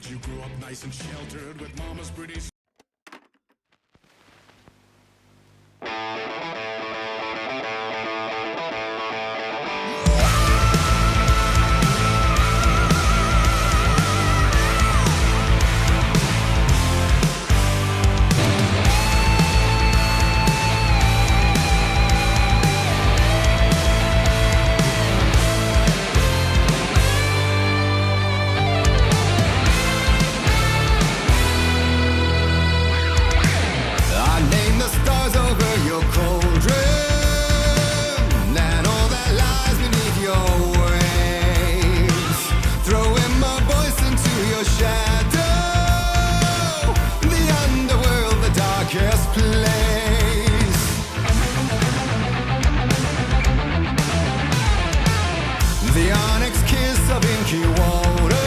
You grew up nice and sheltered with mama's pretty. The onyx kiss of inky waters,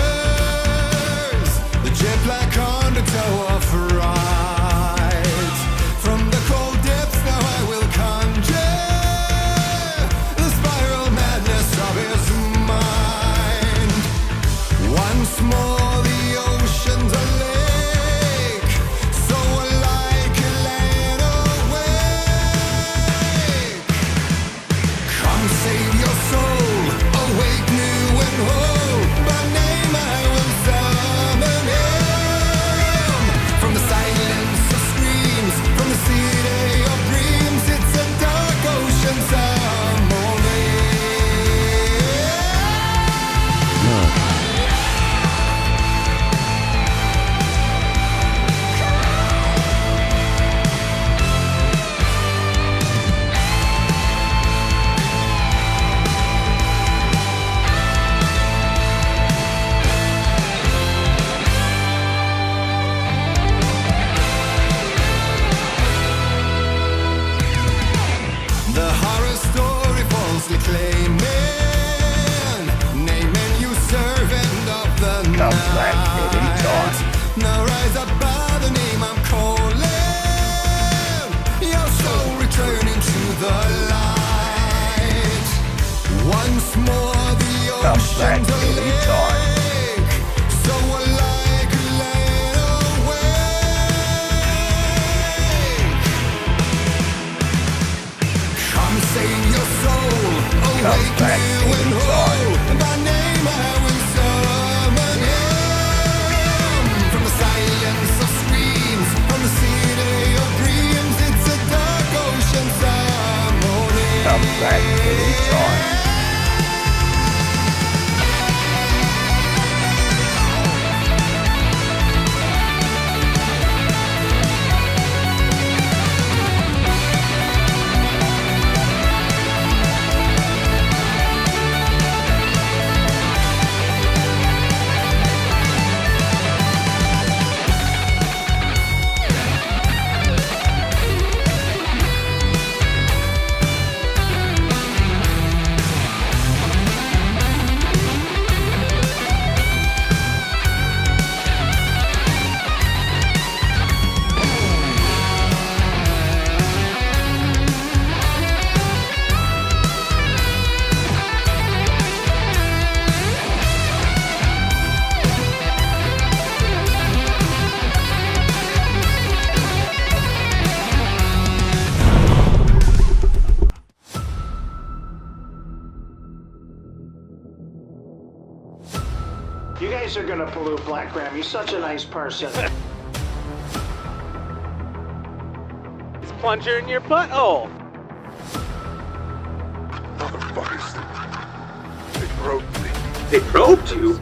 the jet black undertow of fright. From the cold depths now I will conjure the spiral madness of his mind. Once more the ocean's a lake, so alike a land awake. Come save your soul, awake new and whole, by name I will summon him. From the silence of screams, from the city of dreams, it's a dark ocean the horror story falsely claiming, naming you servant of the Comes back night. anytime. Now rise up by the name I'm calling, your soul returning to the light. Once more the Comes back ocean's a anytime. lake, so alike a land awake. Come save your soul, awake back new and anytime. whole. By name I will summon him. From the silence of screams, from the city of dreams, it's a dark ocean ceremony. Comes back anytime. You guys are gonna pollute Black Ram. You're such a nice person. It's plunger in your butthole. Motherfuckers. They probed me. They probed you?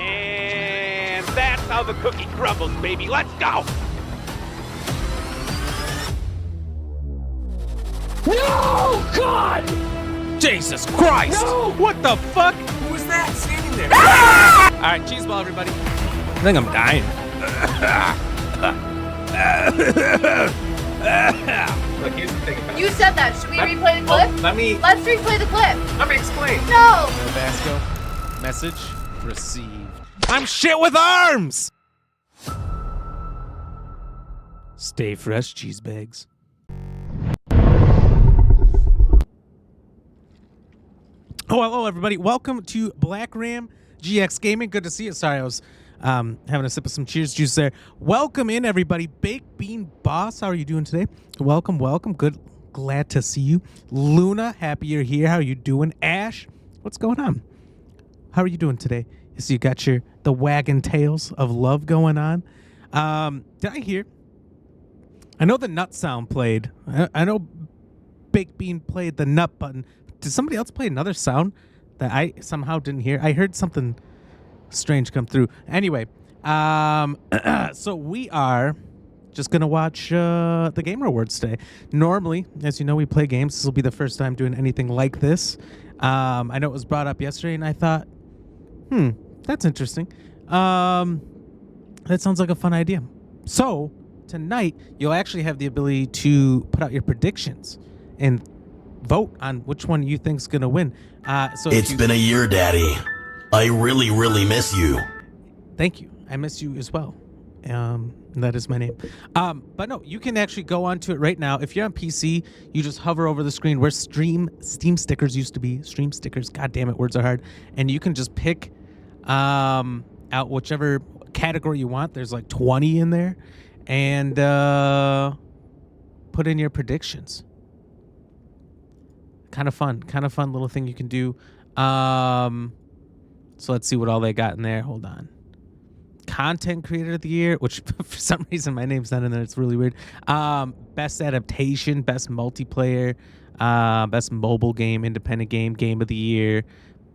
And that's how the cookie crumbles, baby. Let's go. No! God! Jesus Christ! No! What the fuck? Who was that standing there? All right, cheese ball, everybody. I think I'm dying. Look, here's the thing about You said that. Should we replay the clip? Let's replay the clip. Let me explain. No! Tabasco. Message received. I'm shit with arms! Stay fresh, cheese bags. Oh, hello, everybody. Welcome to Black Ram GX Gaming, good to see you. Sorry, I was having a sip of some Cheers juice there. Welcome in, everybody. Baked Bean Boss, how are you doing today? Welcome. Good. Glad to see you. Luna, happy you're here. How are you doing? Ash, what's going on? How are you doing today? So you got the wagon tails of love going on. Did I hear? I know the nut sound played. I know Baked Bean played the nut button. Did somebody else play another sound that I somehow didn't hear? I heard something strange come through. Anyway, so we are just going to watch the Gamer Awards today. Normally, as you know, we play games. This will be the first time doing anything like this. I know it was brought up yesterday, and I thought, that's interesting. That sounds like a fun idea. So tonight, you'll actually have the ability to put out your predictions and vote on which one you think's going to win. It's been a year, Daddy. I really, really miss you. Thank you. I miss you as well. That is my name. But no, you can actually go onto it right now. If you're on PC, you just hover over the screen where Steam stickers used to be. Stream stickers. God damn it, words are hard. And you can just pick out whichever category you want. There's like 20 in there. And put in your predictions. Kind of fun little thing you can do. So let's see what all they got in there. Hold on. Content Creator of the Year, which for some reason my name's not in there. It's really weird. Best Adaptation, Best Multiplayer, Best Mobile Game, Independent Game, Game of the Year,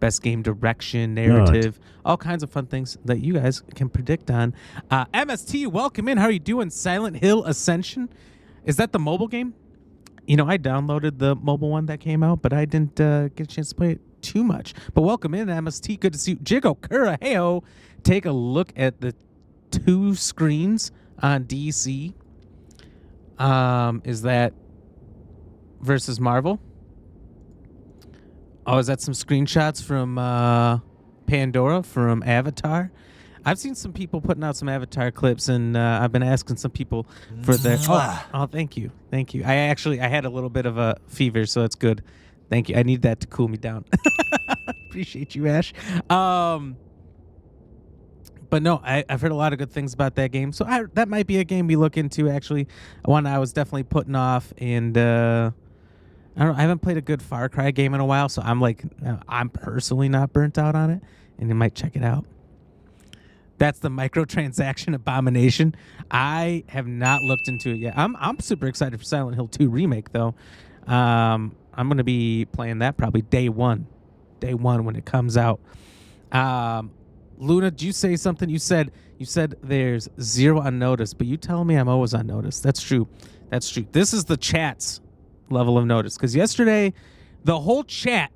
Best Game Direction, Narrative, all kinds of fun things that you guys can predict on. MST, welcome in. How are you doing? Silent Hill Ascension. Is that the mobile game? You know, I downloaded the mobile one that came out, but I didn't get a chance to play it too much. But welcome in, MST. Good to see you. Jigo Kura, heyo. Take a look at the 2 screens on DC. Is that versus Marvel? Oh, is that some screenshots from Pandora from Avatar? I've seen some people putting out some Avatar clips, and I've been asking some people for their... Oh, thank you. I had a little bit of a fever, so it's good. Thank you. I need that to cool me down. Appreciate you, Ash. But no, I've heard a lot of good things about that game. So that might be a game we look into, actually. One I was definitely putting off. And I don't know, I haven't played a good Far Cry game in a while. So I'm personally not burnt out on it. And you might check it out. That's the microtransaction abomination. I have not looked into it yet. I'm super excited for Silent Hill 2 Remake, though. I'm going to be playing that probably day one when it comes out. Luna, did you say something? You said there's 0 on notice, but you tell me I'm always on notice. That's true. This is the chat's level of notice, because yesterday the whole chat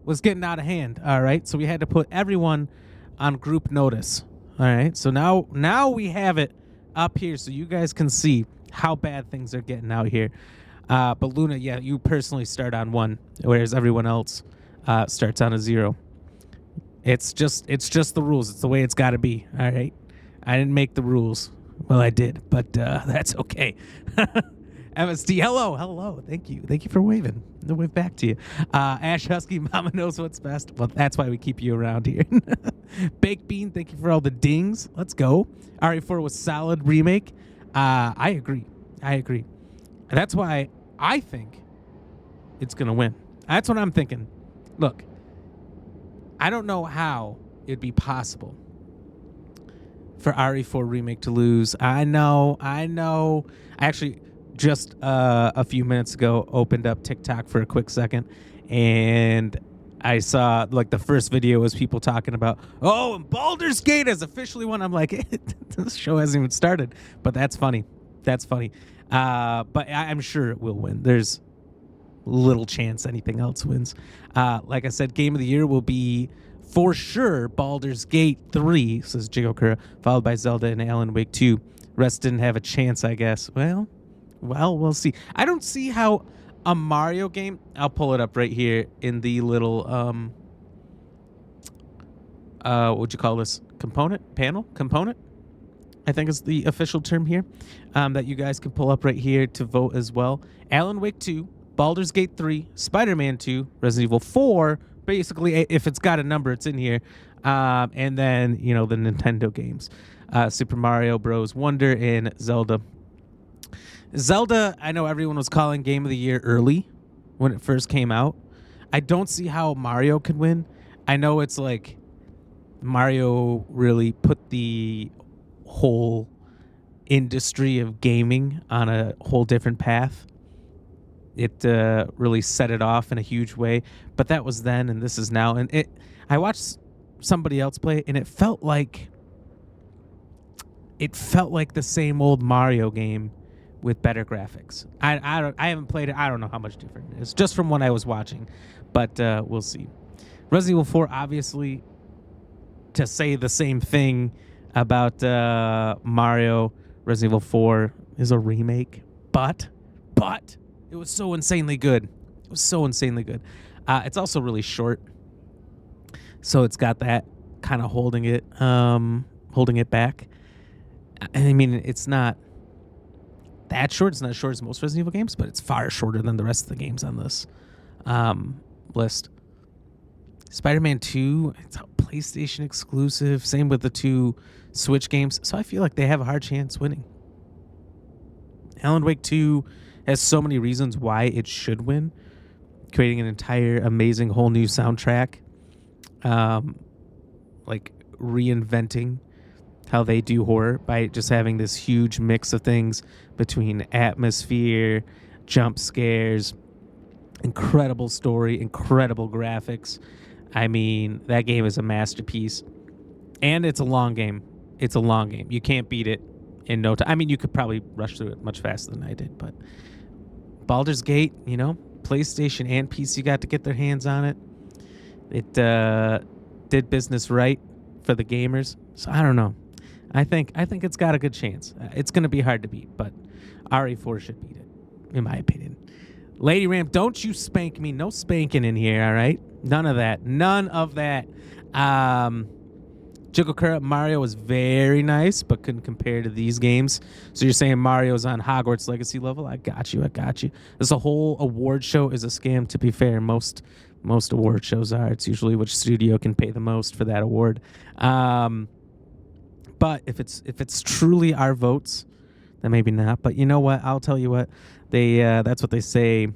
was getting out of hand. All right, so we had to put everyone on group notice. All right, so now we have it up here so you guys can see how bad things are getting out here. But Luna, yeah, you personally start on 1, whereas everyone else starts on a 0. It's just the rules. It's the way it's got to be. All right. I didn't make the rules. Well, I did, but that's okay. MSD, hello. Thank you for waving. No wave back to you. Ash Husky, Mama knows what's best. Well, that's why we keep you around here. Baked Bean, thank you for all the dings. Let's go. RE4 was solid remake. I agree. And that's why I think it's gonna win. That's what I'm thinking. Look. I don't know how it'd be possible for RE4 Remake to lose. I know. I actually just a few minutes ago opened up TikTok for a quick second, and I saw like the first video was people talking about, and Baldur's Gate has officially won. I'm like, this show hasn't even started, but that's funny. But I'm sure it will win. There's little chance anything else wins. Like I said, Game of the Year will be for sure Baldur's Gate 3, says Jigo Kura, followed by Zelda and Alan Wake 2. Rest didn't have a chance, I guess. Well, we'll see. I don't see how a Mario game, I'll pull it up right here in the little what would you call this? Component? I think is the official term here, that you guys can pull up right here to vote as well. Alan Wake 2, Baldur's Gate 3, Spider-Man 2, Resident Evil 4, basically, if it's got a number, it's in here. And then, the Nintendo games. Super Mario Bros. Wonder and Zelda. Zelda, I know everyone was calling Game of the Year early when it first came out. I don't see how Mario could win. I know it's like Mario really put the whole industry of gaming on a whole different path. It really set it off in a huge way. But that was then, and this is now. And I watched somebody else play, and it felt like the same old Mario game with better graphics. I haven't played it. I don't know how much different it is, just from what I was watching. But we'll see. Resident Evil 4, obviously, to say the same thing about Mario, Resident Evil 4 is a remake. But it was so insanely good. It was so insanely good. It's also really short. So it's got that kind of holding it back. I mean, it's not that short. It's not as short as most Resident Evil games, but it's far shorter than the rest of the games on this list. Spider-Man 2, it's a PlayStation exclusive. Same with the 2 Switch games. So I feel like they have a hard chance winning. Alan Wake 2 has so many reasons why it should win. Creating an entire amazing whole new soundtrack. Like reinventing how they do horror by just having this huge mix of things between atmosphere, jump scares, incredible story, incredible graphics. I mean, that game is a masterpiece. And it's a long game. It's a long game. You can't beat it in no time. I mean, you could probably rush through it much faster than I did, but Baldur's Gate, PlayStation and PC got to get their hands on it. It did business right for the gamers. So I don't know. I think it's got a good chance. It's going to be hard to beat, but RE4 should beat it, in my opinion. Lady Ram, don't you spank me. No spanking in here, all right? None of that. None of that. Jigokura Mario was very nice, but couldn't compare to these games. So you're saying Mario's on Hogwarts Legacy level? I got you. This whole award show is a scam, to be fair. Most award shows are. It's usually which studio can pay the most for that award. But if it's truly our votes, then maybe not. But you know what? I'll tell you what. That's what they say.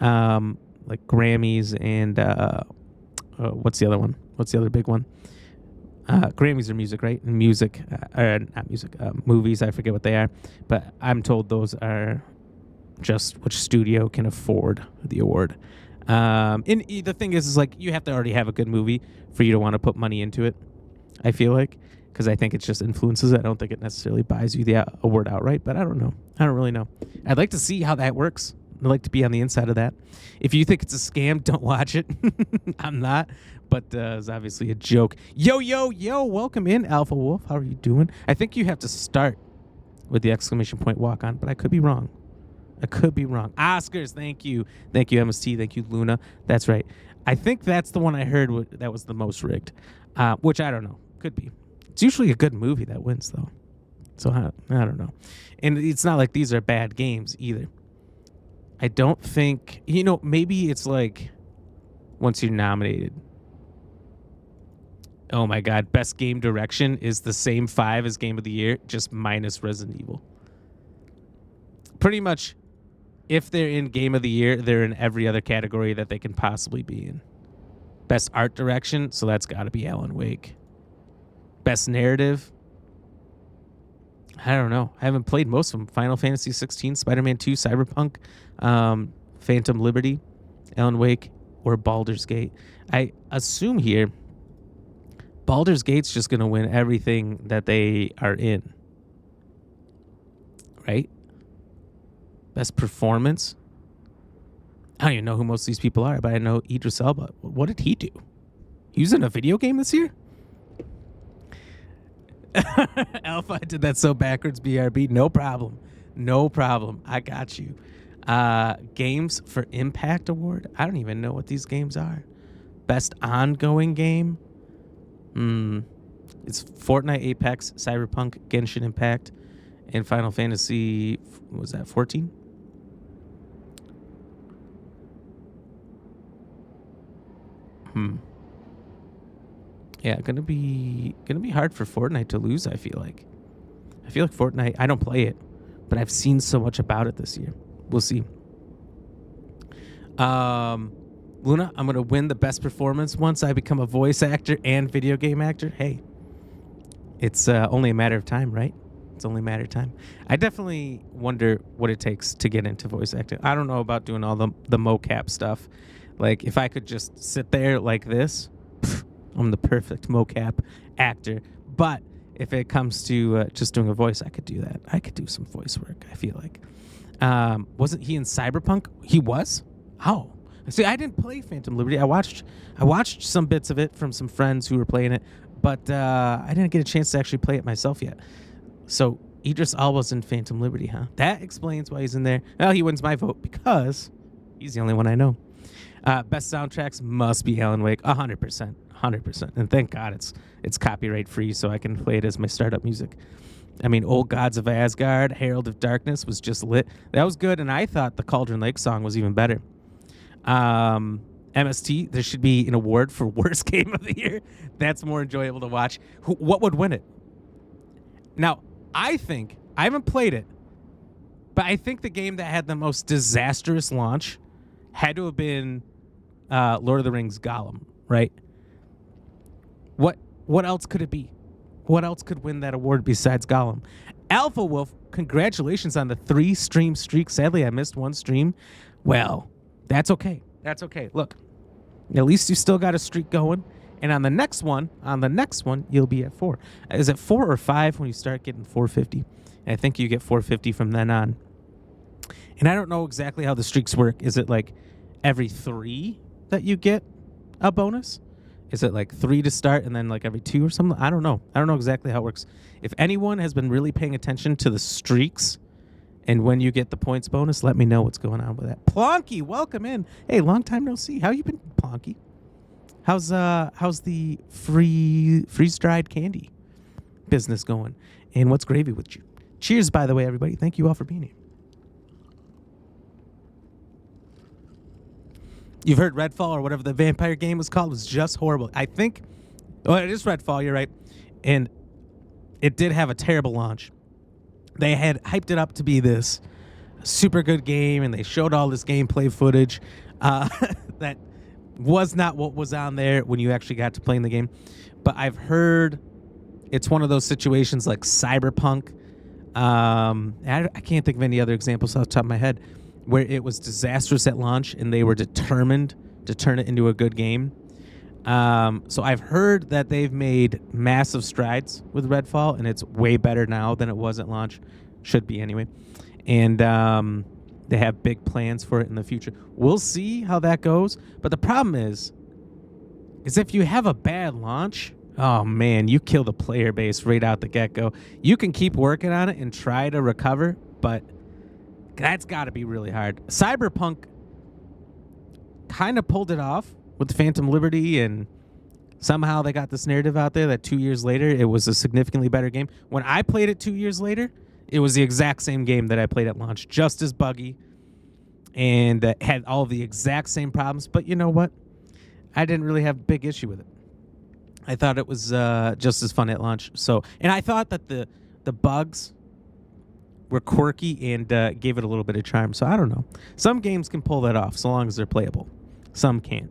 Like Grammys and what's the other one? What's the other big one? Grammys are music, right? And music, not music, movies. I forget what they are, but I'm told those are just which studio can afford the award. And the thing is like you have to already have a good movie for you to want to put money into it. I feel like, because I think it just influences it. I don't think it necessarily buys you the award outright, but I don't know. I don't really know. I'd like to see how that works. I'd like to be on the inside of that. If you think it's a scam, don't watch it. I'm not, but it's obviously a joke. Yo, welcome in, Alpha Wolf. How are you doing? I think you have to start with the exclamation point walk on, but I could be wrong. Oscars, thank you. Thank you, MST. Thank you, Luna. That's right. I think that's the one I heard that was the most rigged, which I don't know. Could be. It's usually a good movie that wins, though. So I don't know. And it's not like these are bad games either. I don't think, maybe it's like once you're nominated. Oh my God. Best game direction is the same 5 as Game of the Year, just minus Resident Evil. Pretty much, if they're in Game of the Year, they're in every other category that they can possibly be in. Best art direction, so that's got to be Alan Wake. Best narrative, I don't know. I haven't played most of them. Final Fantasy 16, Spider-Man 2, Cyberpunk, Phantom Liberty, Alan Wake, or Baldur's Gate. I assume here Baldur's Gate's just going to win everything that they are in. Right? Best performance. I don't even know who most of these people are, but I know Idris Elba. What did he do? He was in a video game this year? Alpha, I did that so backwards, BRB. No problem. I got you. Games for Impact Award. I don't even know what these games are. Best ongoing game. It's Fortnite, Apex, Cyberpunk, Genshin Impact, and Final Fantasy. What was that, 14? Yeah, gonna be hard for Fortnite to lose. I feel like Fortnite. I don't play it, but I've seen so much about it this year. We'll see. Luna, I'm gonna win the best performance once I become a voice actor and video game actor. Hey, it's only a matter of time, right? It's only a matter of time. I definitely wonder what it takes to get into voice acting. I don't know about doing all the mocap stuff. Like, if I could just sit there like this, I'm the perfect mocap actor. But if it comes to just doing a voice, I could do that. I could do some voice work, I feel like. Wasn't he in Cyberpunk? He was? Oh. See, I didn't play Phantom Liberty. I watched some bits of it from some friends who were playing it, but I didn't get a chance to actually play it myself yet. So Idris Elba's in Phantom Liberty, huh? That explains why he's in there. Well, he wins my vote because he's the only one I know. Best soundtracks must be Alan Wake, 100%. 100%. And thank God it's copyright free, so I can play it as my startup music. I mean, Old Gods of Asgard, Herald of Darkness was just lit. That was good, and I thought the Cauldron Lake song was even better. MST, there should be an award for worst game of the year. That's more enjoyable to watch. What would win it? Now, I haven't played it, but I think the game that had the most disastrous launch had to have been Lord of the Rings Gollum, right? What else could it be? What else could win that award besides Gollum? Alpha Wolf, congratulations on the 3-stream streak. Sadly, I missed one stream. Well, that's okay. That's okay. Look, at least you still got a streak going. And on the next one, you'll be at 4. Is it 4 or 5 when you start getting 450? And I think you get 450 from then on. And I don't know exactly how the streaks work. Is it like every 3 that you get a bonus? Is it like 3 to start and then like every 2 or something? I don't know. I don't know exactly how it works. If anyone has been really paying attention to the streaks and when you get the points bonus, let me know what's going on with that. Plonky, welcome in. Hey, long time no see. How you been, Plonky? How's the freeze-dried candy business going? And what's gravy with you? Cheers, by the way, everybody. Thank you all for being here. You've heard Redfall or whatever the vampire game was called was just horrible. I think, it is Redfall, you're right. And it did have a terrible launch. They had hyped it up to be this super good game, and they showed all this gameplay footage that was not what was on there when you actually got to playing the game. But I've heard it's one of those situations like Cyberpunk. I can't think of any other examples off the top of my head where it was disastrous at launch and they were determined to turn it into a good game. So I've heard that they've made massive strides with Redfall, and it's way better now than it was at launch. Should be anyway. And they have big plans for it in the future. We'll see how that goes. But the problem is if you have a bad launch, oh man, you kill the player base right out the get-go. You can keep working on it and try to recover, but that's got to be really hard. Cyberpunk kind of pulled it off with the Phantom Liberty, and somehow they got this narrative out there that 2 years later it was a significantly better game. When I played it 2 years later, it was the exact same game that I played at launch, just as buggy, and had all the exact same problems. But you know what? I didn't really have a big issue with it. I thought it was just as fun at launch. And I thought that the bugs were quirky and gave it a little bit of charm. So I don't know. Some games can pull that off so long as they're playable. Some can't.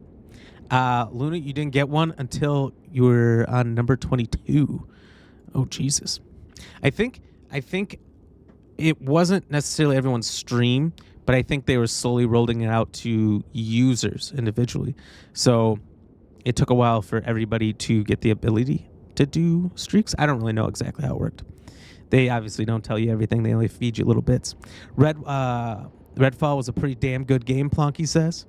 Luna, you didn't get one until you were on number 22. Oh, Jesus. I think it wasn't necessarily everyone's stream, but I think they were slowly rolling it out to users individually. So it took a while for everybody to get the ability to do streaks. I don't really know exactly how it worked. They obviously don't tell you everything. They only feed you little bits. Redfall was a pretty damn good game, Plonky says.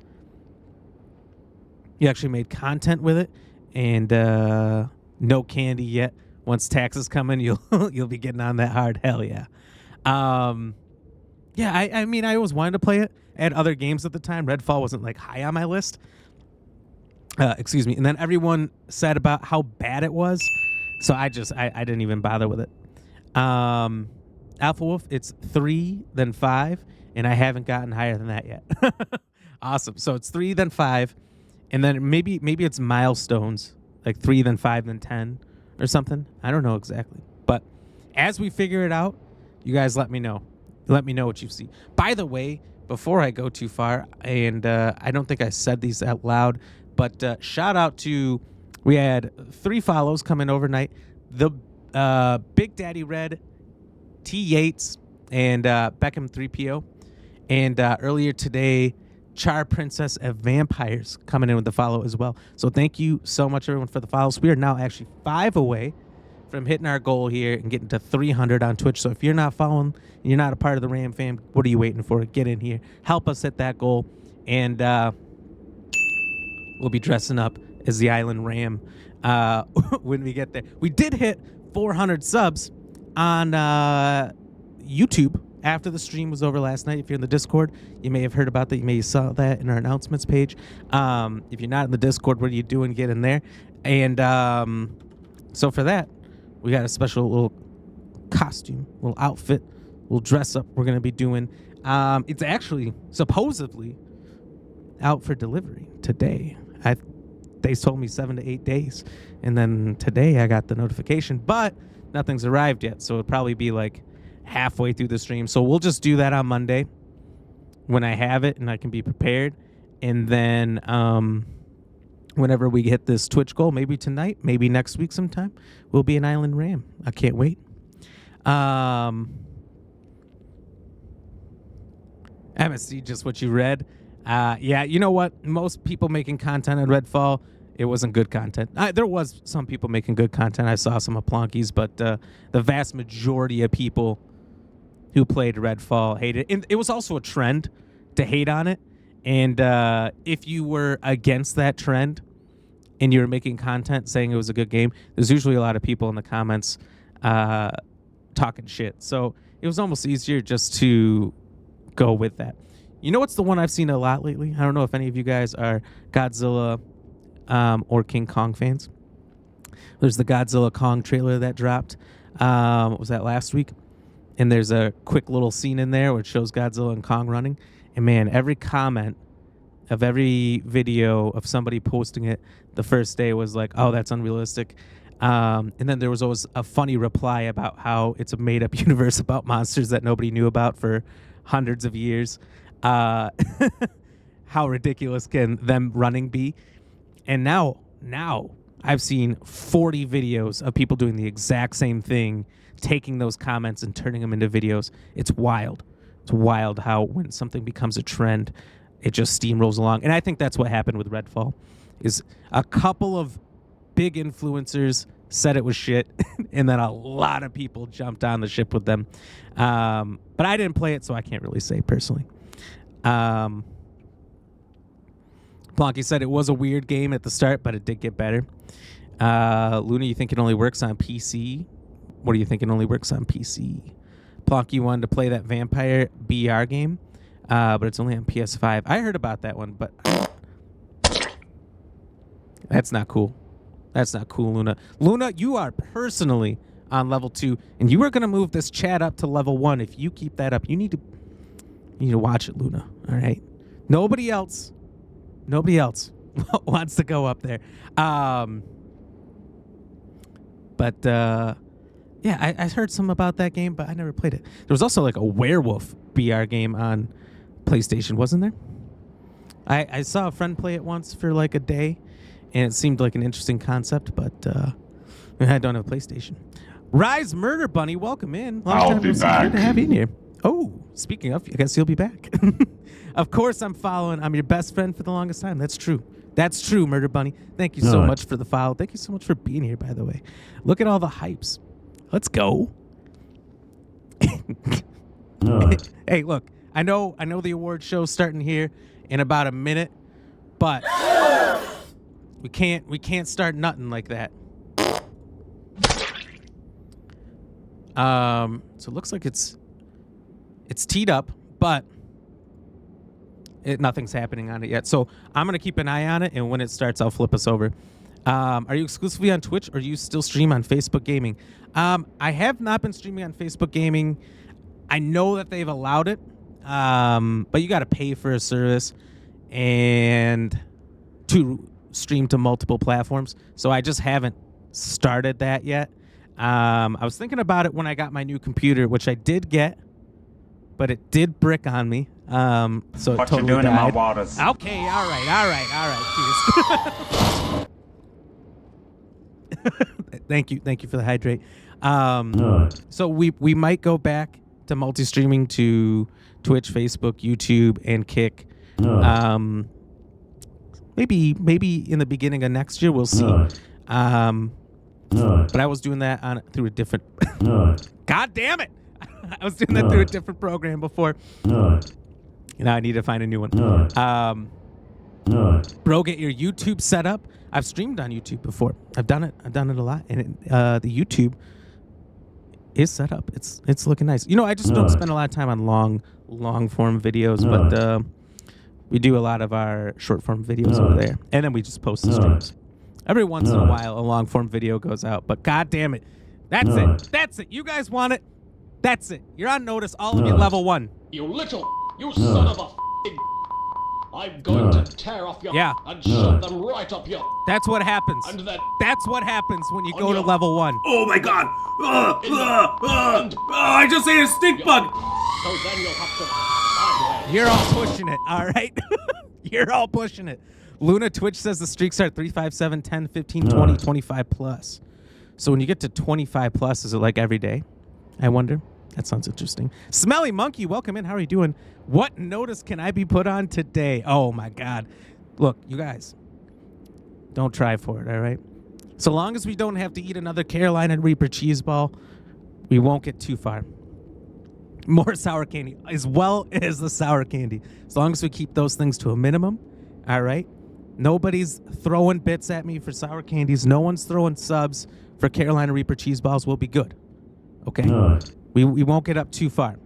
You actually made content with it, and no candy yet. Once taxes come in, you'll be getting on that hard. Hell yeah. Yeah, I mean, I always wanted to play it. I had other games at the time. Redfall wasn't like high on my list. Excuse me. And then everyone said about how bad it was, so I didn't even bother with it. Alpha Wolf, it's 3, then 5, and I haven't gotten higher than that yet. Awesome. So it's 3, then 5, and then maybe it's milestones, like 3, then 5, then 10, or something. I don't know exactly, but as we figure it out, you guys let me know. Let me know what you see. By the way, before I go too far, and I don't think I said these out loud, but shout out to, we had 3 follows coming overnight. The Big Daddy Red, T Yates, and Beckham 3PO. And earlier today, Char Princess of Vampires coming in with the follow as well. So thank you so much, everyone, for the follows. We are now actually 5 away from hitting our goal here and getting to 300 on Twitch. So if you're not following, you're not a part of the Ram fam, what are you waiting for? Get in here. Help us hit that goal. And we'll be dressing up as the Island Ram when we get there. We did hit 400 subs on YouTube after the stream was over last night. If you're in the Discord, you may have heard about that. You may have saw that in our announcements page. If you're not in the Discord, what are you doing? Get in there. And so for that, we got a special little costume, little outfit, little dress up we're going to be doing. It's actually supposedly out for delivery today. They told me 7 to 8 days. And then today I got the notification, but nothing's arrived yet. So it'll probably be like halfway through the stream. So we'll just do that on Monday when I have it and I can be prepared. And then whenever we hit this Twitch goal, maybe tonight, maybe next week sometime, we'll be an Island Ram. I can't wait. MSC, just what you read. Yeah, you know what? Most people making content on Redfall, it wasn't good content. There was some people making good content. I saw some of Plonkies, but the vast majority of people who played Redfall hated it. And it was also a trend to hate on it. And if you were against that trend and you were making content saying it was a good game, there's usually a lot of people in the comments talking shit. So it was almost easier just to go with that. You know what's the one I've seen a lot lately? I don't know if any of you guys are Godzilla or King Kong fans. There's the Godzilla Kong trailer that dropped. What was that, last week? And there's a quick little scene in there where it shows Godzilla and Kong running. And man, every comment of every video of somebody posting it the first day was like, oh, that's unrealistic. And then there was always a funny reply about how it's a made-up universe about monsters that nobody knew about for hundreds of years. How ridiculous can them running be? And now I've seen 40 videos of people doing the exact same thing, taking those comments and turning them into videos. It's wild. It's wild how when something becomes a trend, it just steamrolls along. And I think that's what happened with Redfall, is a couple of big influencers said it was shit, and then a lot of people jumped on the ship with them. But I didn't play it, so I can't really say personally. Plonky said it was a weird game at the start, but it did get better. Luna, you think it only works on PC? What do you think it only works on PC? Plonky wanted to play that Vampire BR game, but it's only on PS5. I heard about that one, but that's not cool. That's not cool, Luna. Luna, you are personally on level 2, and you are going to move this chat up to level 1. If you keep that up, you need to watch it, Luna. All right? Nobody else wants to go up there. Yeah, I heard some about that game, but I never played it. There was also like a werewolf BR game on PlayStation, wasn't there? I saw a friend play it once for like a day, and it seemed like an interesting concept, but I don't have a PlayStation. Rise Murder Bunny, welcome in. I'll be back. Good to have you in here. Oh, speaking of, I guess you'll be back. Of course I'm following. I'm your best friend for the longest time. That's true. That's true, Murder Bunny. Thank you so much for the follow. Thank you so much for being here, by the way. Look at all the hypes. Let's go. Hey, look. I know the award show's starting here in about a minute, but we can't start nothing like that. So it looks like it's teed up, but nothing's happening on it yet. So I'm going to keep an eye on it, and when it starts, I'll flip us over. Are you exclusively on Twitch, or do you still stream on Facebook Gaming? I have not been streaming on Facebook Gaming. I know that they've allowed it, but you got to pay for a service, and to stream to multiple platforms. So I just haven't started that yet. I was thinking about it when I got my new computer, which I did get, but it did brick on me. So it What totally you doing died. in my waters? Okay, all right. Cheers. Thank you for the hydrate. So we might go back to multi-streaming to Twitch, Facebook, YouTube, and Kick. Maybe in the beginning of next year, we'll see. But I was doing that through a different. God damn it! I was doing that through a different program before. I need to find a new one. Bro, get your YouTube set up. I've streamed on YouTube before. I've done it a lot, and the YouTube is set up. It's looking nice. I just don't spend a lot of time on long form videos, but we do a lot of our short form videos over there, and then we just post the streams. Every once in a while, a long form video goes out, but god damn it, that's it. You guys want it? That's it. You're on notice. All of you level 1. You son of a I'm going to tear off your and shove them right up your. That's what happens. That's what happens when you go to level 1. Oh my god! I just ate a stink bug! So then you'll have to. You're all pushing it, all right? You're all pushing it. Luna Twitch says the streaks are 3, 5, 7, 10, 15, 20, 25 plus. So when you get to 25 plus, is it like every day? I wonder. That sounds interesting. Smelly Monkey, welcome in. How are you doing? What notice can I be put on today? Oh, my God. Look, you guys, don't try for it, all right? So long as we don't have to eat another Carolina Reaper cheese ball, we won't get too far. More sour candy, as well as the sour candy. As long as we keep those things to a minimum, all right? Nobody's throwing bits at me for sour candies. No one's throwing subs for Carolina Reaper cheese balls. We'll be good, okay? We won't get up too far.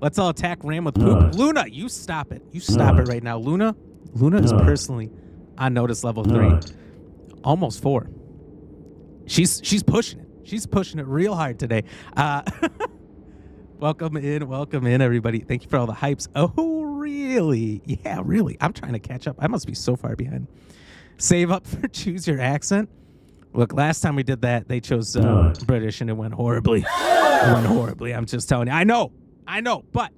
Let's all attack Ram with poop. Luna, you stop it. You stop it right now. Luna is personally on notice level 3. Almost 4. She's pushing it. She's pushing it real hard today. Welcome in, everybody. Thank you for all the hypes. Oh, really? Yeah, really. I'm trying to catch up. I must be so far behind. Save up for Choose Your Accent. Look, last time we did that, they chose British, and it went horribly. I'm just telling you. I know, but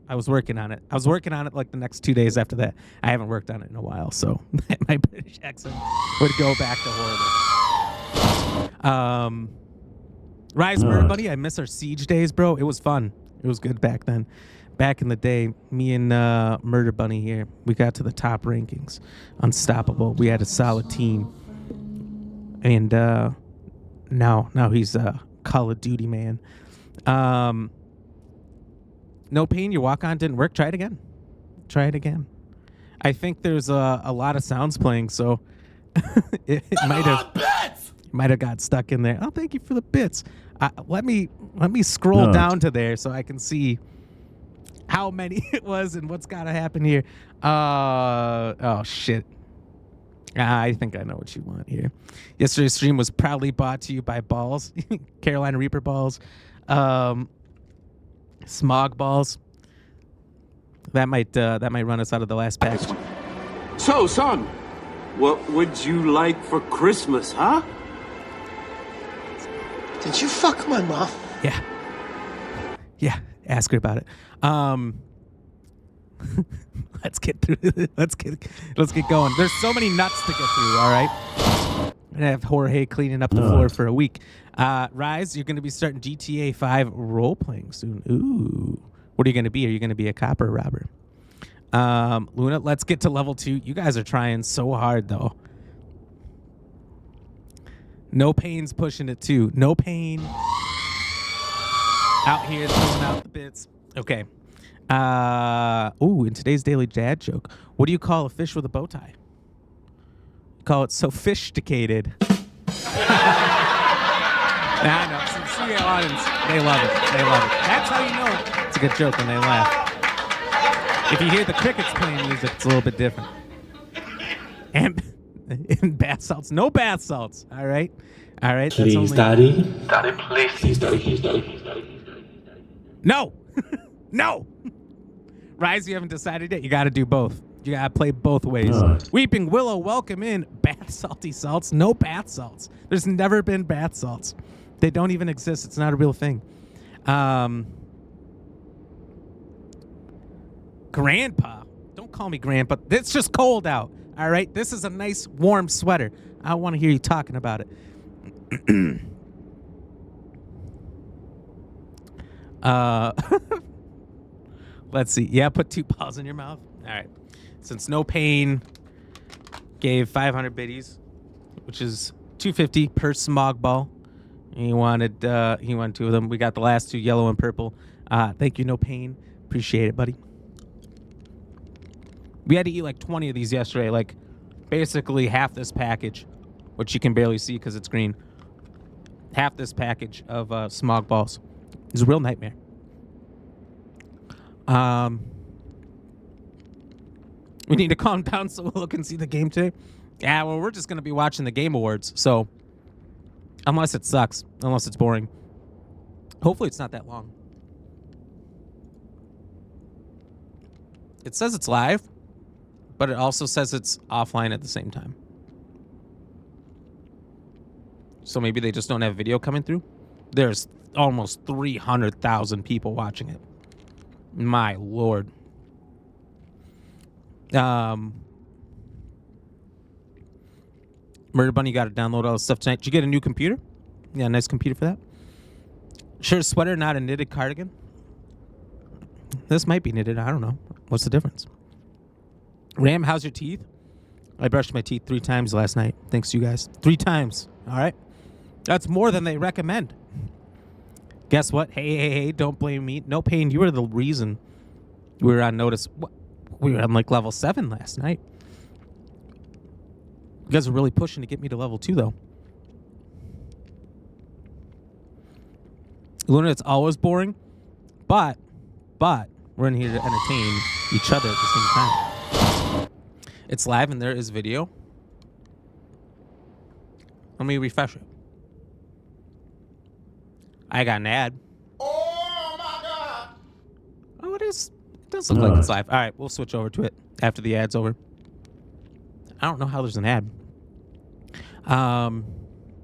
I was working on it. Like the next 2 days after that. I haven't worked on it in a while, so my British accent would go back to horrible. Rise Murder Bunny, I miss our Siege days, bro. It was fun. It was good back then. Back in the day, me and Murder Bunny here, we got to the top rankings. Unstoppable. We had a solid team. And now he's a Call of Duty man. No Pain, your walk-on didn't work. Try it again. I think there's a lot of sounds playing, so it might have got stuck in there. Oh, thank you for the bits. Let me scroll down to there so I can see how many it was and what's got to happen here. Oh, shit. I think I know what you want here. Yesterday's stream was proudly brought to you by balls, Carolina Reaper balls, smog balls. That might run us out of the last package. So, son, what would you like for Christmas, huh? Did you fuck my mom? Yeah. Ask her about it. Let's get through this. Let's get going. There's so many nuts to get through, all right? I'm gonna have Jorge cleaning up the floor for a week. Rise, you're gonna be starting GTA 5 role-playing soon. Ooh. What are you gonna be? Are you gonna be a cop or a robber? Luna, let's get to level 2. You guys are trying so hard, though. No Pain's pushing it, too. No Pain. Out here throwing out the bits. Okay. In today's daily dad joke, what do you call a fish with a bow tie? You call it sophisticated. I know. Some CA audience, they love it. That's how you know it's a good joke when they laugh. If you hear the crickets playing music, it's a little bit different. And bath salts. No bath salts. All right. Please, Daddy. Daddy, please. Please, Daddy. No. No. Rise, you haven't decided yet. You got to do both. You gotta play both ways. Weeping Willow, welcome in. Bath salty salts? No bath salts. There's never been bath salts. They don't even exist. It's not a real thing. Grandpa. Don't call me Grandpa. It's just cold out. All right? This is a nice warm sweater. I want to hear you talking about it. Let's see. Yeah, put 2 balls in your mouth. All right. Since No Pain gave 500 biddies, which is $250 per smog ball. He wanted 2 of them. We got the last 2, yellow and purple. Thank you, No Pain. Appreciate it, buddy. We had to eat like 20 of these yesterday, like basically half this package, which you can barely see because it's green. Half this package of smog balls. It's a real nightmare. We need to calm down so Willow can see the game today. Yeah, well, we're just going to be watching the Game Awards, so unless it sucks, unless it's boring. Hopefully it's not that long. It says it's live, but it also says it's offline at the same time. So maybe they just don't have video coming through. There's almost 300,000 people watching it. My Lord. Murder Bunny got to download all the stuff tonight. Did you get a new computer? Yeah, nice computer for that. Shirt, sweater, not a knitted cardigan. This might be knitted. I don't know. What's the difference? Ram, how's your teeth? I brushed my teeth 3 times last night. Thanks to you guys. 3 times. All right. That's more than they recommend. Guess what? Hey, don't blame me. No Pain, you were the reason we were on notice. We were on like level 7 last night. You guys are really pushing to get me to level 2, though. Luna, it's always boring, but we're in here to entertain each other at the same time. It's live and there is video. Let me refresh it. I got an ad. Oh my God! Oh, it is. It does look like it's live. All right, we'll switch over to it after the ad's over. I don't know how there's an ad.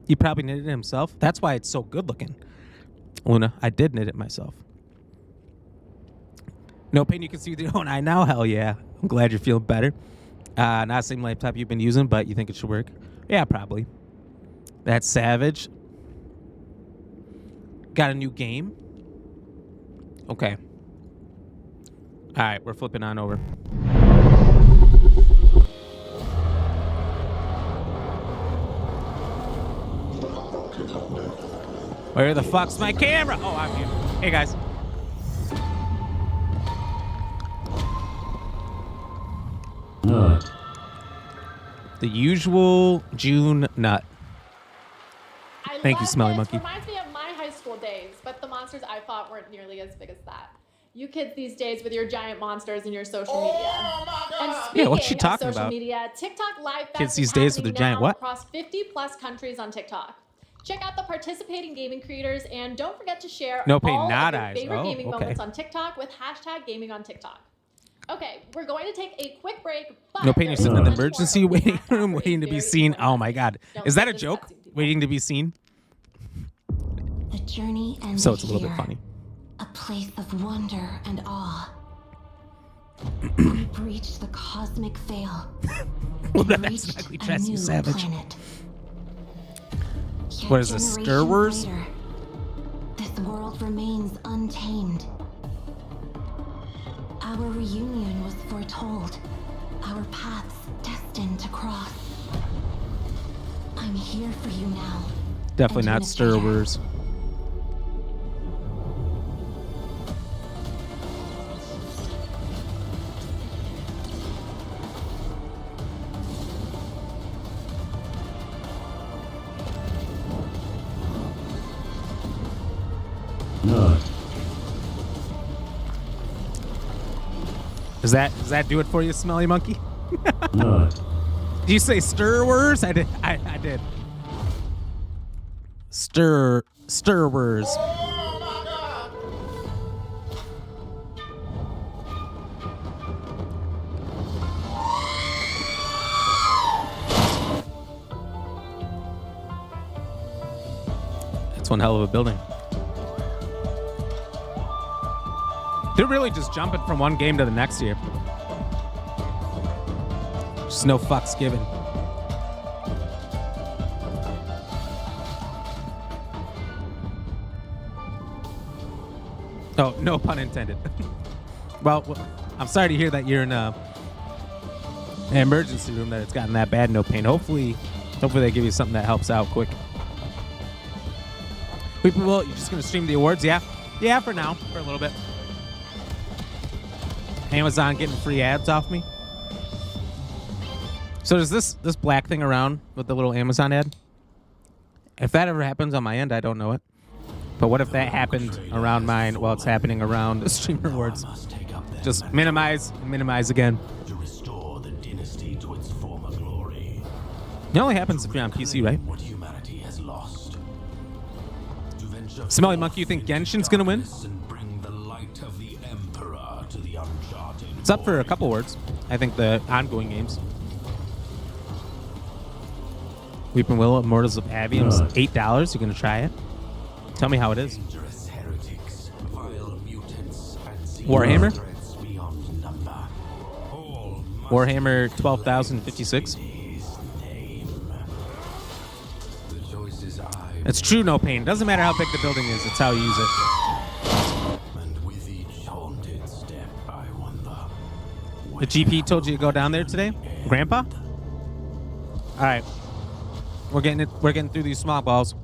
He probably knitted it himself. That's why it's so good looking. Luna, I did knit it myself. No Pain, you can see with your own eye now? Hell yeah. I'm glad you're feeling better. Not the same laptop you've been using, but you think it should work? Yeah, probably. That's savage. Got a new game? Okay. All right, we're flipping on over. Where the fuck's my camera? Oh, I'm here. Hey, guys. The usual June nut. Thank you, Smelly Monkey. It reminds me of my high school days, but the monsters I fought weren't nearly as big as that. You kids these days with your giant monsters and your social media. And speaking yeah, what's she talking of social about? media, TikTok Live Fest Kids these is days with their happening giant now what? across 50+ countries on TikTok. Check out the participating gaming creators and don't forget to share No Pain, all not of your eyes. favorite Oh, gaming okay. moments on TikTok with #GamingOnTikTok. Okay, we're going to take a quick break. But No Pain, you're sitting in the emergency more waiting room waiting to be seen. Oh my God. Is that a joke? Waiting to be seen? The journey ends So it's a little bit here. funny. A place of wonder and awe. We breached the cosmic veil. Well, and that's reached ugly a dress, you new savage. planet. Yet What is this, Star Wars? generations later, this world remains untamed. Our reunion was foretold. Our paths destined to cross. I'm here for you now. Definitely not Star Wars. Does that do it for you, Smelly Monkey? Did you say Star Wars? I did. I did. Star Wars. It's one hell of a building. They're really just jumping from one game to the next here. Just no fucks given. Oh, no pun intended. Well, I'm sorry to hear that you're in an emergency room, that it's gotten that bad. No pain. Hopefully they give you something that helps out quick. Well, you're just gonna stream the awards, yeah? Yeah, for now, for a little bit. Amazon getting free ads off me. So does this black thing around with the little Amazon ad? If that ever happens on my end, I don't know it. But what if that happened around mine while it's happening around the streamer awards? Just minimize and minimize again. To restore the dynasty to its former glory. It only happens if you're on PC, right? What humanity has lost. Smelly Monkey, you think Genshin's gonna win? Bring the light of the Emperor to the uncharted. It's up for a couple words. I think the ongoing games. Weeping Willow, Immortals of Avium's $8. You're gonna try it? Tell me how it is. Warhammer? Warhammer 12,056. It's true, No Pain. Doesn't matter how big the building is, it's how you use it. And with each haunted step, I wonder. The GP told you to go down there today? Grandpa? Alright. We're getting through these small balls.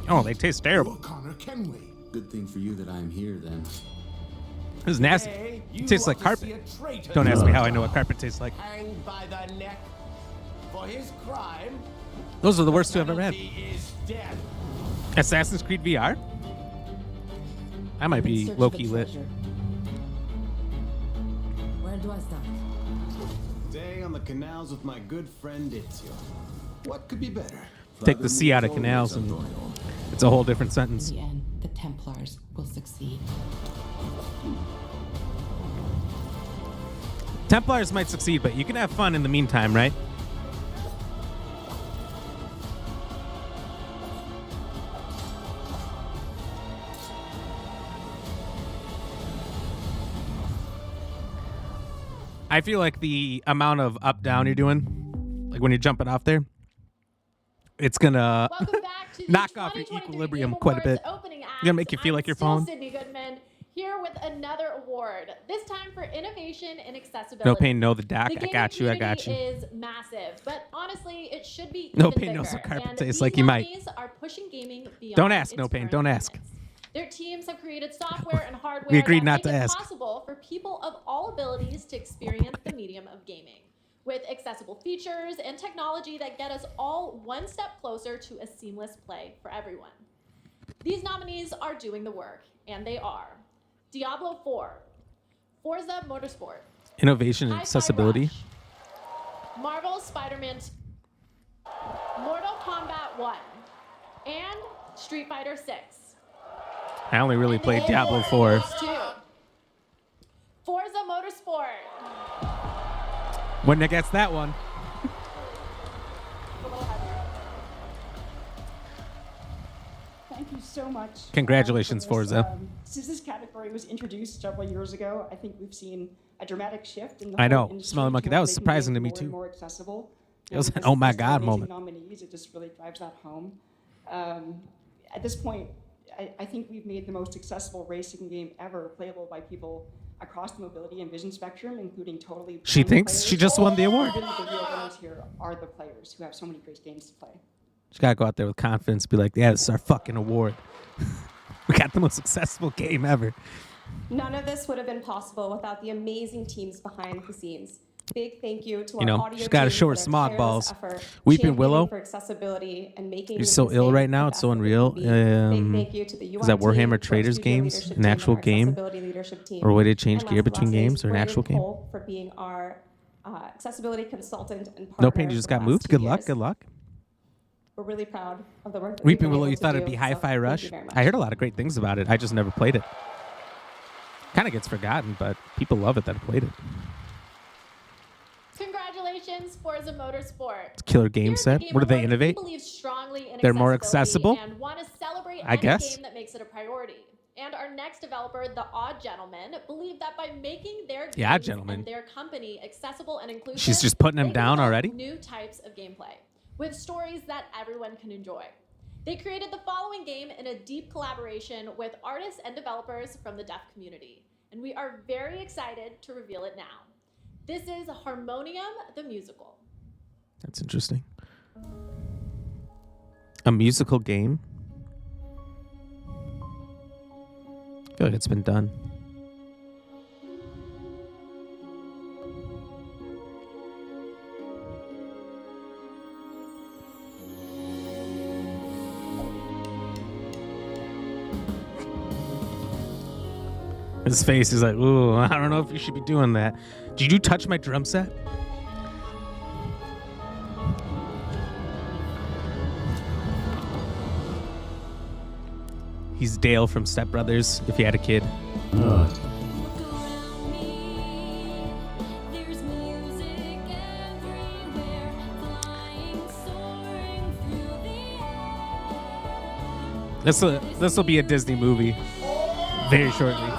Oh, they taste terrible. Connor Kenway. Good thing for you that I'm here then. This is nasty. It tastes like carpet. Don't ask me how I know what carpet tastes like. Hanged by the neck for his crime. Those are the worst two I've ever had. Is death. Assassin's Creed VR? I might be low-key lit. Where do I start? Day on the canals with my good friend Ezio. What could be better? Take the C out of canals and it's a whole different sentence. In the end, the Templars will succeed. Templars might succeed, but you can have fun in the meantime, right? I feel like the amount of up-down you're doing, like when you're jumping off there, it's gonna knock off your equilibrium quite a bit. It's gonna make you feel like you're falling. Sydney Goodman here with another award. This time for innovation and accessibility. No Pain, no the doc. The I got you. I got you. is massive, but honestly, it should be No even Pain knows bigger. what carpet And tastes these like. You might. nominees are pushing gaming beyond Don't ask. its No Pain. current Don't limits. ask. Their teams have created software and hardware We agreed that not make to it ask. possible for people of all abilities to experience the medium of gaming, with accessible features and technology that get us all one step closer to a seamless play for everyone. These nominees are doing the work, and they are Diablo 4, Forza Motorsport, Innovation and accessibility. Marvel's Spider-Man, Mortal Kombat 1, and Street Fighter 6. I only really played Diablo 4. Forza Motorsport. When it gets that one. Thank you so much. Congratulations, for this. Forza. Since this category was introduced several years ago, I think we've seen a dramatic shift in the I whole know. industry Smelly Monkey. That towards was making surprising to games me, more and too. more accessible. It was an Because oh my there's God amazing moment. Nominees, it just really drives that home. At this point, I think we've made the most accessible racing game ever playable by people across the mobility and vision spectrum, including totally. She blind thinks players. she just won the award. Really, the real winners here are the players who have so many great games to play. Just gotta go out there with confidence, be like, yeah, this is our fucking award. We got the most successful game ever. None of this would have been possible without the amazing teams behind the scenes. Big thank you to You our know, audio she's gotta team show for her their smog tireless balls. effort, Weeping championing Willow. for accessibility and making You're this so ill game right now. the It's so best it unreal. can be. Big thank you to the Is that UI team, Warhammer to our Traders studio games? leadership An team, actual our game? accessibility leadership team. Or a way to change And gear last but between not least, games or an Brandon actual game? Cole for being our accessibility consultant and partner. No Pain, you just for the got last moved. 2 Good luck. years. Good luck. We're really proud of the work that we've Reaping been Willow, able you to thought do, it'd be so Hi-Fi thank Rush? you very much. I heard a lot of great things about it. I just never played it. Kind of gets forgotten, but people love it that I played it. Congratulations. Congratulations, Forza Motorsport. Killer game set. What do they innovate? We believe strongly in They're more accessibility accessible? and want to celebrate I any guess. game that makes it a priority. And our next developer, The Odd Gentleman, believe that by making their The Odd games Gentleman. and their company accessible and inclusive, She's just putting him they can down develop already? New types of gameplay with stories that everyone can enjoy. They created the following game in a deep collaboration with artists and developers from the deaf community, and we are very excited to reveal it now. This is Harmonium the Musical. That's interesting. A musical game? I feel like it's been done. His face is like, ooh, I don't know if you should be doing that. Did you touch my drum set? He's Dale from Step Brothers, if he had a kid. This will be a Disney movie very shortly.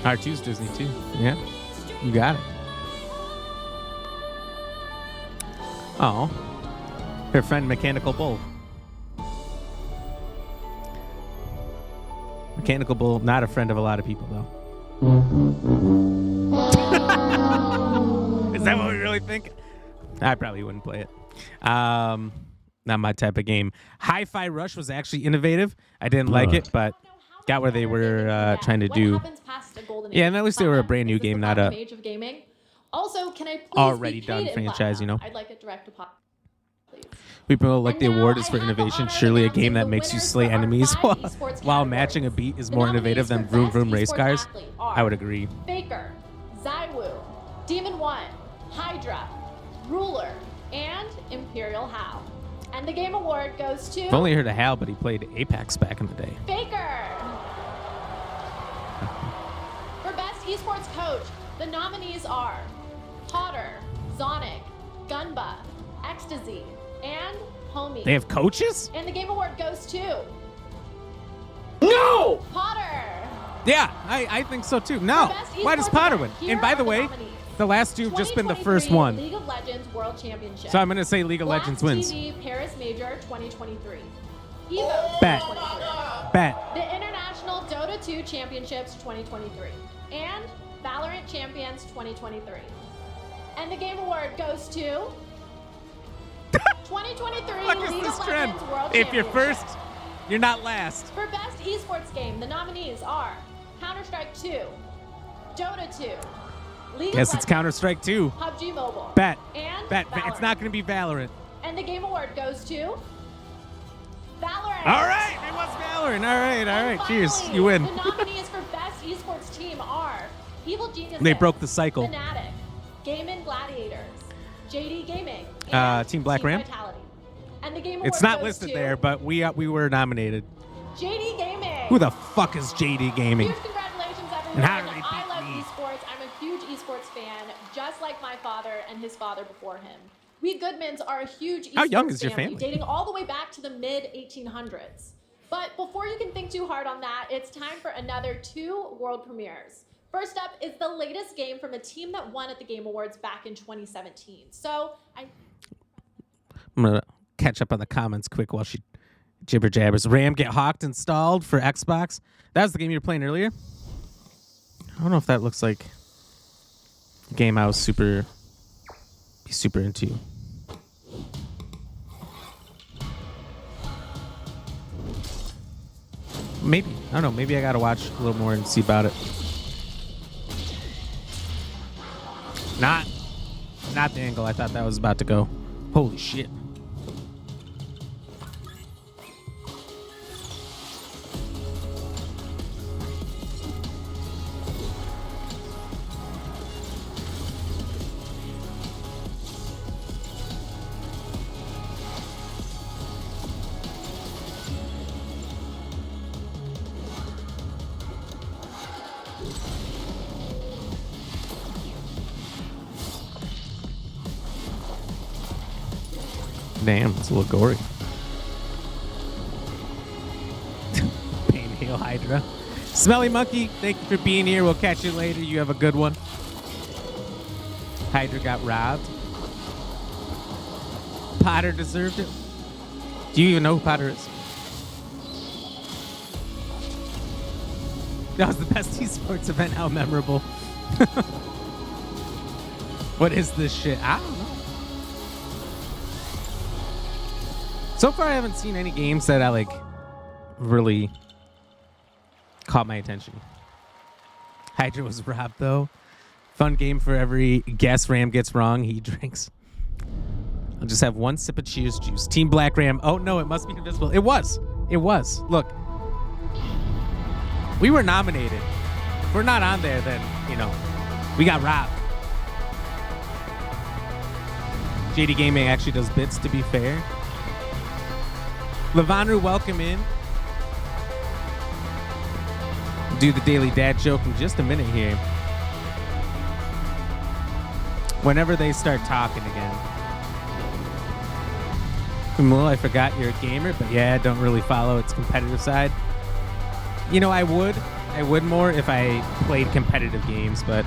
R2's Disney too. Yeah, you got it. Oh, her friend Mechanical Bull. Mechanical Bull, not a friend of a lot of people though. Is that what we really think? I probably wouldn't play it. Not my type of game. Hi-Fi Rush was actually innovative. I didn't like it, but got what they were trying to do. Yeah, and at least they were a brand new game, not a Age of gaming. Also, can I please already be done paid in franchise, you know. I'd like it direct deposit. People like the award is for innovation. Surely a game that makes you slay enemies while matching a beat is more innovative than Vroom Vroom race cars. I would agree. Faker, Zywu, Demon One, Hydra, Ruler, and Imperial Hal. And the game award goes to I've only heard of Hal, but he played Apex back in the day. Faker. For Best Esports Coach, the nominees are Potter, Zonic, Gunba, Ecstasy, and Homie. They have coaches? And the game award goes to No! Potter. Yeah, I think so too. No, why does Potter win? And by the way, the last two have just been the first one. League of Legends World Championship. So I'm going to say League of Black Legends wins. TV Paris Major 2023. EVO Bet. 2023. Bet. The International Dota 2 Championships 2023. And Valorant Champions 2023. And the game award goes to 2023 Look League at this of trend. Legends World If you're Championship. first, you're not last. For Best Esports Game, the nominees are Counter-Strike 2, Dota 2, League Guess of it's Counter-Strike 2. PUBG Mobile. Bet. And Bet. Valorant. It's not going to be Valorant. And the game award goes to Valorant. All right, it was Valorant. All right. And Cheers. finally, You win. The nominees for Best Esports Team are Evil Geniuses. They broke the cycle. Fnatic, Game Gladiators, JD Gaming, and Team Black Ram? Vitality. And the game award It's not goes listed to there, but we were nominated. JD Gaming. Who the fuck is JD Gaming? Huge congratulations, everyone. And how did they I love esports. I'm a huge esports fan, just like my father and his father before him. We Goodmans are a huge esports How young is your family? dating all the way back to the mid-1800s. But before you can think too hard on that, it's time for another 2 world premieres. First up is the latest game from a team that won at the Game Awards back in 2017. So I'm going to catch up on the comments quick while she jibber jabbers. RAM Get Hawked installed for Xbox. That was the game you were playing earlier? I don't know if that looks like a game I was super into. Maybe. I don't know. Maybe I got to watch a little more and see about it. Not the angle I thought that was about to go. Holy shit. Damn, it's a little gory. Pain Hail Hydra. Smelly Monkey, thank you for being here. We'll catch you later. You have a good one. Hydra got robbed. Potter deserved it. Do you even know who Potter is? That was the best esports event. How memorable. What is this shit? I don't know. So far, I haven't seen any games that I like really caught my attention. Hydra was robbed, though. Fun game for every guess Ram gets wrong, he drinks. I'll just have one sip of Cheers juice. Team Black Ram. Oh, no, it must be invisible. It was. It was. Look. We were nominated. If we're not on there, then, you know, we got robbed. JD Gaming actually does bits, to be fair. Lavandru, welcome in. Do the daily dad joke in just a minute here. Whenever they start talking again. Well, I forgot you're a gamer, but yeah, I don't really follow its competitive side. You know, I would more if I played competitive games, but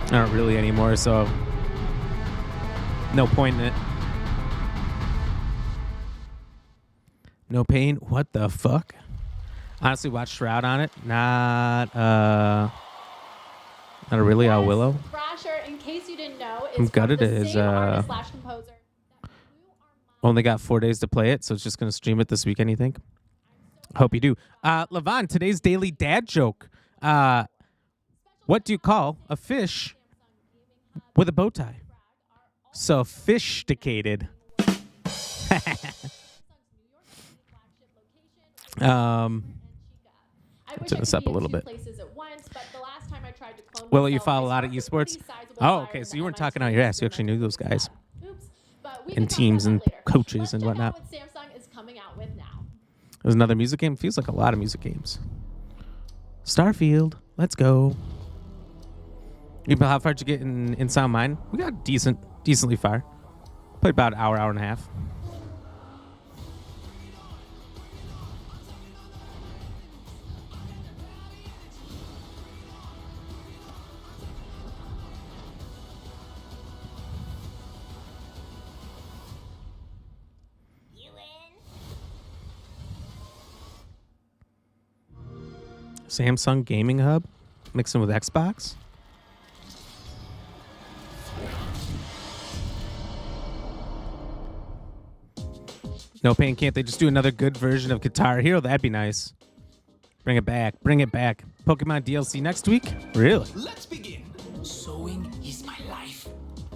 I don't really anymore, so no point in it. No pain? What the fuck? Honestly, watch Shroud on it. Not really a Willow. Thrasher, in case you didn't know, is I'm gutted from it the is same artist slash composer. only got 4 days to play it, so it's just gonna stream it this weekend, you think? Hope you do. Levon, today's daily dad joke. What do you call a fish with a bow tie? Sophisticated. Turn this up a little bit. Will, you follow a lot of esports? Oh, okay. So you weren't talking out your ass. You actually knew those guys and teams and coaches and whatnot. Samsung is coming out with now. There's another music game. Feels like a lot of music games. Starfield. Let's go. How far did you get in Sound Mind? We got decently far. Played about an hour and a half. Samsung Gaming Hub, mixing with Xbox. No pain, can't they just do another good version of Guitar Hero? That'd be nice. Bring it back. Bring it back. Pokemon DLC next week? Really? Let's begin. Sewing is my life.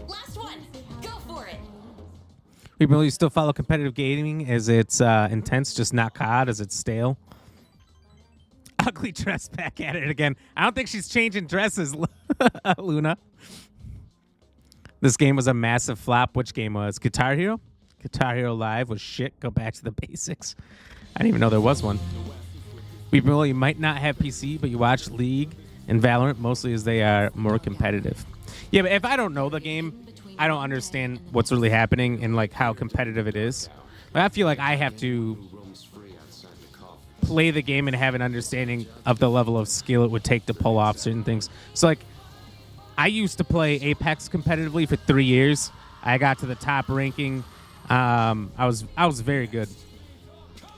Last one. Go for it. People, you still follow competitive gaming as it's intense, just not COD as it's stale. Ugly dress back at it again. I don't think she's changing dresses, Luna. This game was a massive flop. Which game was? Guitar Hero? Guitar Hero Live was shit. Go back to the basics. I didn't even know there was one. You might not have PC, but you watch League and Valorant mostly as they are more competitive. Yeah, but if I don't know the game, I don't understand what's really happening and like how competitive it is. Like, I feel like I have to play the game and have an understanding of the level of skill it would take to pull off certain things. So like, I used to play Apex competitively for 3 years. I got to the top ranking. I was very good,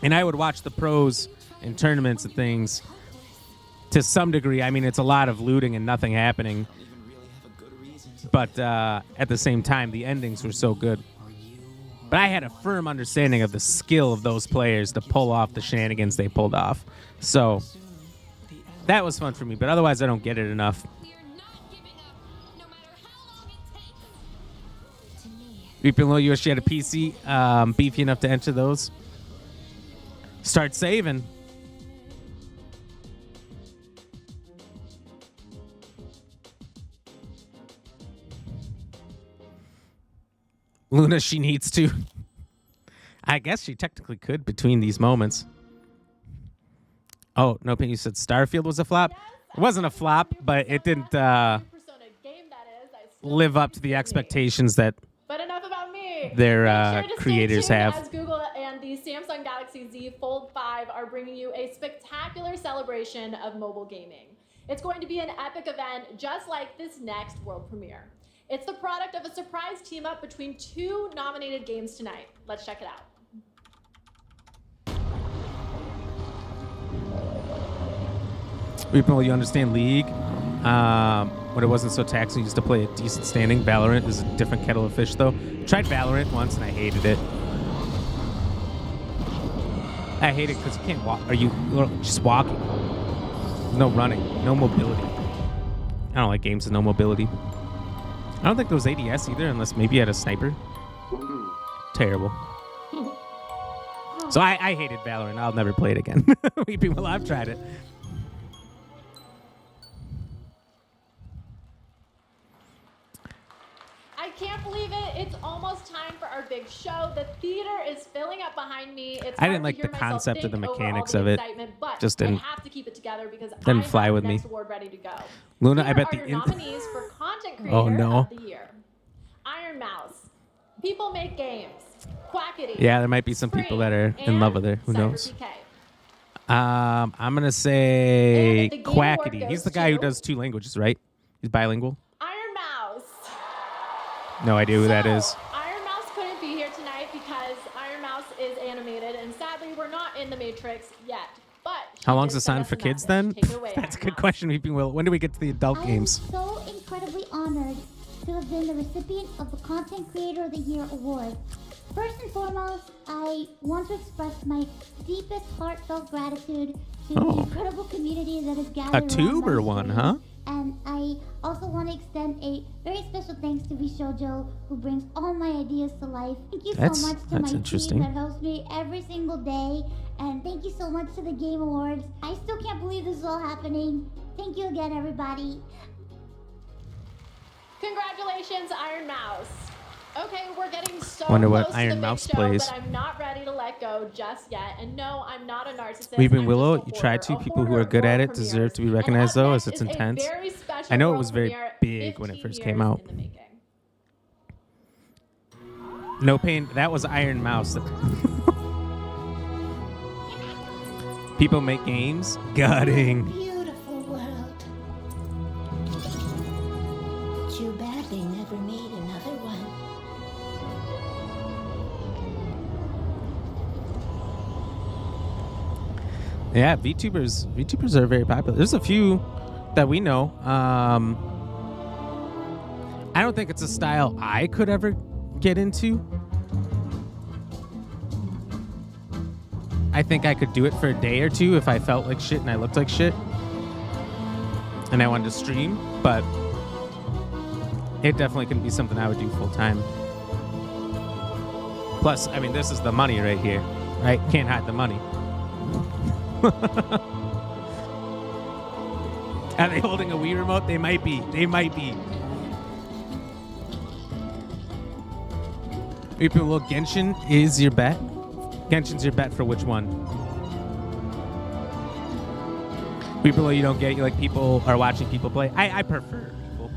and I would watch the pros and tournaments and things to some degree. I mean, it's a lot of looting and nothing happening, but at the same time, the endings were so good. But I had a firm understanding of the skill of those players to pull off the shenanigans they pulled off. So that was fun for me, but otherwise I don't get it enough. Below you wish you had a PC beefy enough to enter those. Start saving. Luna, she needs to. I guess she technically could between these moments. Oh, no, you said Starfield was a flop? It wasn't a flop, but it didn't live up to the expectations that... But enough about me. their creators have. As Google and the Samsung Galaxy Z Fold 5 are bringing you a spectacular celebration of mobile gaming. It's going to be an epic event just like this next world premiere. It's the product of a surprise team up between 2 nominated games tonight. Let's check it out. People, you understand League. When it wasn't so taxing, used to play a decent standing. Valorant is a different kettle of fish, though. Tried Valorant once and I hated it. I hate it because you can't walk. Are you just walking? No running, no mobility. I don't like games with no mobility. I don't think there was ADS either, unless maybe you had a sniper. Terrible. So I hated Valorant. I'll never play it again. People, I've tried it. I can't believe it. It's almost time for our big show. The theater is filling up behind me. It's I didn't like the concept of the mechanics of it. But Just didn't. I have to keep it together because Didn't I fly have with the me. next award ready to go. Luna, Here I bet are the your nominees for Content Creator Oh, no. of the Year. Iron Mouse, People Make Games, Quackity. Yeah, there might be some people that are in love with her. Who knows? I'm gonna say And the Game Award Quackity. goes He's the guy who to- does 2 languages, right? He's bilingual. Iron Mouse. No idea who that is. Iron Mouse couldn't be here tonight because Iron Mouse is animated, and sadly, we're not in the Matrix yet. But How long's this on for kids then? That's a good question, Weeping Willow. When do we get to the adult games? So incredibly honored to have been the recipient of the Content Creator of the Year award. First and foremost, I want to express my deepest heartfelt gratitude to the incredible community that has gathered A tuber around my one, stream. huh? And I also want to extend a very special thanks to Vishojo, who brings all my ideas to life. Thank you That's- so much to that's my interesting. team that hosts me every single day. And thank you so much to the Game Awards. I still can't believe this is all happening. Thank you again, everybody. Congratulations, Iron Mouse. Okay, we're getting so Wonder what close to Iron the big Mouse show, plays. but I'm not ready to let go just yet. And no, I'm not a narcissist. Weeping I'm Willow, just a you tried to. hoarder. People who are good at it World deserve to be premieres. recognized, And though, up as it's next is a intense. very special I know it world was very premiere, big when it 15 first came years out. in the making. No Pain, that was Iron Mouse. People Make Games. Gutting. Beautiful world. Too bad they never made another one. Yeah, VTubers are very popular. There's a few that we know. I don't think it's a style I could ever get into. I think I could do it for a day or two if I felt like shit and I looked like shit and I wanted to stream, but it definitely couldn't be something I would do full time. Plus, I mean, this is the money right here, right? Can't hide the money. Are they holding a Wii remote? They might be. They might be. People, Genshin is your bet. Genshin's your bet for which one? People, you don't get it. You like people are watching people play. I prefer people.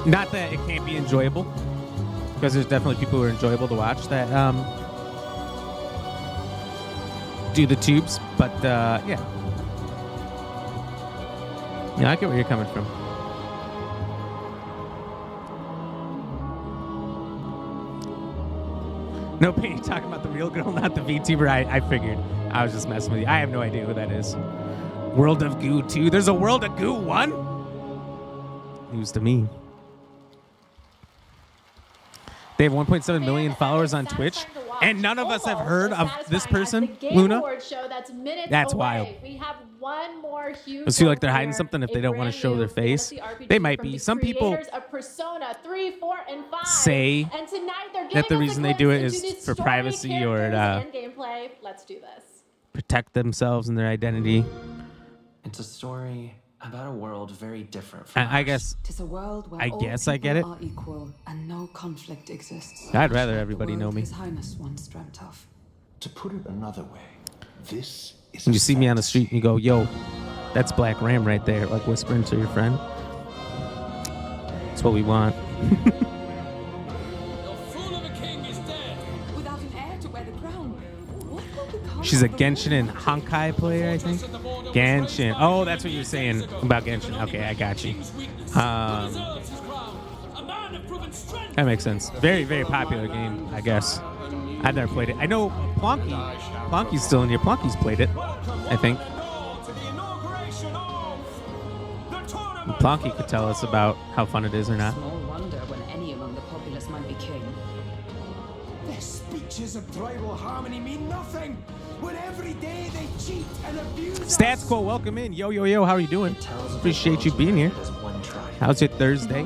Not that it can't be enjoyable, because there's definitely people who are enjoyable to watch that do the tubes, but yeah. Yeah, I get where you're coming from. No Pain, you're talking about the real girl, not the VTuber. I figured. I was just messing with you. I have no idea who that is. World of Goo 2. There's a World of Goo 1? News to me. They have 1.7 million followers on Twitch, and none of us have heard of this person, Luna. That's wild. We have one more huge. Does it feel like they're hiding something if they don't want to show their face? They might be. Some people Persona 3, 4, and 5 say and tonight they're that the giving us a reason they do it glimpse is into the for story, privacy or characters, and gameplay. Let's do this. protect themselves and their identity. It's a story about a world very different from I guess. Tis a world where I all guess I people get it. are equal and no conflict exists. I'd rather everybody know me. His Highness once dreamt of. To put it another way, this is When you see me on the street and you go, yo, that's Black Ram right there, like whispering to your friend. That's what we want. Without an heir to wear the crown, what will become She's a of the Genshin and Honkai player, I think. Genshin. Oh, that's what you were saying about Genshin. Okay, I got you. That makes sense. Very, very popular game, I guess. I've never played it. I know Plonky. Plonky's still in here. Plonky's played it, I think. Plonky could tell us about how fun it is or not. Small wonder when any among the populace might be king. Their speeches of tribal harmony mean nothing. When every day they cheat and abuse Stats Quo, welcome in. Yo, yo, yo, how are you doing? Appreciate you being here. How's your Thursday?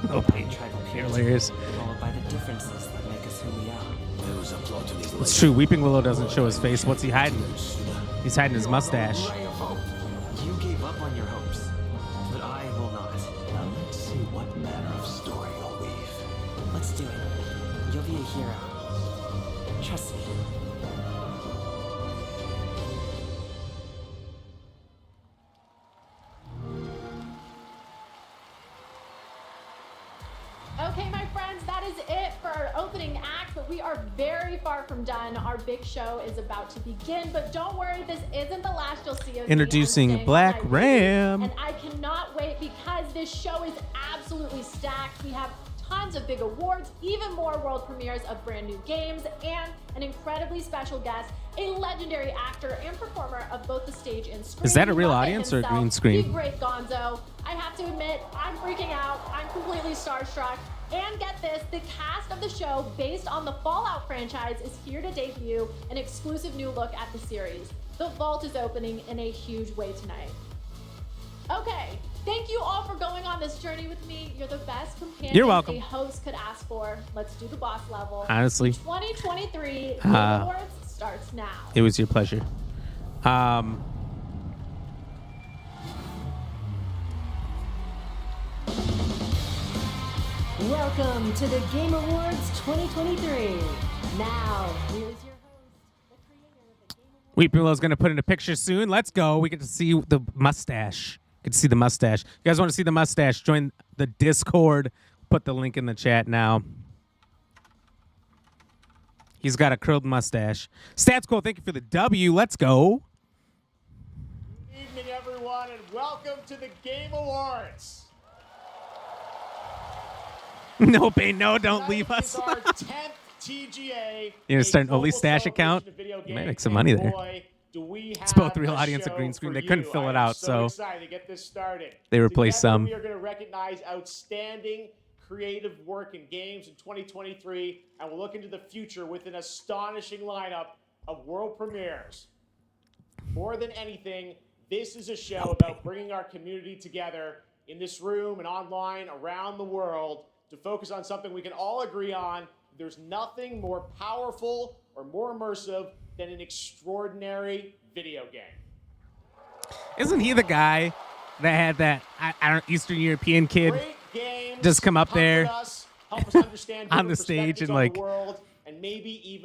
No pain. Hilarious. Followed by the differences that make us who we are. It's true. Weeping Willow doesn't show his face. What's he hiding? He's hiding his mustache. You gave up on your hopes, but I will not. Now let's see what manner of story you'll weave. Let's do it. You'll be a hero. Trust me. Okay, my friends, that is it for our opening act, but we are very far from done. Our big show is about to begin, but don't worry, this isn't the last you'll see of me. Introducing Black Ram. And I cannot wait because this show is absolutely stacked. We have tons of big awards, even more world premieres of brand new games, and an incredibly special guest, a legendary actor and performer of both the stage and screen. Is that a real Muppet audience or a himself, green screen? The great Gonzo. I have to admit, I'm freaking out. I'm completely starstruck. And get this, the cast of the show, based on the Fallout franchise, is here to debut an exclusive new look at the series. The vault is opening in a huge way tonight. Okay, thank you all for going on this journey with me. You're the best companion You're welcome. a host could ask for. Let's do the boss level. Honestly. 2023 Game Awards starts now. It was your pleasure. Welcome to the Game Awards 2023. Now, here's your host, the creator of the Game Awards. Weeping Willow's gonna put in a picture soon. Let's go. We get to see the mustache. Get to see the mustache. You guys want to see the mustache? Join the Discord. Put the link in the chat now. He's got a curled mustache. Stats Quo, thank you for the W. Let's go. Good evening, everyone, and welcome to the Game Awards. No pain, no, don't leave us. Our 10th TGA. You're gonna start an Only Stash account? You might make some money there. It's both real audience and green screen. They couldn't fill it out, so excited to get this started. they replaced some. We are going to recognize outstanding creative work in games in 2023, and we'll look into the future with an astonishing lineup of world premieres. More than anything, this is a show about bringing our community together in this room and online around the world to focus on something we can all agree on. There's nothing more powerful or more immersive than an extraordinary video game. Isn't he the guy that had that I don't Eastern European kid just come up there on the stage and like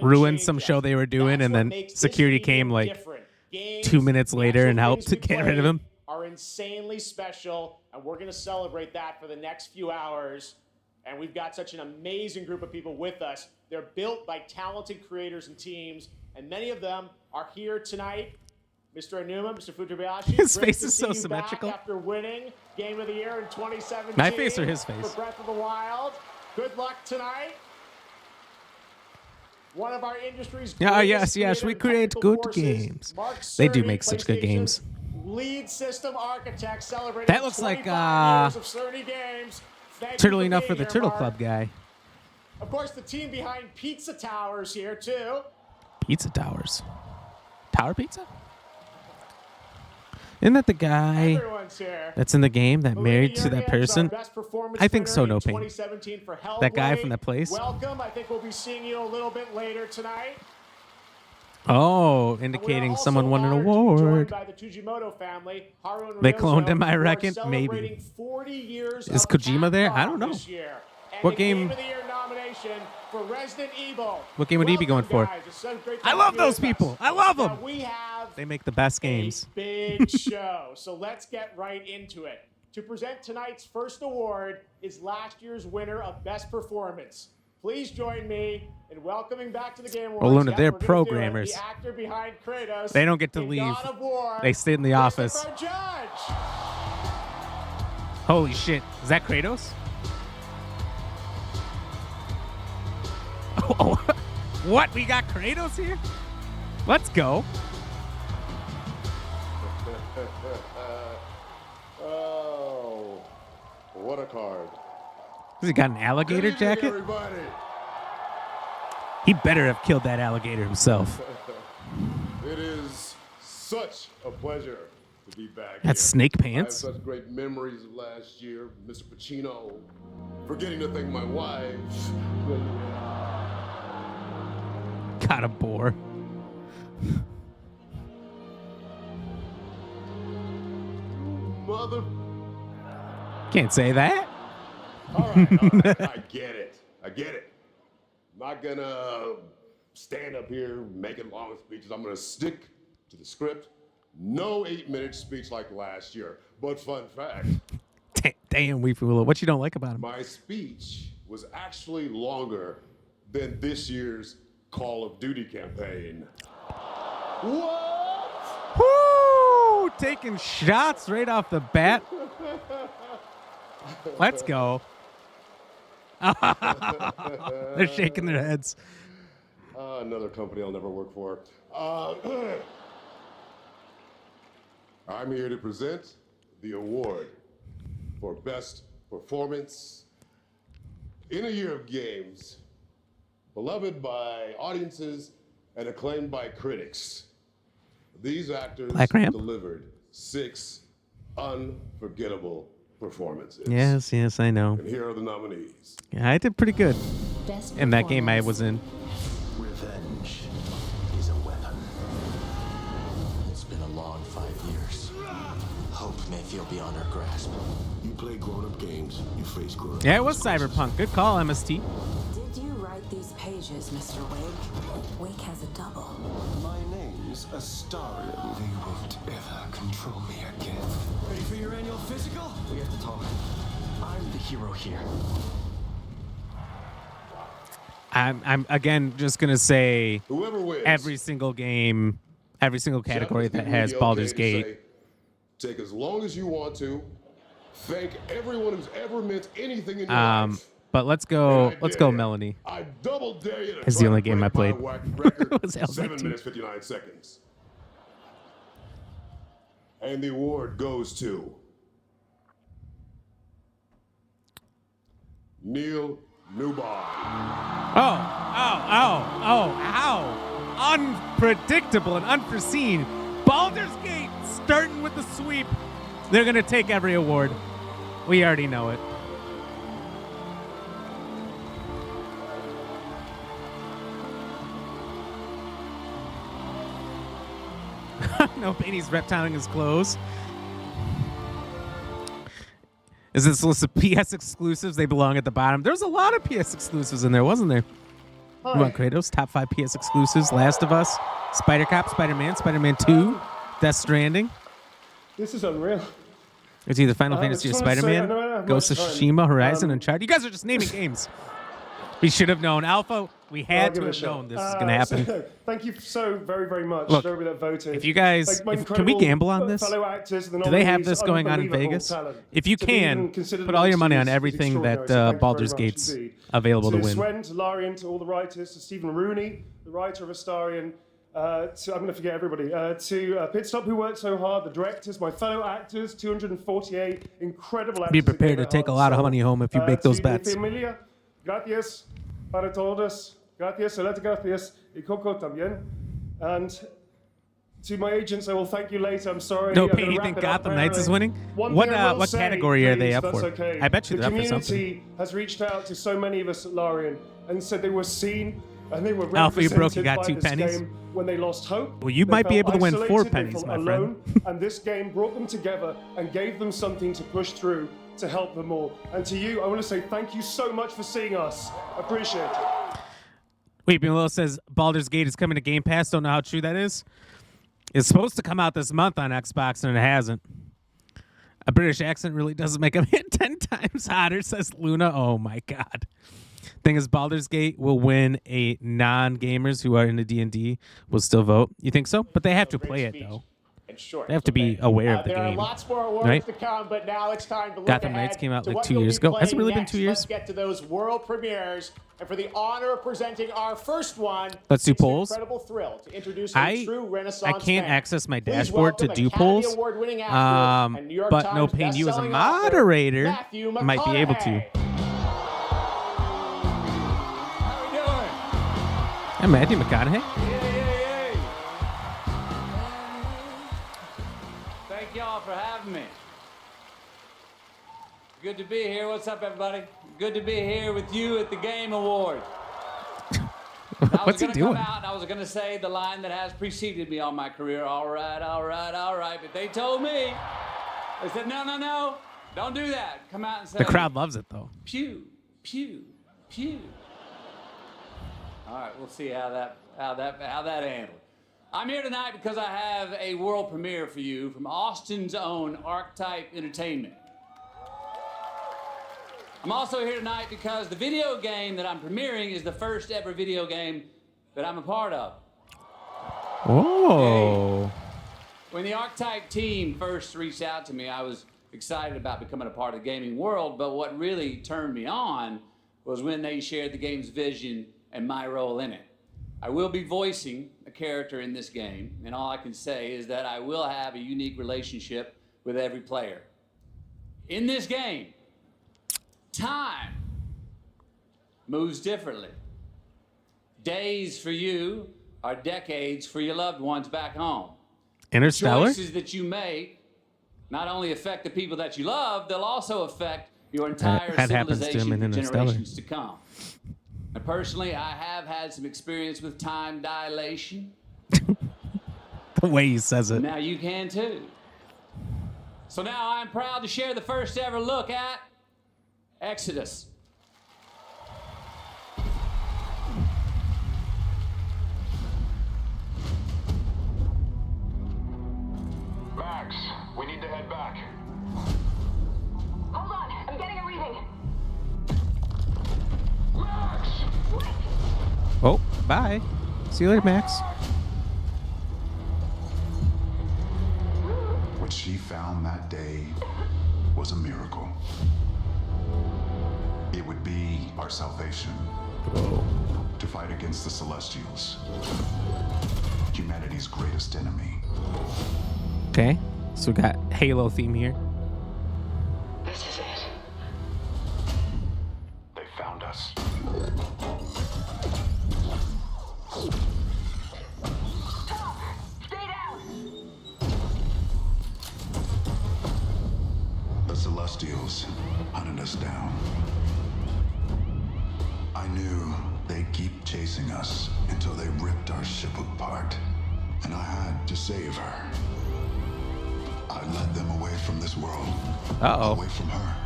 ruin some show they were doing, and then security came like 2 minutes later and helped to get rid of him? Are insanely special, and we're going to celebrate that for the next few hours. And we've got such an amazing group of people with us. They're built by talented creators and teams, and many of them are here tonight. Mr. Anuma, Mr. Fujibayashi. His face is so symmetrical. After winning Game of the Year in 2017. My face or his face? For Breath of the Wild. Good luck tonight. One of our industry's yes, we create good games. They do make such good games. Lead system architect celebrating That looks like years of Cerny Games. Turtle enough for the Turtle Club guy. Of course, the team behind Pizza Towers here too. Pizza Towers. Tower Pizza? Isn't that the guy that's in the game that married to that person? I think so, no pain. That guy from that place? Welcome. I think we'll be seeing you a little bit later tonight. Oh, indicating someone won an award. By the Tujimoto family. They cloned him, I reckon. Maybe. Is Kojima there? I don't know. What game nomination for Resident Evil. What game would he be going for? Guys, it's so great to I have love you those with us. people. I love them. Now, we have They make the best games. big show. So let's get right into it. To present tonight's first award is last year's winner of Best Performance. Please join me in welcoming back to the Game Awards. Oh, Luna, Yeah, they're we're gonna do it. programmers. The actor behind Kratos. They don't get to in leave. God of War, They stay in the office. Christopher Judge. Holy shit. Is that Kratos? Oh, what? We got Kratos here? Let's go. Oh, what a card. Has he got an alligator Good evening, jacket? everybody. He better have killed that alligator himself. It is such a pleasure to be back. That's here. Snake Pants. I have such great memories of last year, Mr. Pacino. Forgetting to thank my wife. Got a bore. Mother. Can't say that. All right. I get it. I get it. I'm not gonna stand up here making long speeches. I'm gonna stick to the script. No 8-minute speech like last year. But fun fact. Damn, Weefula. What you don't like about him? My speech was actually longer than this year's Call of Duty campaign. What? Woo! Taking shots right off the bat. Let's go. They're shaking their heads. Another company I'll never work for. I'm here to present the award for Best Performance in a Year of Games, beloved by audiences and acclaimed by critics. These actors delivered 6 unforgettable performances. Yes, I know. And here are the nominees. Yeah, I did pretty good Best in that game I was in. Revenge is a weapon. It's been a long 5 years. Hope may feel beyond our grasp. You play grown-up games, you face grown-up. Yeah, it was Cyberpunk. Good call, MST. Did you write these pages, Mr. Wake? Wake has a double. My name's Astarion. They won't ever control me again. Ready for your annual physical? We have to talk. I'm the hero here. I'm again just gonna say Whoever wins. every single game, every single category that Gentlemen, has it's Baldur's okay to Gate. say, take as long as you want to. Thank everyone who's ever meant anything in your life. But let's go, Melanie. I double dare you to It's try the only to game I break my played. record. Was Hell's 7 Gate 2. minutes 59 seconds. And the award goes to Neil Newbon. Unpredictable and unforeseen. Baldur's Gate starting with the sweep. They're going to take every award. We already know it. No, Bainey's reptiling his clothes. Is this list of PS exclusives? They belong at the bottom. There's a lot of PS exclusives in there, wasn't there? You want Kratos? Top 5 PS exclusives. Last of Us, Spider-Cop, Spider-Man, Spider-Man 2, Death Stranding. This is unreal. It's either Final Fantasy or just wanna say, Spider-Man, I know I don't have Ghost of much time. Tsushima, Horizon, Uncharted. You guys are just naming games. We should have known. Alpha, we had to have known this is going to happen. So, thank you so very, very much Look, to everybody that voted. if you guys- my can we incredible gamble on this? fellow actors, the Do they have nominees, this going on in unbelievable Vegas? talent. If you To be even can, considered put all your money on is everything that extraordinary, so thank you Baldur's very much Gate's indeed. available to win. Swen, to Larian, to all the writers, to Stephen Rooney, the writer of Astarion, I'm going to forget everybody, to Pit Stop, who worked so hard, the directors, my fellow actors, 248 incredible actors. Be prepared that to gave take a their lot of heart money home if you and make those soul. bets. To mi familia, gracias para todos, gracias, gracias, y Coco también. And to my agents, I will thank you later. I'm sorry. No, I'm gonna Payne, you wrap think it up Gotham Knights is there. winning? One What thing I will what say, category are they please, up that's for? okay. I bet you the they're up for community something. has reached out to so many of us at Larian and said they were seen And they were Alpha, you broke, you represented got by 2 this pennies. game when they lost hope. Well, you They might be felt able to win 4 isolated, they pennies, felt my alone, friend. and this game brought them together and gave them something to push through to help them all. And to you, I want to say thank you so much for seeing us. Appreciate it. Weeping Willow says Baldur's Gate is coming to Game Pass. Don't know how true that is. It's supposed to come out this month on Xbox, and it hasn't. A British accent really doesn't make him hit 10 times hotter, says Luna. Oh, my God. Thing is, Baldur's Gate will win. A non-gamers who are into D&D will still vote. You think so? But they have to play it, though. And short. They have to be aware of the There game. are lots more awards right? to come, but now it's time to look Gotham ahead Knights came out to like what 2 you'll years be ago. Has it playing really been next. 2 years? Let's get to those world premieres. And for the honor of presenting our first one, Let's do it's an polls. incredible thrill to introduce a true Renaissance I can't fan. access my Please dashboard to welcome do Academy polls. Award-winning actor and New York But Times no pain, you as a bestselling author, moderator Matthew might be able to. I'm Matthew McConaughey. Thank y'all for having me. Good to be here. What's up, everybody? Good to be here with you at the Game Award. What's he doing? Come out and I was going to say the line that has preceded me on my career. All right, all right, all right. But they told me, they said, no, no, no, don't do that. Come out and say. The crowd loves it, though. Pew, pew, pew. All right, we'll see how that handled. I'm here tonight because I have a world premiere for you from Austin's own Archetype Entertainment. I'm also here tonight because the video game that I'm premiering is the first ever video game that I'm a part of. Oh. When the Archetype team first reached out to me, I was excited about becoming a part of the gaming world, but what really turned me on was when they shared the game's vision and my role in it. I will be voicing a character in this game, and all I can say is that I will have a unique relationship with every player. In this game, time moves differently. Days for you are decades for your loved ones back home. Interstellar? Choices that you make not only affect the people that you love, they'll also affect your entire That happens to him civilization in for Interstellar. generations to come. And personally, I have had some experience with time dilation. The way he says it. Now you can too. So now I'm proud to share the first ever look at Exodus. Max, we need to head back. Hold on, I'm getting a reading. Max! Oh, bye. See you later, Max. What she found that day was a miracle. It would be our salvation. To fight against the Celestials. Humanity's greatest enemy. Okay, so we got Halo theme here. This is it. They found us. Stay down! The Celestials hunted us down. I knew they'd keep chasing us until they ripped our ship apart. And I had to save her. I led them away from this world. Uh-oh. Away from her.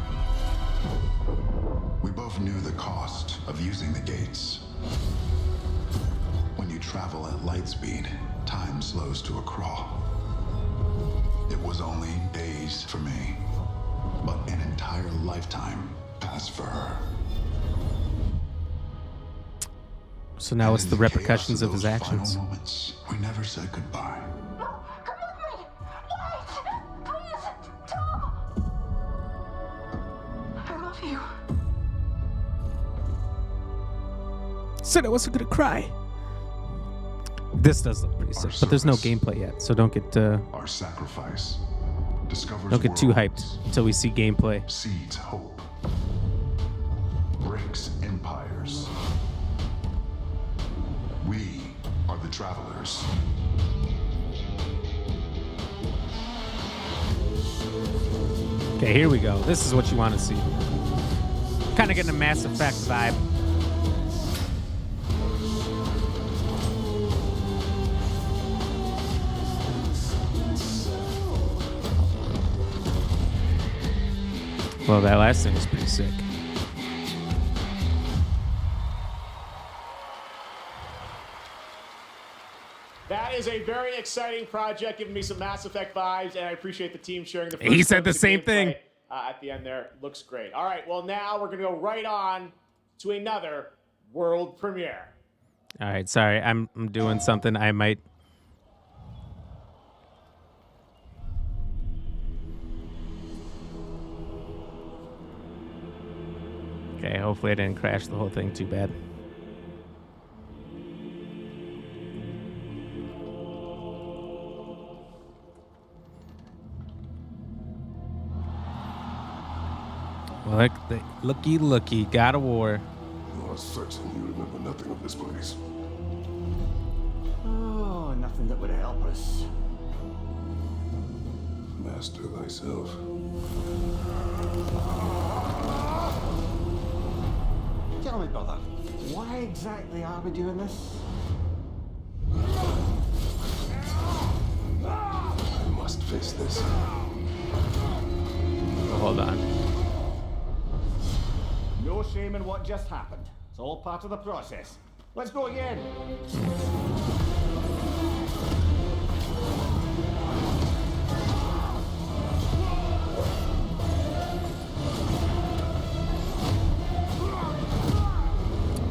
We both knew the cost of using the gates. When you travel at light speed, time slows to a crawl. It was only days for me, but an entire lifetime passed for her. So now it's the And in chaos repercussions of his those actions. Final moments, we never said goodbye. I love you. Said I wasn't gonna cry. This does look pretty sick, but there's no gameplay yet, so don't get Our sacrifice discovers don't get too worlds, hyped until we see gameplay. seeds hope, breaks empires. We are the travelers. Okay, here we go. This is what you want to see. Kind of getting a Mass Effect vibe. Well, that last thing was pretty sick. That is a very exciting project, giving me some Mass Effect vibes, and I appreciate the team sharing the first He said glimpse the of same thing. gameplay, at the end there. Looks great. All right, well, now we're going to go right on to another world premiere. All right, sorry, I'm doing something. I might. Okay, hopefully I didn't crash the whole thing too bad. Looky, God of War. You are certain you remember nothing of this place? Oh, nothing that would help us. Master thyself. Tell me, brother, why exactly are we doing this? I must face this. Hold on. No shame in what just happened. It's all part of the process. Let's go again.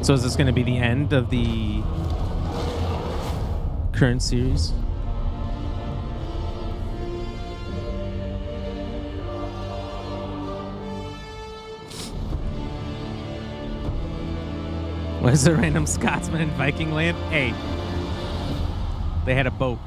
So is this going to be the end of the current series? Was a random Scotsman in Viking land? Hey, they had a boat.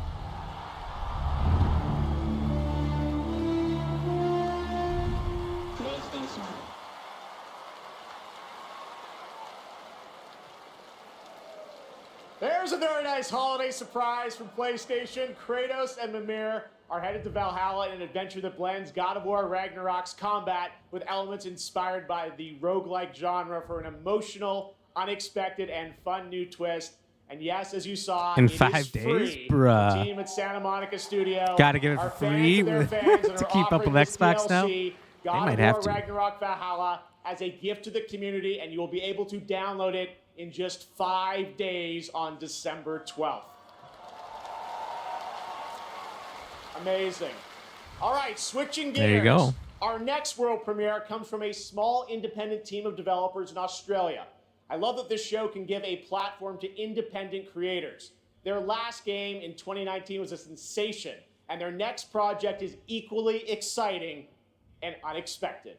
There's a very nice holiday surprise from PlayStation. Kratos and Mimir are headed to Valhalla in an adventure that blends God of War Ragnarok's combat with elements inspired by the roguelike genre for an emotional, unexpected, and fun new twist. And yes, as you saw, In it 5 is days? free. Bruh. The team at Santa Monica Studio Gotta give it for are fans free of their fans and to are keep up offering with this Xbox now? DLC, They God might of have War to. Ragnarok Valhalla, as a gift to the community, and you will be able to download it in just 5 days on December 12th. Amazing. All right, switching gears. There you go. Our next world premiere comes from a small independent team of developers in Australia. I love that this show can give a platform to independent creators. Their last game in 2019 was a sensation, and their next project is equally exciting and unexpected.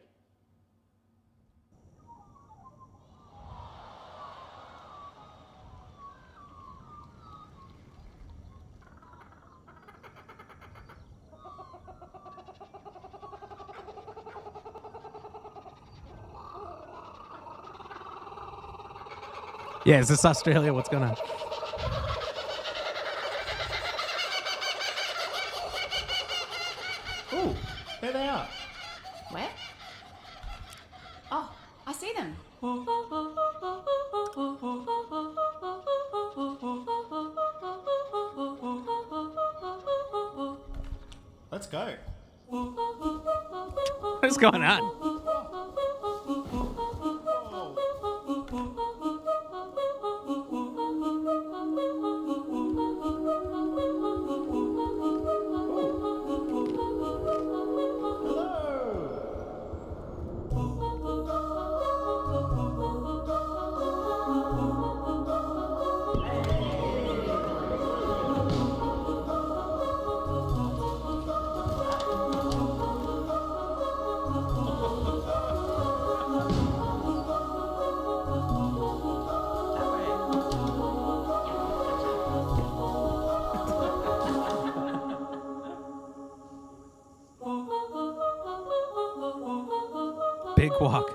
Yeah, is this Australia? What's going on? Oh, there they are. Where? Oh, I see them. Let's go. What's going on? Big walk.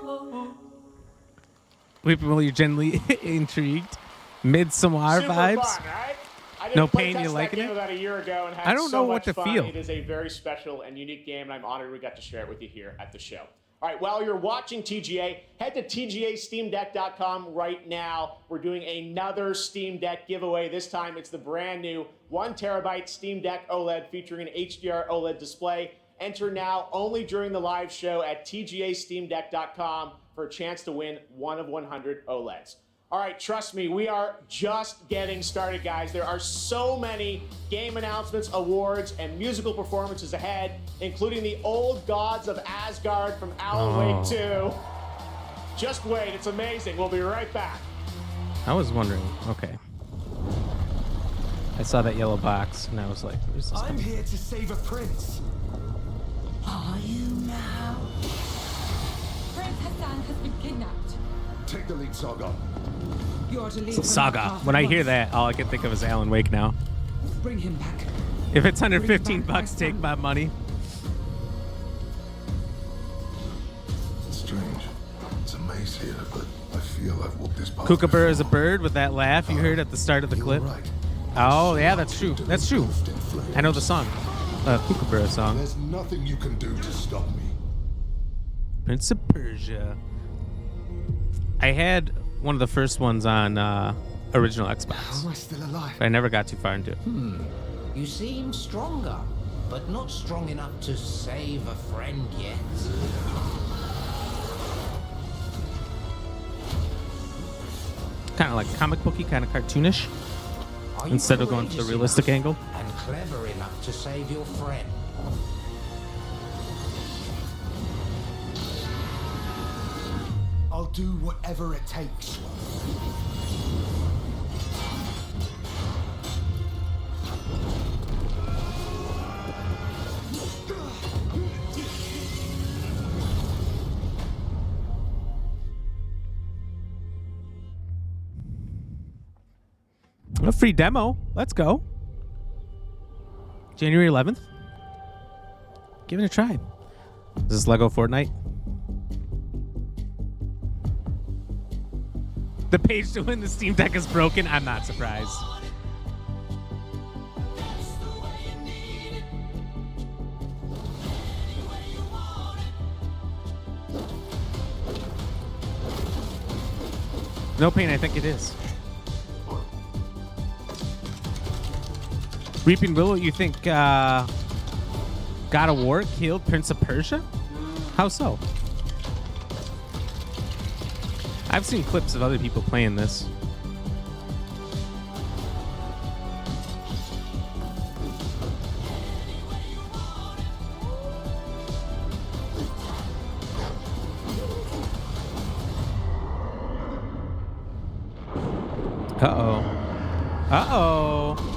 Well, you're generally intrigued. Midsommar Super vibes. fun, right? I did No play pain, test you that liking game it? about a year ago and had I don't so know what much to fun. feel. It is a very special and unique game, and I'm honored we got to share it with you here at the show. All right, while you're watching TGA, head to TGASteamDeck.com right now. We're doing another Steam Deck giveaway. This time it's the brand new 1 terabyte Steam Deck OLED featuring an HDR OLED display Enter now only during the live show at tgasteamdeck.com for a chance to win one of 100 OLEDs. All right, trust me, we are just getting started, guys. There are so many game announcements, awards, and musical performances ahead, including the Old Gods of Asgard from Alan Wake 2. Just wait, it's amazing. We'll be right back. I was wondering. Okay. I saw that yellow box, and I was like, where's this I'm coming? here to save a prince. Are you now? Prince Hassan has been kidnapped. Take the lead, Saga. You are to leave. Saga. When I hear that, all I can think of is Alan Wake now. Bring him back. If it's under 15 bucks, take my money. Strange. It's a maze here, but I feel I've walked this path. Kookaburra is a bird with that laugh you heard at the start of the clip. Oh, yeah, that's true. That's true. I know the song. Kookaburra song. There's nothing you can do to stop me. Prince of Persia. I had one of the first ones on original Xbox. How am I still alive? But I never got too far into it. You seem stronger, but not strong enough to save a friend yet. Kind of like comic booky, kind of cartoonish. Are you Instead of going for the courageous realistic enough angle. and clever enough to save your friend? I'll do whatever it takes. A free demo. Let's go. January 11th. Give it a try. Is this Lego Fortnite? The page to win the Steam Deck is broken. I'm not surprised. No pain, I think it is. Reaping Willow, you think God of War killed Prince of Persia? How so? I've seen clips of other people playing this. Uh-oh. Uh-oh.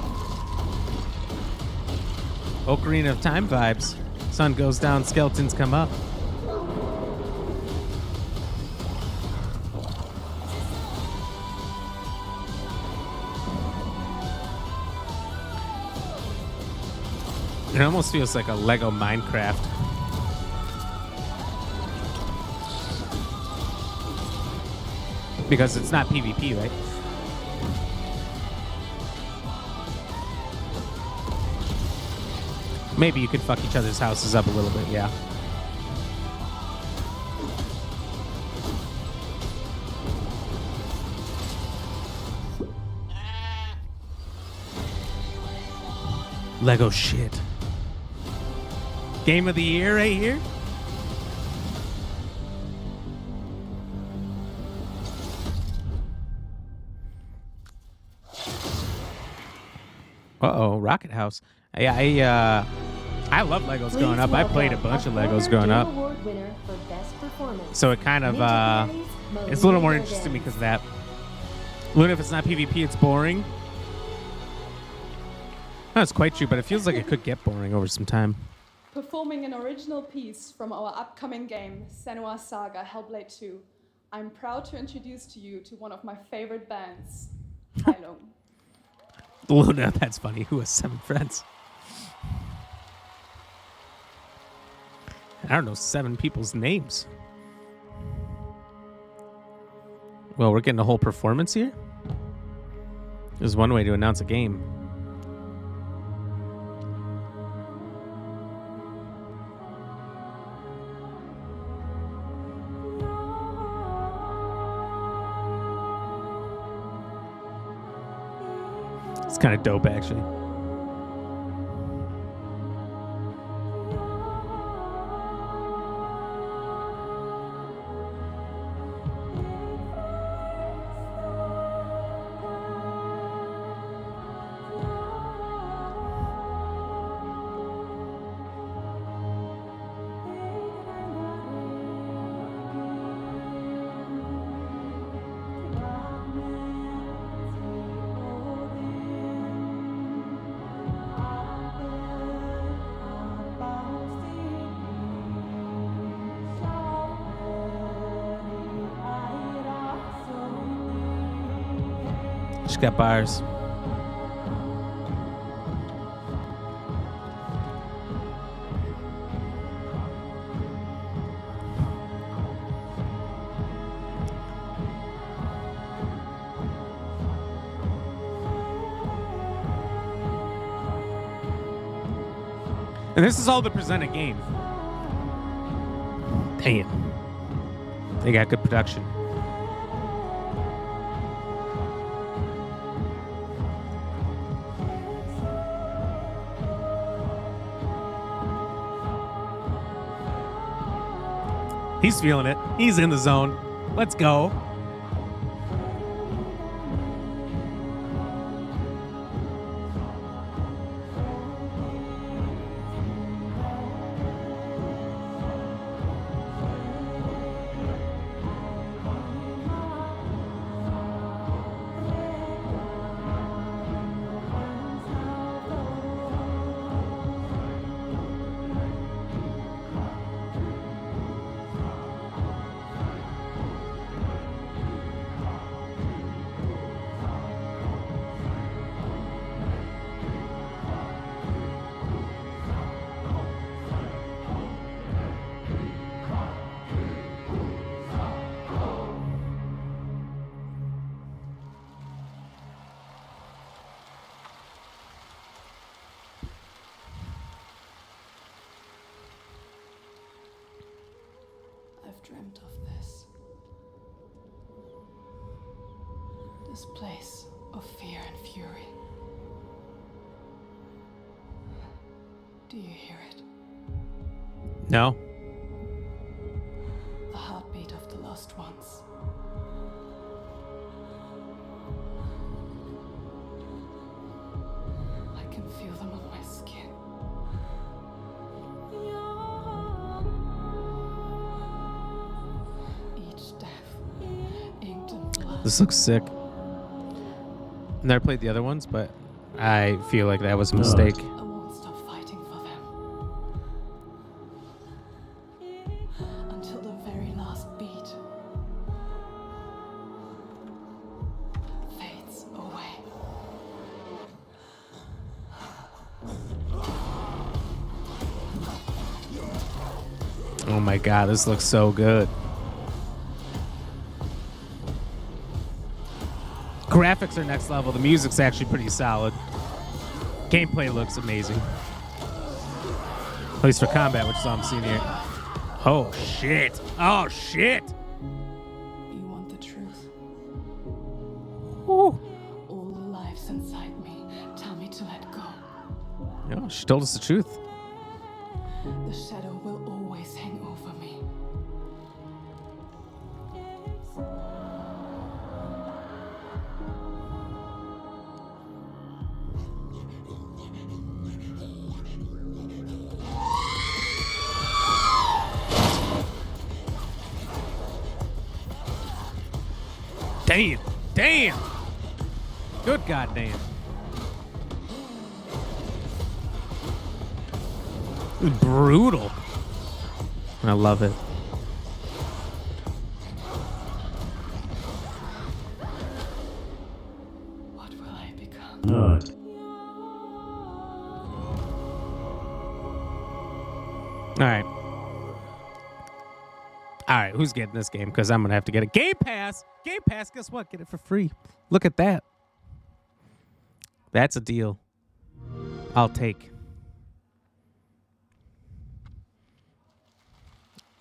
Ocarina of Time vibes. Sun goes down, skeletons come up. It almost feels like a Lego Minecraft. Because it's not PvP, right? Maybe you could fuck each other's houses up a little bit, yeah. Lego shit. Game of the year right here? Uh-oh, Rocket House. Yeah, I love Legos growing up. I played a bunch of Legos growing up. So it kind of, it's a little more interesting to me because of that. Even if it's not PvP, it's boring. That's quite true, but it feels like it could get boring over some time. Performing an original piece from our upcoming game, Senua's Saga Hellblade 2, I'm proud to introduce to you to one of my favorite bands, Tylung. Luna, that's funny. Who has 7 friends? I don't know 7 people's names. Well, we're getting a whole performance here? There's one way to announce a game. It's kind of dope, actually. Just got bars. And this is all the presented game. Damn. They got good production. He's feeling it. He's in the zone. Let's go. I've dreamt of this. This place of fear and fury. Do you hear it? No. The heartbeat of the lost ones. I can feel them on my skin. Each death, inked in blood. This looks sick. Never played the other ones, but I feel like that was a mistake. I won't stop fighting for them. Until the very last beat fades away. Oh my god, this looks so good. Graphics are next level. The music's actually pretty solid. Gameplay looks amazing. At least for combat, which is all I'm seeing here. Oh shit. Oh shit. You want the truth? Ooh. All the lives inside me tell me to let go. Oh, she told us the truth. The shadow will always hang over me. Damn. Damn. Good goddamn. Brutal. I love it. What will I become? Alright. Alright, who's getting this game? Because I'm going to have to get it. Game Pass! Game Pass, guess what? Get it for free. Look at that. That's a deal I'll take.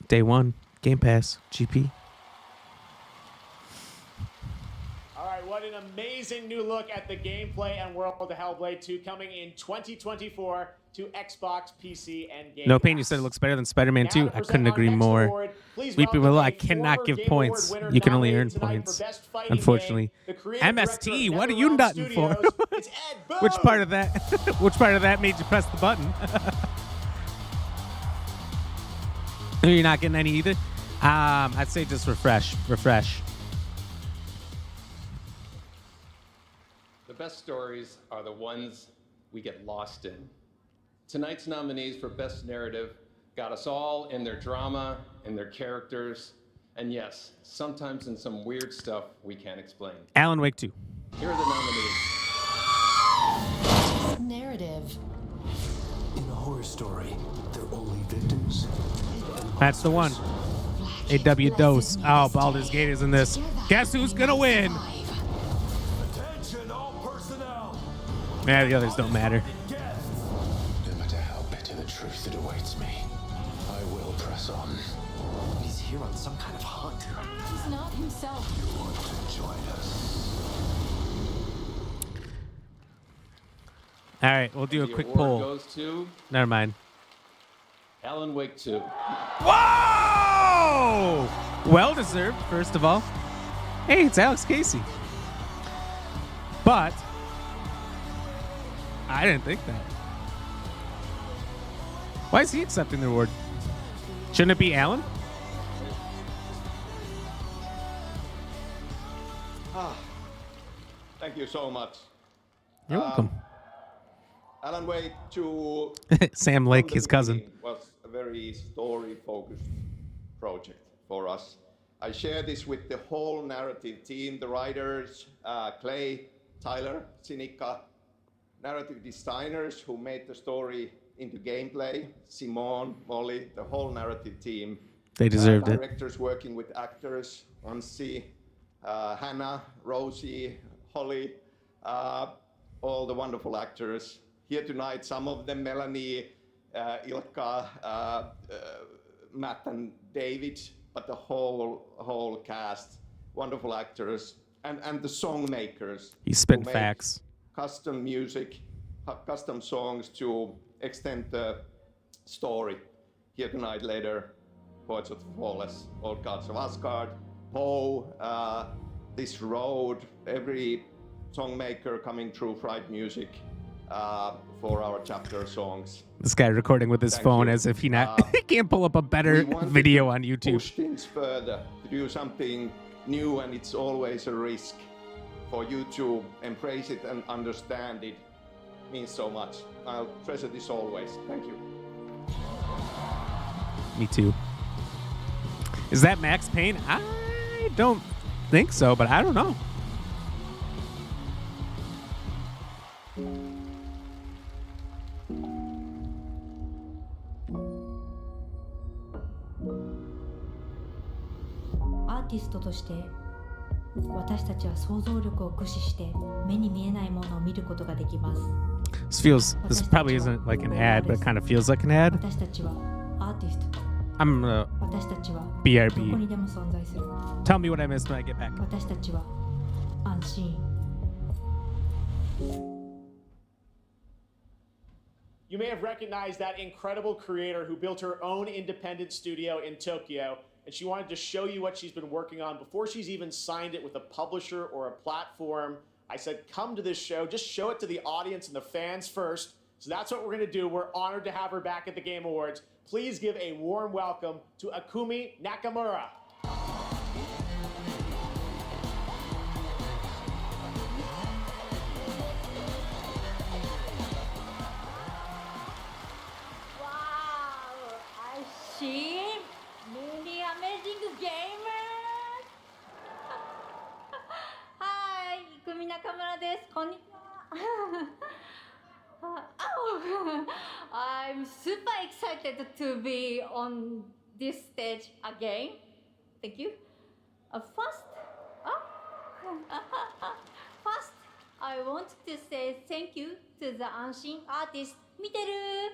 Day one, Game Pass, GP. All right, what an amazing new look at the gameplay and world of Hellblade 2 coming in 2024 to Xbox, PC, and Game No Pain, you Pass. said it looks better than Spider-Man 2. Now to I present couldn't our agree next more. award, please Weeping welcome Willow, I a cannot former give Game Award points. winner You can only earn nominated tonight points, for Best Fighting unfortunately. Game, the creative MST, director of what are you NetherRealm nutting for? Studios. It's Ed Boon. Which part of that? Which part of that made you press the button? You're not getting any either. I'd say just refresh. The best stories are the ones we get lost in. Tonight's nominees for Best Narrative got us all in their drama, in their characters, and yes, sometimes in some weird stuff we can't explain. Alan Wake 2. Here are the nominees. Narrative. In a horror story, they're only victims. That's the one. A.W. Dose. Oh, Baldur's Gate is in this. Guess who's gonna win? Attention, all personnel. Man, the others don't matter. No matter how bitter the truth that awaits me, I will press on. He's here on some kind of hunt. He's not himself. You want to join us? All right, we'll do a The quick award poll. goes to Never mind. Alan Wake 2. Whoa! Well deserved, first of all. Hey, it's Alex Casey. But I didn't think that. Why is he accepting the award? Shouldn't it be Alan? Thank you so much. You're welcome. Alan Wake 2 Sam Lake, from the his cousin. beginning was a very story-focused project for us. I share this with the whole narrative team, the writers, Clay, Tyler, Sinika, narrative designers who made the story into gameplay, Simone, Molly, the whole narrative team. They deserved it. Directors working with actors, Ansi, Hannah, Rosie, Holly, all the wonderful actors. Here tonight, some of them, Melanie, Ilkka, Matt and David, but the whole cast, wonderful actors, and the song makers. He's spitting who make facts. Custom music, custom songs to extend the story. Here tonight, later, Poets of the Flawless, Old Gods of Asgard, Poe, This Road, every songmaker coming through Fright Music for our chapter songs. This guy recording with his Thank phone you. as if he can't pull up a better We wanted video to on YouTube. Push things further, to do something new, and it's always a risk. For you to embrace it and understand it means so much. I'll treasure this always. Thank you. Me too. Is that Max Payne? I don't think so, but I don't know.アーティストとして私たちは想像力を駆使して目に見えないものを見ることができます。 This probably isn't like an ad, but it kind of feels like an ad. 私たちはアーティスト。 I'm gonna 私たちは BRB. どこにでも存在する。 Tell me what I missed when I get back. 私たちは安心。 You may have recognized that incredible creator who built her own independent studio in Tokyo, and she wanted to show you what she's been working on before she's even signed it with a publisher or a platform. I said, come to this show, just show it to the audience and the fans first. So that's what we're gonna do. We're honored to have her back at the Game Awards. Please give a warm welcome to Akumi Nakamura. I see many amazing gamers. Hi, Ikumi Nakamura です。こんにちは。Oh, I'm super excited to be on this stage again. Thank you. First, I want to say thank you to the Anshin artist, Miteru.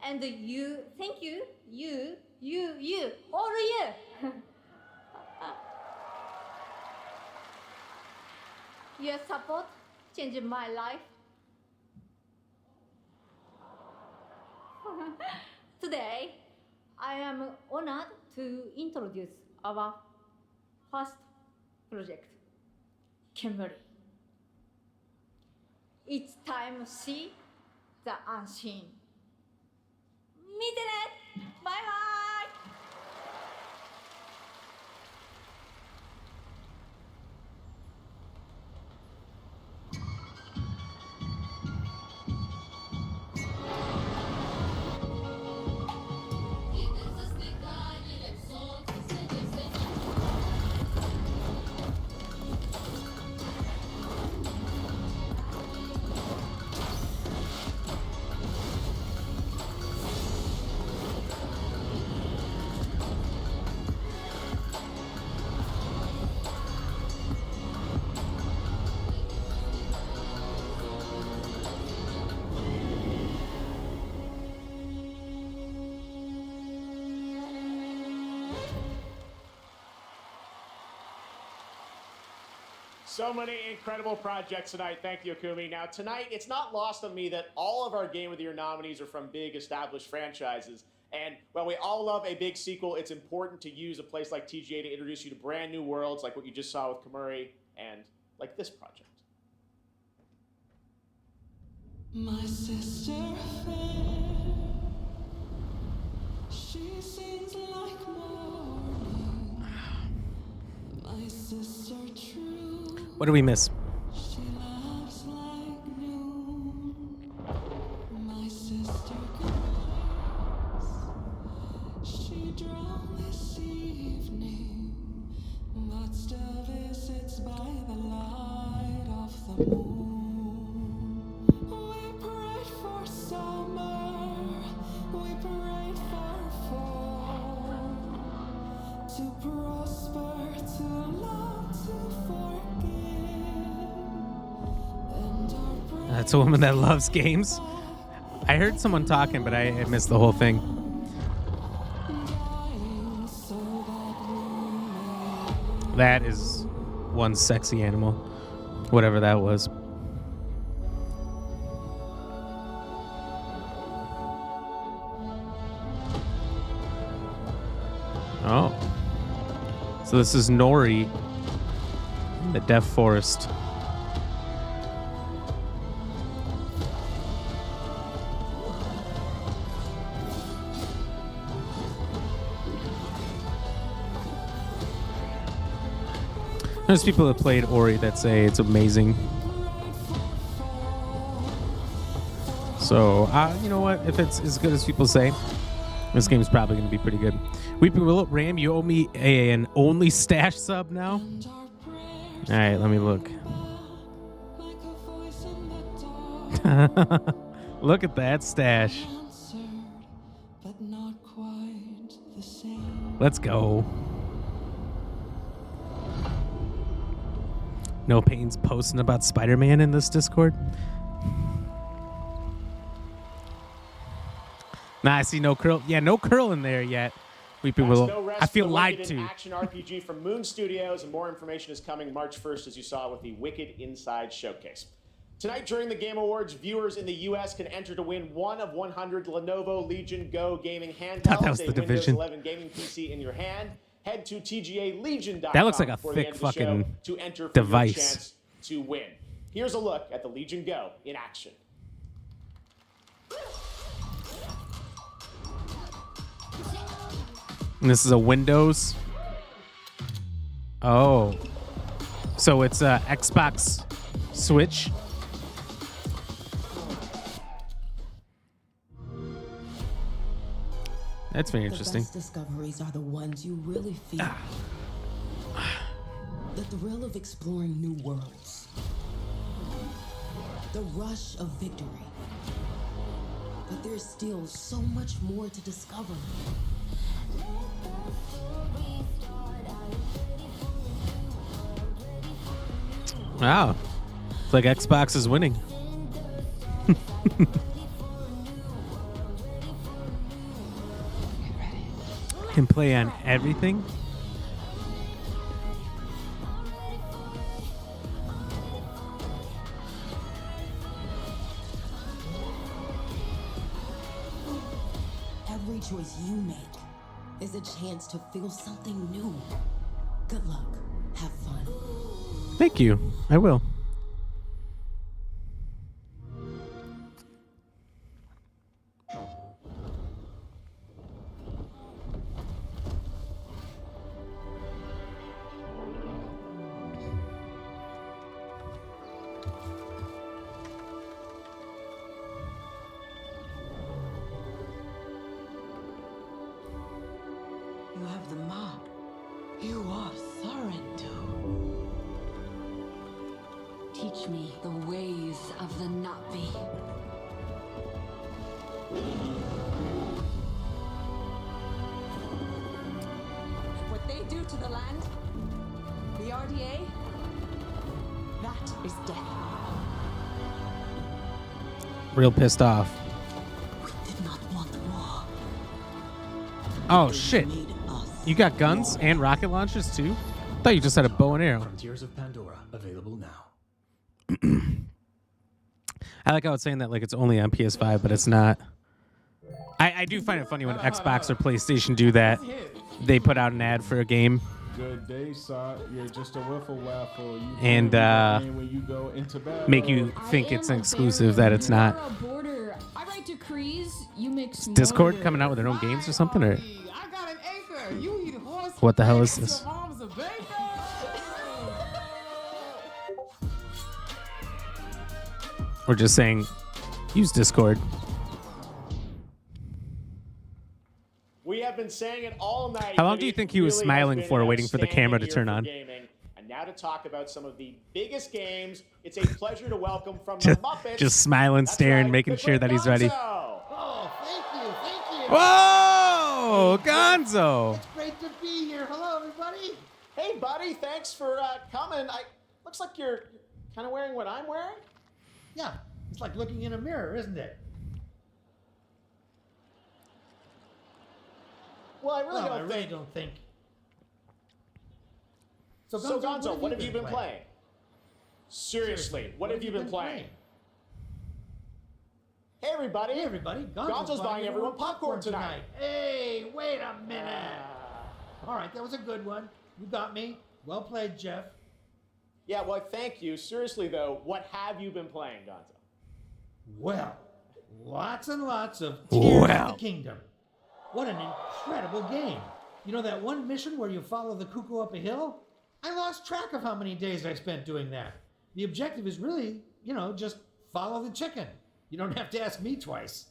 And you, thank you, all you. Your support changed my life. Today, I am honored to introduce our first project, Kemuri. It's time to see the unseen. 見てねバイバイ 「So many incredible projects tonight. Thank you, Akumi. Now, tonight, it's not lost on me that all of our Game of the Year nominees are from big established franchises. And while we all love a big sequel, it's important to use a place like TGA to introduce you to brand new worlds like what you just saw with Kamuri and like this project. My sister fair, she sings like morning. My sister true, What do we miss? she laughs like noon. My sister grace, she drowned this evening, but still visits by the light of the moon. We prayed for summer, we prayed for fall, to prosper, to love, to forgive. And our That's a woman that loves games. I heard someone talking, but I missed the whole thing. That is one sexy animal, whatever that was. Oh. So this is Nori in the Deaf Forest. There's people that played Ori that say it's amazing. So, you know what? If it's as good as people say, this game's probably going to be pretty good. Weeping Willow, Ram, you owe me an only stash sub now? Alright, let me look. Look at that stash. but not quite the same. Let's go. No Pain's posting about Spider-Man in this Discord. Nah, I see no curl. Yeah, no curl in there yet. Weeping Willow. No rest I feel for the lied Wicked, to. an action RPG from Moon Studios, and more information is coming March 1st, as you saw with the Wicked Inside Showcase. Tonight, during the Game Awards, viewers in the U.S. can enter to win one of 100 Lenovo Legion Go gaming handhelds. Thought that was a the Windows Division. 11 gaming PC in your hand. Head to TGALegion.com That looks like a before the thick end of the show fucking to enter for device. your chance to win. Here's a look at the Legion Go in action. And this is a Windows. Oh. So it's a Xbox Switch. That's very interesting. The best discoveries are the ones you really feel. The thrill of exploring new worlds. The rush of victory. But there's still so much more to discover. Wow. It's like Xbox is winning. Can play on everything. Every choice you make is a chance to feel something new. Good luck. Have fun. Thank you. I will. You have the map. You are Sorrento. Teach me the ways of the Navi. What they do to the land, the RDA, that is death. Real pissed off. Did not want war. Oh shit. You got guns and rocket launchers too? Thought you just had a bow and arrow. Frontiers of Pandora, available now. I like how it's saying that like it's only on PS5, but it's not. I do find it funny when Xbox or PlayStation do that. They put out an ad for a game. Good day, son. You're just a wiffle waffle. You And when you go into battle. make you think it's an exclusive that it's not. Border. I write decrees. You make Is Discord coming out with their own games or something, or I got an acre. You eat horse. what the hell is this? We're just saying, use Discord. We have been saying it all night. How long but do you it think he was really smiling has been for, an waiting for the camera to outstanding turn year on? for gaming. And now to talk about some of the biggest games, it's a pleasure to welcome from the Muppets. Just smiling, That's staring, right, making the sure that he's ready. Gonzo. Oh, thank you. Whoa, Gonzo! It's great to be here. Hello, everybody. Hey, buddy, thanks for coming. Looks like you're kind of wearing what I'm wearing. Yeah, it's like looking in a mirror, isn't it? Well, I really Well, don't I think. really don't think. So, Gonzo, what have you been playing? Seriously, what have you been playing? Hey, everybody. Hey, everybody. Gonzo's buying everyone popcorn tonight. Hey, wait a minute. All right, that was a good one. You got me. Well played, Jeff. Yeah, well, thank you. Seriously, though, what have you been playing, Gonzo? Well, lots and lots of Tears of Well. the Kingdom. What an incredible game. You know that one mission where you follow the cuckoo up a hill? I lost track of how many days I spent doing that. The objective is really, just follow the chicken. You don't have to ask me twice.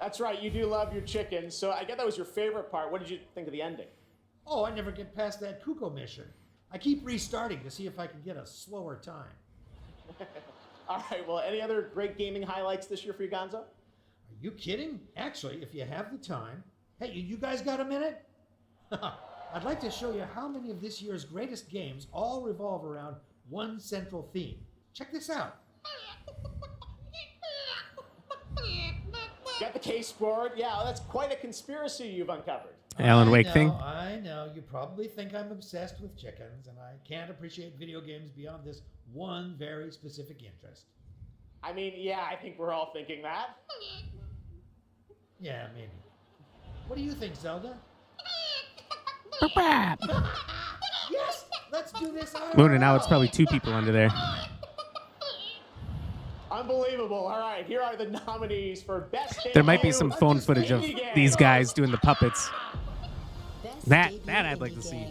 That's right, you do love your chicken, so I get that was your favorite part. What did you think of the ending? Oh, I never get past that cuckoo mission. I keep restarting to see if I can get a slower time. All right, well, any other great gaming highlights this year for you, Gonzo? Are you kidding? Actually, if you have the time. Hey, you guys got a minute? I'd like to show you how many of this year's greatest games all revolve around one central theme. Check this out. Got the case board? Yeah, that's quite a conspiracy you've uncovered. Alan Wake thing. I know. You probably think I'm obsessed with chickens, and I can't appreciate video games beyond this one very specific interest. I mean, yeah, I think we're all thinking that. Yeah, maybe. What do you think, Zelda? Yes, let's do this. Moon, and now it's probably two people under there. Unbelievable. All right, here are the nominees for Best There might be some phone footage of these guys doing the puppets. That I'd like to see.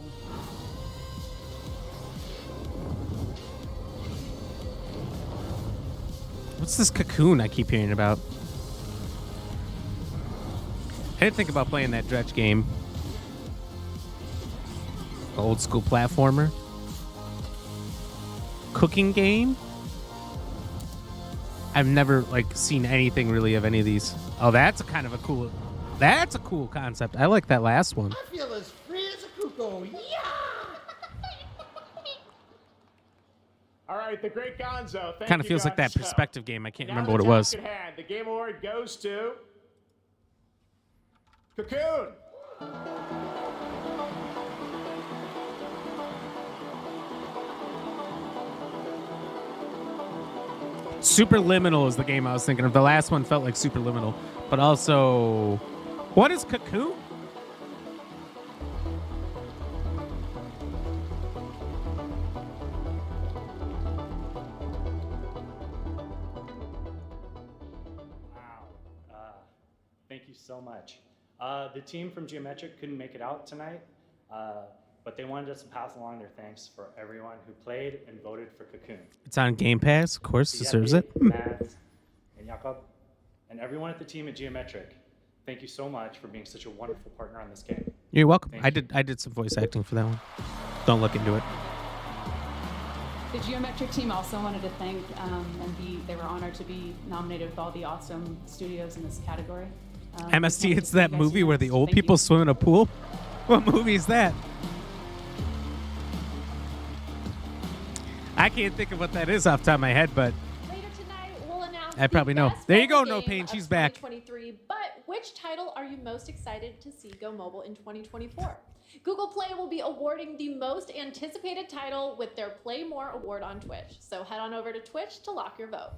What's this Cocoon I keep hearing about? I didn't think about playing that Dredge game. Old school platformer. Cooking game? I've never seen anything really of any of these. Oh, that's a cool concept. I like that last one. I feel as free as a cuckoo. Yeah! All right, the great Gonzo. Thank Kind of you, feels like that Gonzo. perspective game. I can't Now remember the what it was. task at hand. The Game Award goes to Cocoon. Superliminal is the game I was thinking of. The last one felt like Superliminal, but also, what is Cocoon? Thank you so much. The team from Geometric couldn't make it out tonight, but they wanted us to pass along their thanks for everyone who played and voted for Cocoon. It's on Game Pass, of course, deserves it. Matt, and Jakob, and everyone at the team at Geometric, thank you so much for being such a wonderful partner on this game. You're welcome. Thank I did some voice acting for that one. Don't look into it. The Geometric team also wanted to thank they were honored to be nominated with all the awesome studios in this category. MST, it's that movie where the old people swim in a pool? What movie is that? I can't think of what that is off the top of my head, but Later tonight, we'll announce I probably the know. best There you go, mobile No game Pain. of She's back. 2023. But which title are you most excited to see go mobile in 2024? Google Play will be awarding the most anticipated title with their Play More award on Twitch. So head on over to Twitch to lock your vote.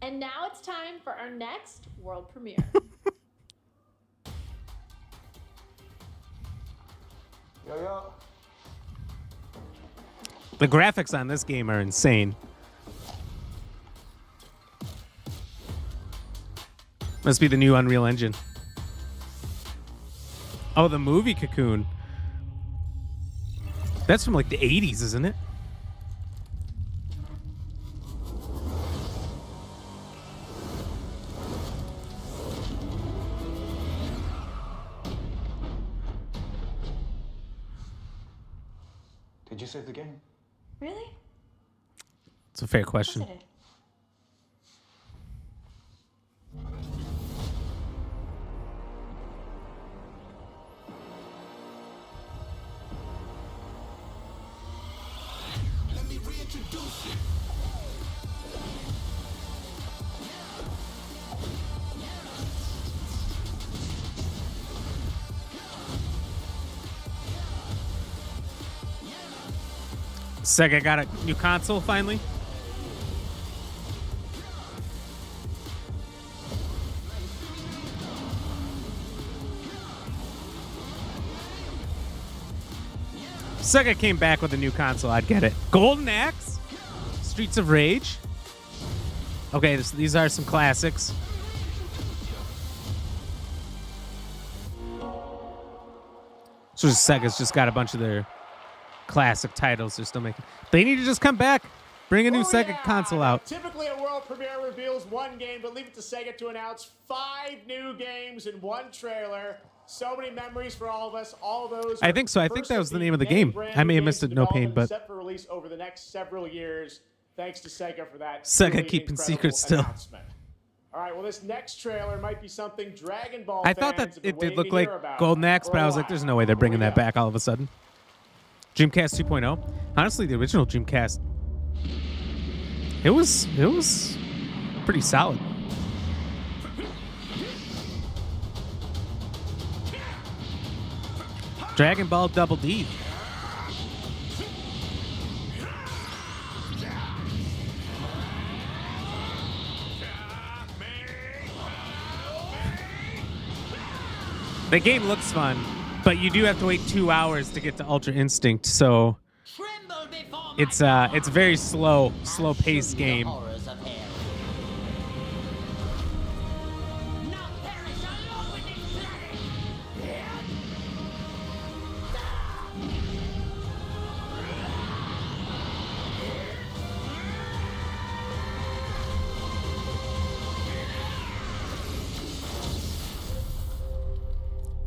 And now it's time for our next world premiere. Yo. The graphics on this game are insane. Must be the new Unreal Engine. Oh, the movie Cocoon. That's from like the 80s, isn't it? Did you save the game? Really? It's a fair question. Let me reintroduce you. Sega got a new console finally. Sega came back with a new console, I'd get it. Golden Axe? Streets of Rage? Okay, these are some classics. So Sega's just got a bunch of their classic titles they're still making. They need to just come back, bring a new Sega console out. Typically, a world premiere reveals one game, but leave it to Sega to announce 5 new games in one trailer. So many memories for all of us. All of those. I think so. I think that was the name of the game. I may have missed it. No pain, but set for release over the next several years. Thanks to Sega for that. Sega really keeping incredible secrets still. announcement. All right. Well, this next trailer might be something Dragon Ball. I thought fans that have been it did waiting look to like hear about Golden Axe, for but a I was like, while. there's no way they're bringing that back all of a sudden. Dreamcast 2.0. Honestly, the original Dreamcast, it was pretty solid. Dragon Ball Double D. The game looks fun, but you do have to wait 2 hours to get to Ultra Instinct, so it's a very slow paced game.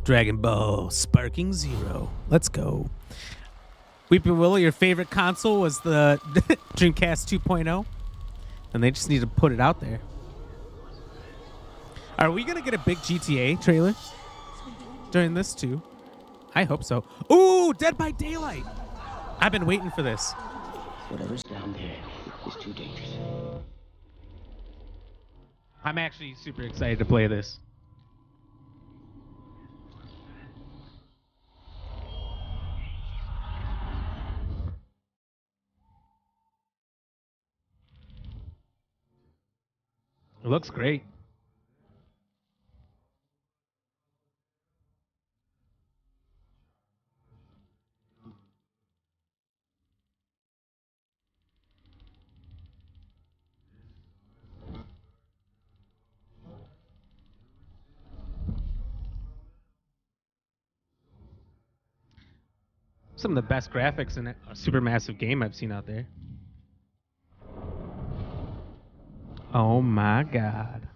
Dragon Ball Sparking Zero. Let's go. Weeping Willow, your favorite console was the Dreamcast 2.0, and they just need to put it out there. Are we gonna get a big GTA trailer during this too? I hope so. Ooh, Dead by Daylight. I've been waiting for this. Whatever's down there is too dangerous. I'm actually super excited to play this. It looks great. Some of the best graphics in a super massive game I've seen out there. Oh my god.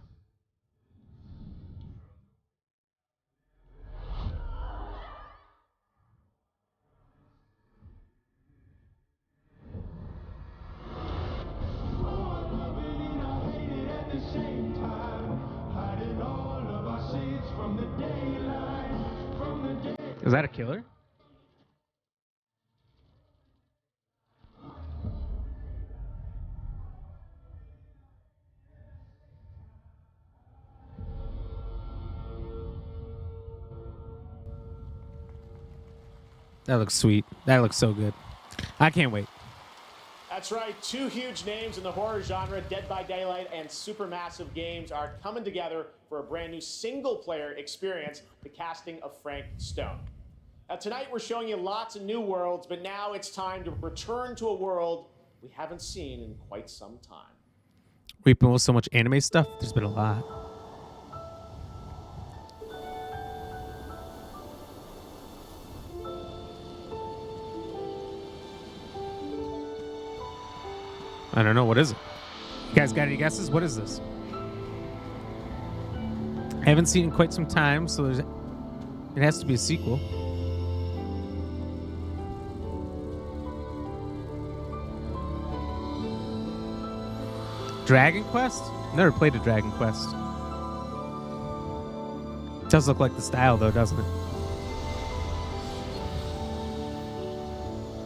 Is that a killer? That looks sweet. That looks so good. I can't wait. That's right. Two huge names in the horror genre, Dead by Daylight and Supermassive Games, are coming together for a brand new single-player experience, the casting of Frank Stone. Now, tonight we're showing you lots of new worlds, but now it's time to return to a world we haven't seen in quite some time. We've been with so much anime stuff. There's been a lot. I don't know. What is it? You guys got any guesses? What is this? I haven't seen it in quite some time, so it has to be a sequel. Dragon Quest? Never played a Dragon Quest. Does look like the style, though, doesn't it?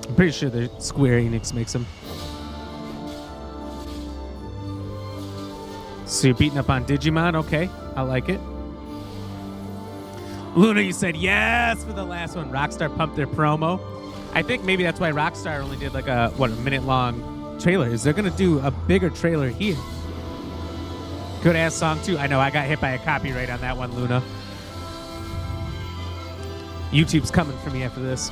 I'm pretty sure the Square Enix makes them. So you're beating up on Digimon? Okay, I like it. Luna, you said yes for the last one. Rockstar pumped their promo. I think maybe that's why Rockstar only did like a minute-long trailer. Is they're going to do a bigger trailer here. Good-ass song, too. I know, I got hit by a copyright on that one, Luna. YouTube's coming for me after this.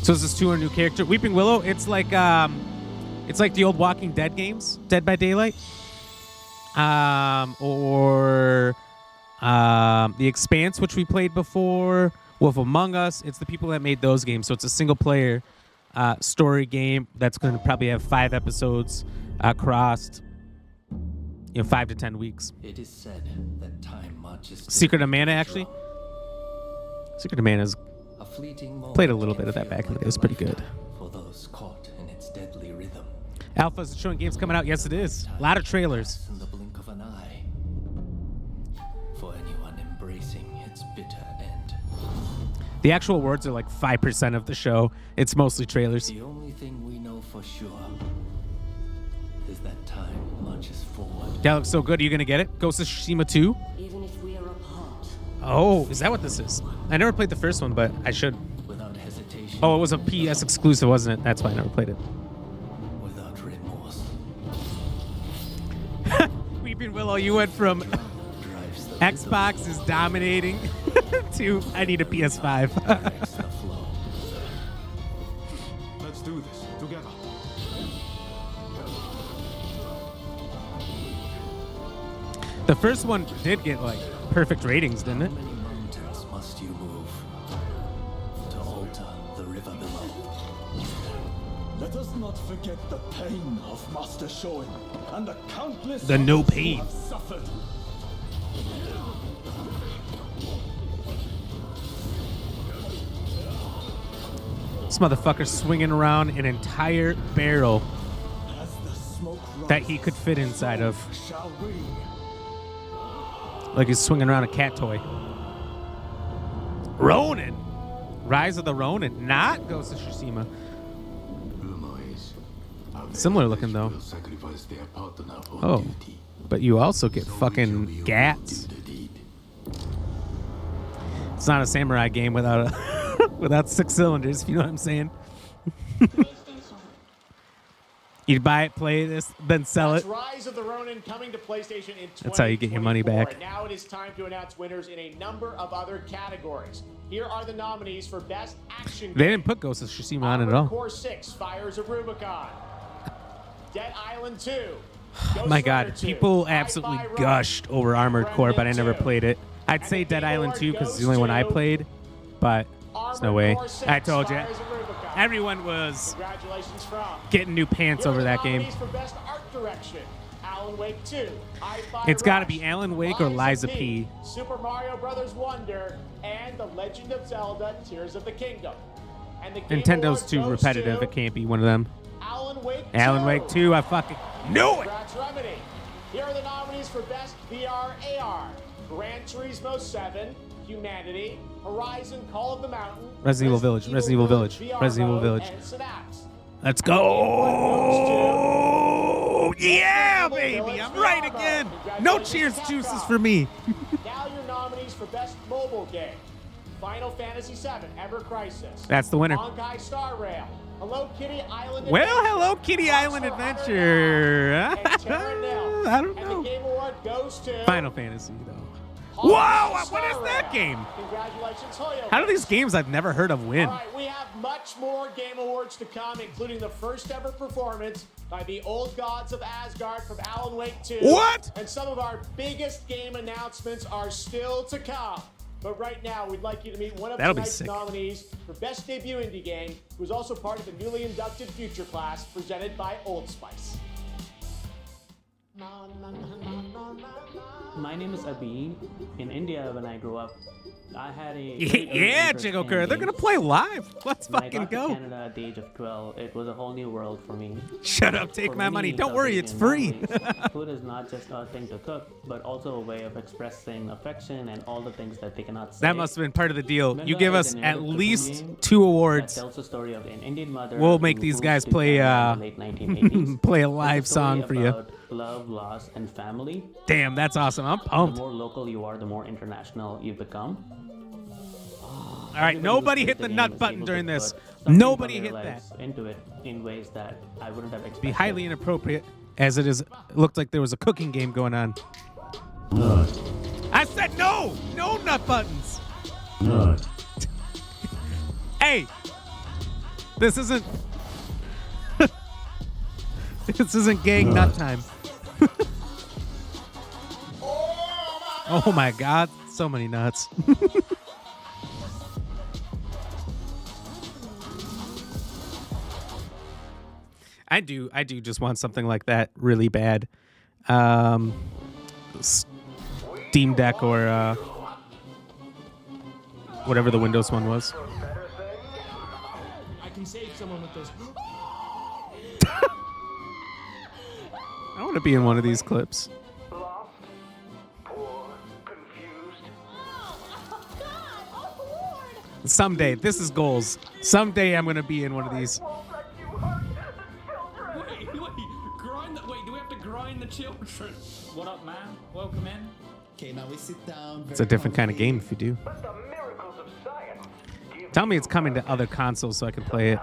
So is this 2 a new character? Weeping Willow, it's like the old Walking Dead games, Dead by Daylight. Or The Expanse, which we played before, Wolf Among Us. It's the people that made those games. So it's a single player story game that's going to probably have 5 episodes crossed, 5 to 10 weeks. It is said that time marches. Secret of Mana, actually. Secret of Mana's played a little bit of that back in the day. It was pretty good. For those caught in its deadly rhythm. Alpha's showing games coming out. Yes, it is. A lot of trailers. In the blink of an eye. For anyone embracing its bitter end. The actual words are like 5% of the show. It's mostly trailers. The only thing we know for sure is that time marches forward. That looks so good. Are you going to get it? Ghost of Tsushima 2? Even if we are apart. Oh, is that what this is? I never played the first one, but I should. Without hesitation. Oh, it was a PS exclusive, wasn't it? That's why I never played it. Without remorse. Weeping Willow, you went from Xbox is dominating to I need a PS5. Let's do this together. The first one did get like perfect ratings, didn't it? How many mountains must you move to alter the river below? Let us not forget the pain of Master Shoin and the countless The no others who pain. have suffered. This motherfucker's swinging around an entire barrel As the smoke that he could fit inside of. shall we? Like he's swinging around a cat toy. Ronin! Rise of the Ronin, not Ghost of Tsushima. Similar looking though. Oh, but you also get fucking gats. It's not a samurai game without a without 6 cylinders, if you know what I'm saying. You'd buy it, play this, then sell it. Rise of the Ronin coming to PlayStation in 2024. That's how you get your money back. And now it is time to announce winners in a number of other categories. Here are the nominees for Best Action They didn't put Ghost of Tsushima on it at all. Core 6, Fires of Rubicon. Dead Island 2. My God, people absolutely gushed over Armored Core, but I never played it. I'd say Dead Island 2 because it's the only one I played, but there's no way. I told you. Everyone was getting new pants over that game. For Best Art Direction, Alan Wake 2, It's got to be Alan Wake or Liza P. Super Mario Brothers Wonder, and The Legend of Zelda: Tears of the Kingdom. And the Game Nintendo's Award too goes repetitive. to It can't be one of them. Alan Wake 2. Alan Wake 2, I fucking knew it! Congrats, Remedy. Here are the nominees for Best VR AR: Gran Turismo 7, Humanity, Horizon Call of the Mountain, Resident Evil Village, Resident Evil Village, VR Resident Evil Mode, Village. and Synapse. Let's go! Yeah, baby! I'm right again! No cheers juices for me! Now your best mobile game, Final Fantasy VII: Ever Crisis. That's the winner. Honkai Star Rail, Hello Kitty Island Well, Adventure, Hello Kitty Island Adventure. and Terra Nil. I don't And know. the game award goes to Final Fantasy, though. Honkai Whoa! Star What is that Rail. game? Congratulations, Hoyo. How do these games I've never heard of win? All right, we have much more game awards to come, including the first ever performance by the Old Gods of Asgard from Alan Wake 2. What? And some of our biggest game announcements are still to come. But right now, we'd like you to meet one of That'll be tonight's sick. nominees for Best Debut Indie Game, who's also part of the newly inducted Future Class presented by Old Spice. My name is Abhi. In India, when I grew up, I had a Yeah, Jigoker. They're gonna play live. Let's When I fucking got to go. Canada at the age of 12, it was a whole new world for me. Shut up, take For my many money. Don't South worry, it's Asian free. families, food is not just a thing to cook, but also a way of expressing affection and all the things that they cannot say. That must have been part of the deal. You Manga give is us an at Arabic least game 2 that awards. tells the story of an Indian mother We'll make who these moves guys to play Canada in the late 1980s. play a It's live story song for you. about love, loss, and family. Damn, that's awesome. I'm The pumped. more local you are, the more international you become. All right, Everybody who nobody plays hit the game nut is button able during to this. put something Nobody from their hit that. lives into it in ways that I wouldn't have expected. Be highly inappropriate, as it is. Looked like there was a cooking game going on. I said no, no nut buttons. Hey, this isn't. This isn't gang nut time. Oh my God, so many nuts. I do just want something like that really bad. Steam Deck or whatever the Windows one was. I can save someone with this. I want to be in one of these clips. Someday, this is goals. Someday I'm gonna be in one of these. Wait, grind the. Wait, do we have to grind the children? What up, man? Welcome in. Okay, now we sit down. It's a different kind of game if you do. Tell me it's coming to other consoles so I can play it.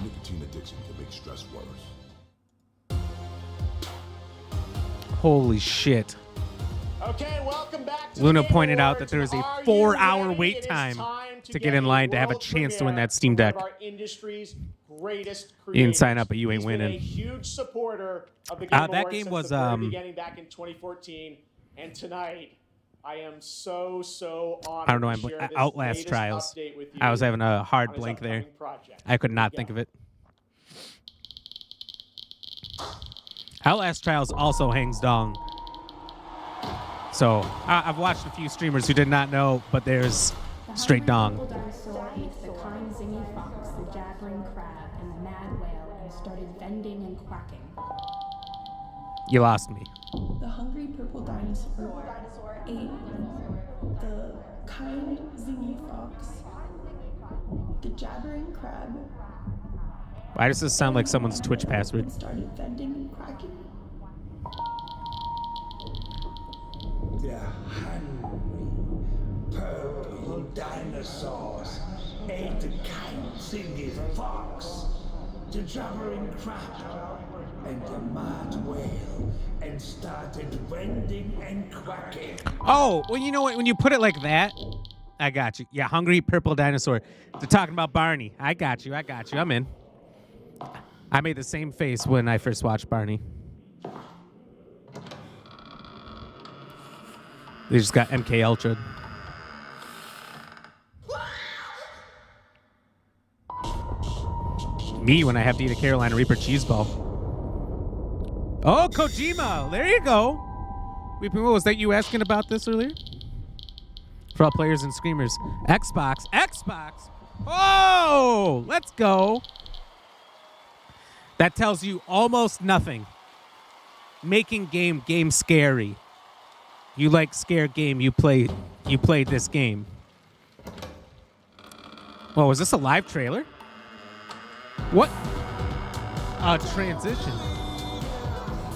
Nicotine addiction can make stress worse. Holy shit. Okay, welcome back to Luna the Game pointed out Awards. that there is a Are you 4-hour ready? wait It is time to to get in line to have a world chance to win premiere that Steam of Deck. one of our industry's greatest You can creators. sign up, but you ain't He's been a winning. huge supporter of the Game That Awards game since was, the very beginning back in 2014, and tonight I am so honored I don't know. to share this Outlast latest Trials. update with you I was having a hard on his blank there. upcoming project. I could not think of it. Outlast Trials also hangs dong. So I've watched a few streamers who did not know, but there's straight dong. Dinosaur ate the kind zingy fox, the jabbering crab, and the mad whale, and started vending and quacking. You lost me. The hungry purple dinosaur ate the kind zingy fox, the jabbering crab, Why does this sound like someone's Twitch password? and started vending and quacking. The hungry purple dinosaurs ate the kind zingy fox, the jabbering crab, and the mad whale, and started vending and quacking. Oh, well, you know what? When you put it like that, I got you. Yeah, hungry purple dinosaur. They're talking about Barney. I got you. I'm in. I made the same face when I first watched Barney. They just got MK Ultra. Me when I have to eat a Carolina Reaper cheese ball. Oh, Kojima! There you go. Weeping Willow, was that you asking about this earlier? For all players and screamers. Xbox. Oh, let's go. That tells you almost nothing. Making game scary. You like scare game, you played this game. Well, was this a live trailer? What? A transition.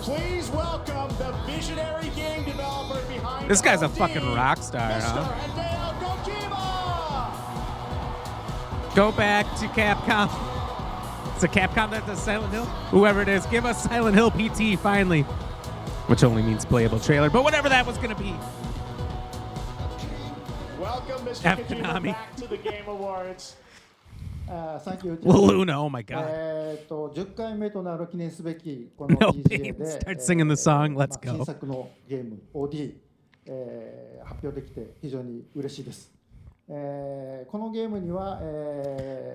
Please welcome the visionary game developer behind This guy's a LD, fucking rock star, Mr. huh? Hideo Kojima! Go back to Capcom. It's a Capcom that does Silent Hill. Whoever it is, give us Silent Hill PT finally. Which only means playable trailer, but whatever that was going to be. Welcome, Mr. F. Kojima, Konami. back to the Game Awards. Thank you. Luna, oh my god. 10回目となる記念すべきこの No TGA pain. で Start singing the song. Let's 新 go. 作のゲーム OD、発表できて非常に嬉しいです。このゲームには、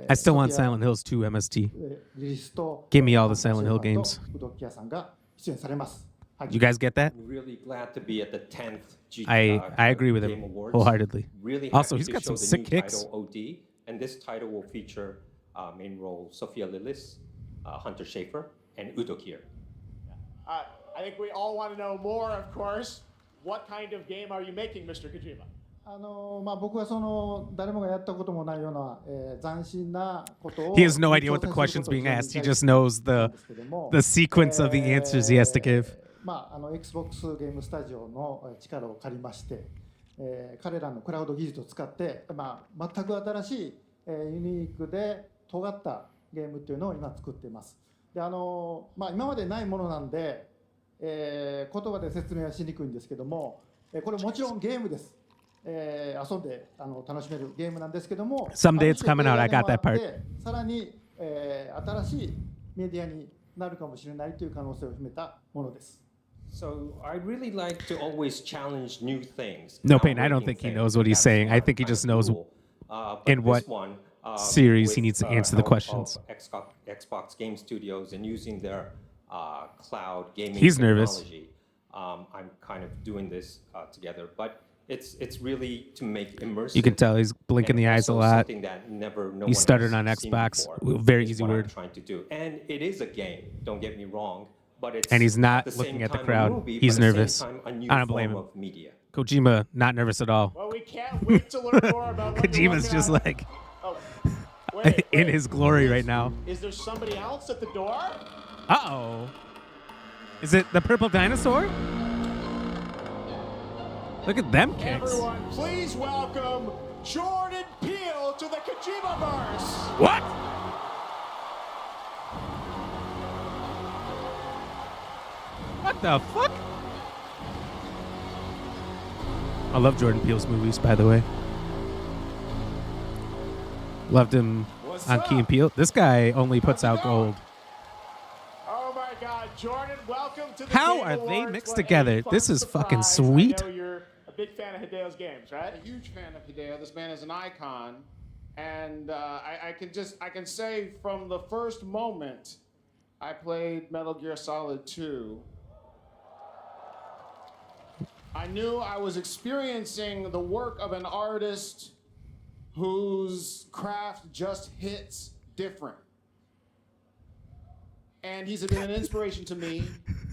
I still want Silent Hills 2 MST. リリスと Give me all the Silent Hill games. ウドキヤさんが出演されます。You guys get that? I'm really glad to be at the 10th I agree with Game him Awards. wholeheartedly. Really Also, happy he's to got show some the sick new kicks. title, OD, and this title will feature main role Sophia Lillis, Hunter Schafer, and Udo Kier. I think we all want to know more, of course. What kind of game are you making, Mr. Kojima? 僕はその誰もがやったこともないような、斬新なことを He has no idea what the question's being asked. He just knows the sequence of the answers he has to give. Xbox ゲームスタジオの力を借りまして、彼らのクラウド技術を使って、全く新しい、ユニークで尖ったゲームっていうのを今作っています。で今までないものなんで、言葉で説明はしにくいんですけども、これもちろんゲームです。遊んで楽しめるゲームなんですけども、 Someday it's coming out. I got that part. さらに、新しいメディアになるかもしれないという可能性を秘めたものです。So I'd really like to always challenge new things. No pain. I don't think he knows what he's saying. I think he just knows in what series he needs to answer the questions. Xbox Game Studios and using their cloud gaming He's nervous. technology. I'm kind of doing this together, but it's really to make immersive. You can tell he's blinking the eyes a also lot. something that no He one stuttered has on seen Xbox. before Very is easy what I'm word. trying to do. And it is a game, don't get me wrong, but it's And he's not at the looking same at the time a crowd. movie, He's but at the nervous. same time a new I don't blame form him. of media. Kojima, not nervous at all. Well, we can't wait to learn more about what you're Kojima's working just on. like Oh, wait, in his glory right now. Is there somebody else at the door? Uh-oh. Is it the purple dinosaur? Look at them kicks. Everyone, please welcome Jordan Peele to the Kojima-verse. What? What the fuck? I love Jordan Peele's movies, by the way. Loved him on Key and Peele. This guy only puts out gold. Oh my God, Jordan, welcome to the How Game are they Awards. mixed What a together? fun This is fucking surprise. sweet. I know you're a big fan of Hideo's games, right? A huge fan of Hideo. This man is an icon, and I can say from the first moment I played Metal Gear Solid 2, I knew I was experiencing the work of an artist whose craft just hits different. And he's been an inspiration to me.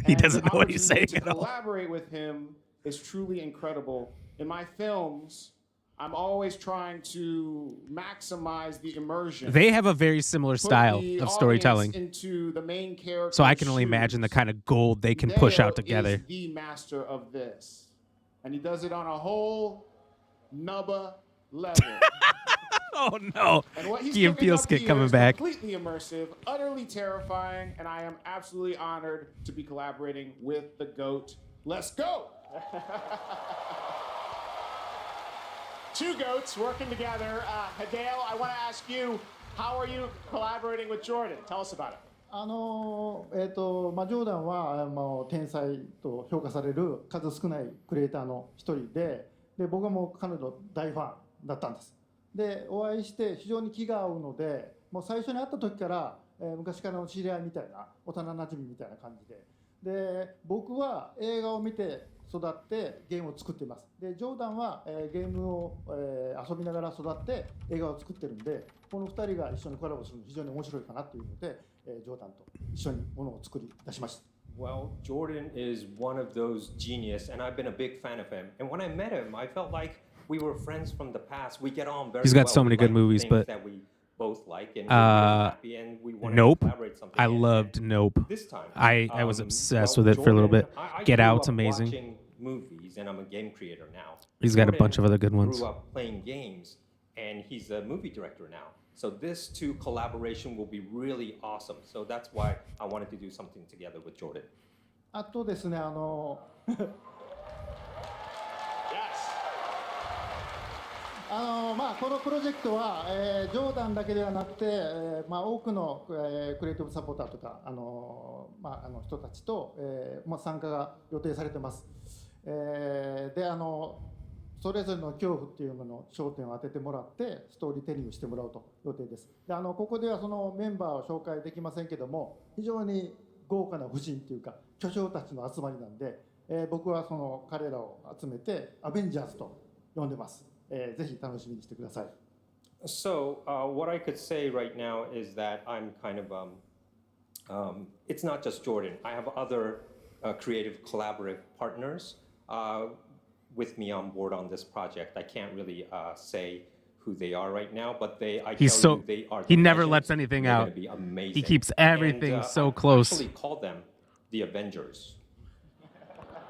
He and doesn't the know what he's saying opportunity at to all. collaborate with him is truly incredible. In my films, I'm always trying to maximize the immersion. They have a very similar Put style the of storytelling. audience into the main character's So I can only imagine the kind of gold they can push out together. Is the master of this, and he does it on a whole nubba level. Oh no! And what he's Key and cooking Peele up skit here coming is back. completely immersive, utterly terrifying, and I am absolutely honored to be collaborating with the GOAT. Let's go! Two goats working together. Hideo, I want to ask you, how are you collaborating with Jordan? Tell us about it. まあ、ジョーダンは天才と評価される数少ないクリエイターの一人で、僕はもう彼の大ファンだったんです。でお会いして非常に気が合うので、もう最初に会った時から、昔からの知り合いみたいな幼なじみみたいな感じで、僕は映画を見て育ってゲームを作っています。でジョーダンは、ゲームを、遊びながら育って映画を作ってるんで、この2人が一緒にコラボするの非常に面白いかなというので、ジョーダンと一緒にものを作り出しました。Well, Jordan is one of those genius, and I've been a big fan of him. And when I met him, I felt like we were friends from the past. We get on very well. He's got so many good movies, but that we both like, and we're happy, and we want Nope. to collaborate something. I loved Nope. This time, I was obsessed with it for a little bit. Get Out's amazing. Watching movies, and I'm a game creator now. He's got a bunch of other good ones. Grew up playing games, and he's a movie director now. So this two collaboration will be really awesome. So that's why I wanted to do something together with Jordan. あとですね、まあ、このプロジェクトは、ジョーダンだけではなくて、まあ、多くの、クリエイティブサポーターとか、まあ、人たちと、まあ、参加が予定されてます。でそれぞれの恐怖っていうものの焦点を当ててもらってストーリーテリングしてもらうと予定です。でここではそのメンバーを紹介できませんけども、非常に豪華な夫人というか巨匠たちの集まりなんで、僕はその彼らを集めてアベンジャーズと呼んでます。ぜひ楽しみにしてください。So what I could say right now is that I'm kind of it's not just Jordan. I have other creative collaborative partners with me on board on this project. I can't really say who they are right now, but they are. He never lets anything out. He keeps everything so close. I actually call them the Avengers.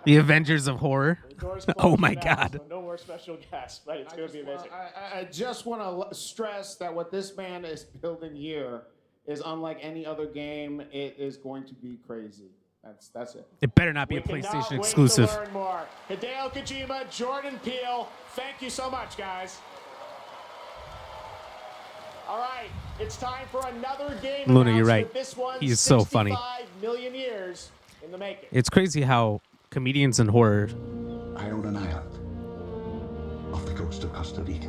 The Avengers of horror. Oh my God. So no more special guests, but it's going to be amazing. I just want to stress that what this man is building here is unlike any other game. It is going to be crazy. That's it. It better not be a PlayStation exclusive. To learn more. Hideo Kojima, Jordan Peele, thank you so much, guys. All right, it's time for another game. Luna, you're right. This one's He's so funny. 65 million years in the making. It's crazy how comedians in horror. I own an island off the coast of Costa Rica.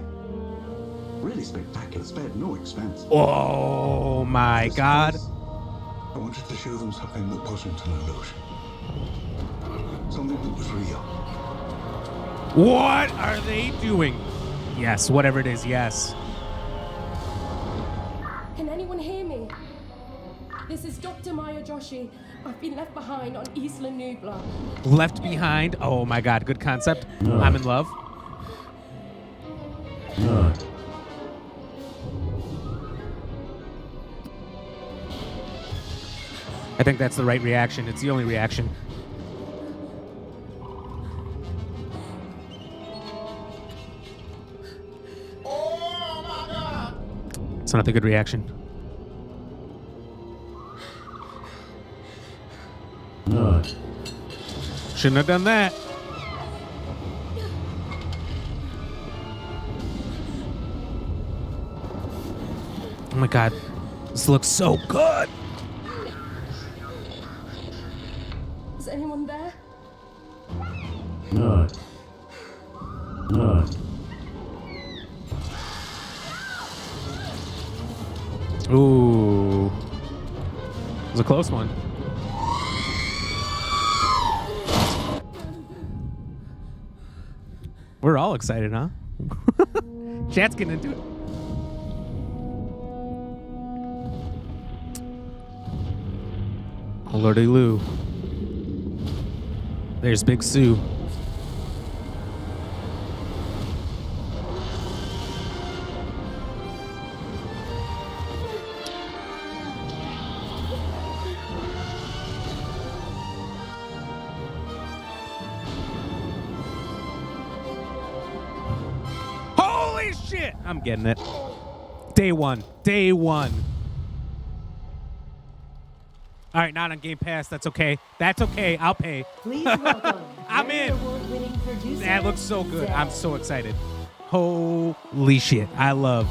Really spectacular, spared no expense. Oh my God. I wanted to show them something that wasn't an illusion. Something that was real. What are they doing? Yes, whatever it is, yes. Can anyone hear me? This is Dr. Maya Joshi. I've been left behind on Isla Nublar. Left behind? Oh my God, good concept. I'm in love. I think that's the right reaction. It's the only reaction. It's not the good reaction. Shouldn't have done that. Oh my God. This looks so good. Is anyone there? Ooh. It was a close one. We're all excited, huh? Chat's getting into it. Oh, Lordy Lou. There's Big Sue. Holy shit! I'm getting it. Day one. Day one. All right, not on Game Pass. That's okay. That's okay. I'll pay. Please welcome. I'm in. Award-winning producer. That looks so good. Zed. I'm so excited. Holy shit. I love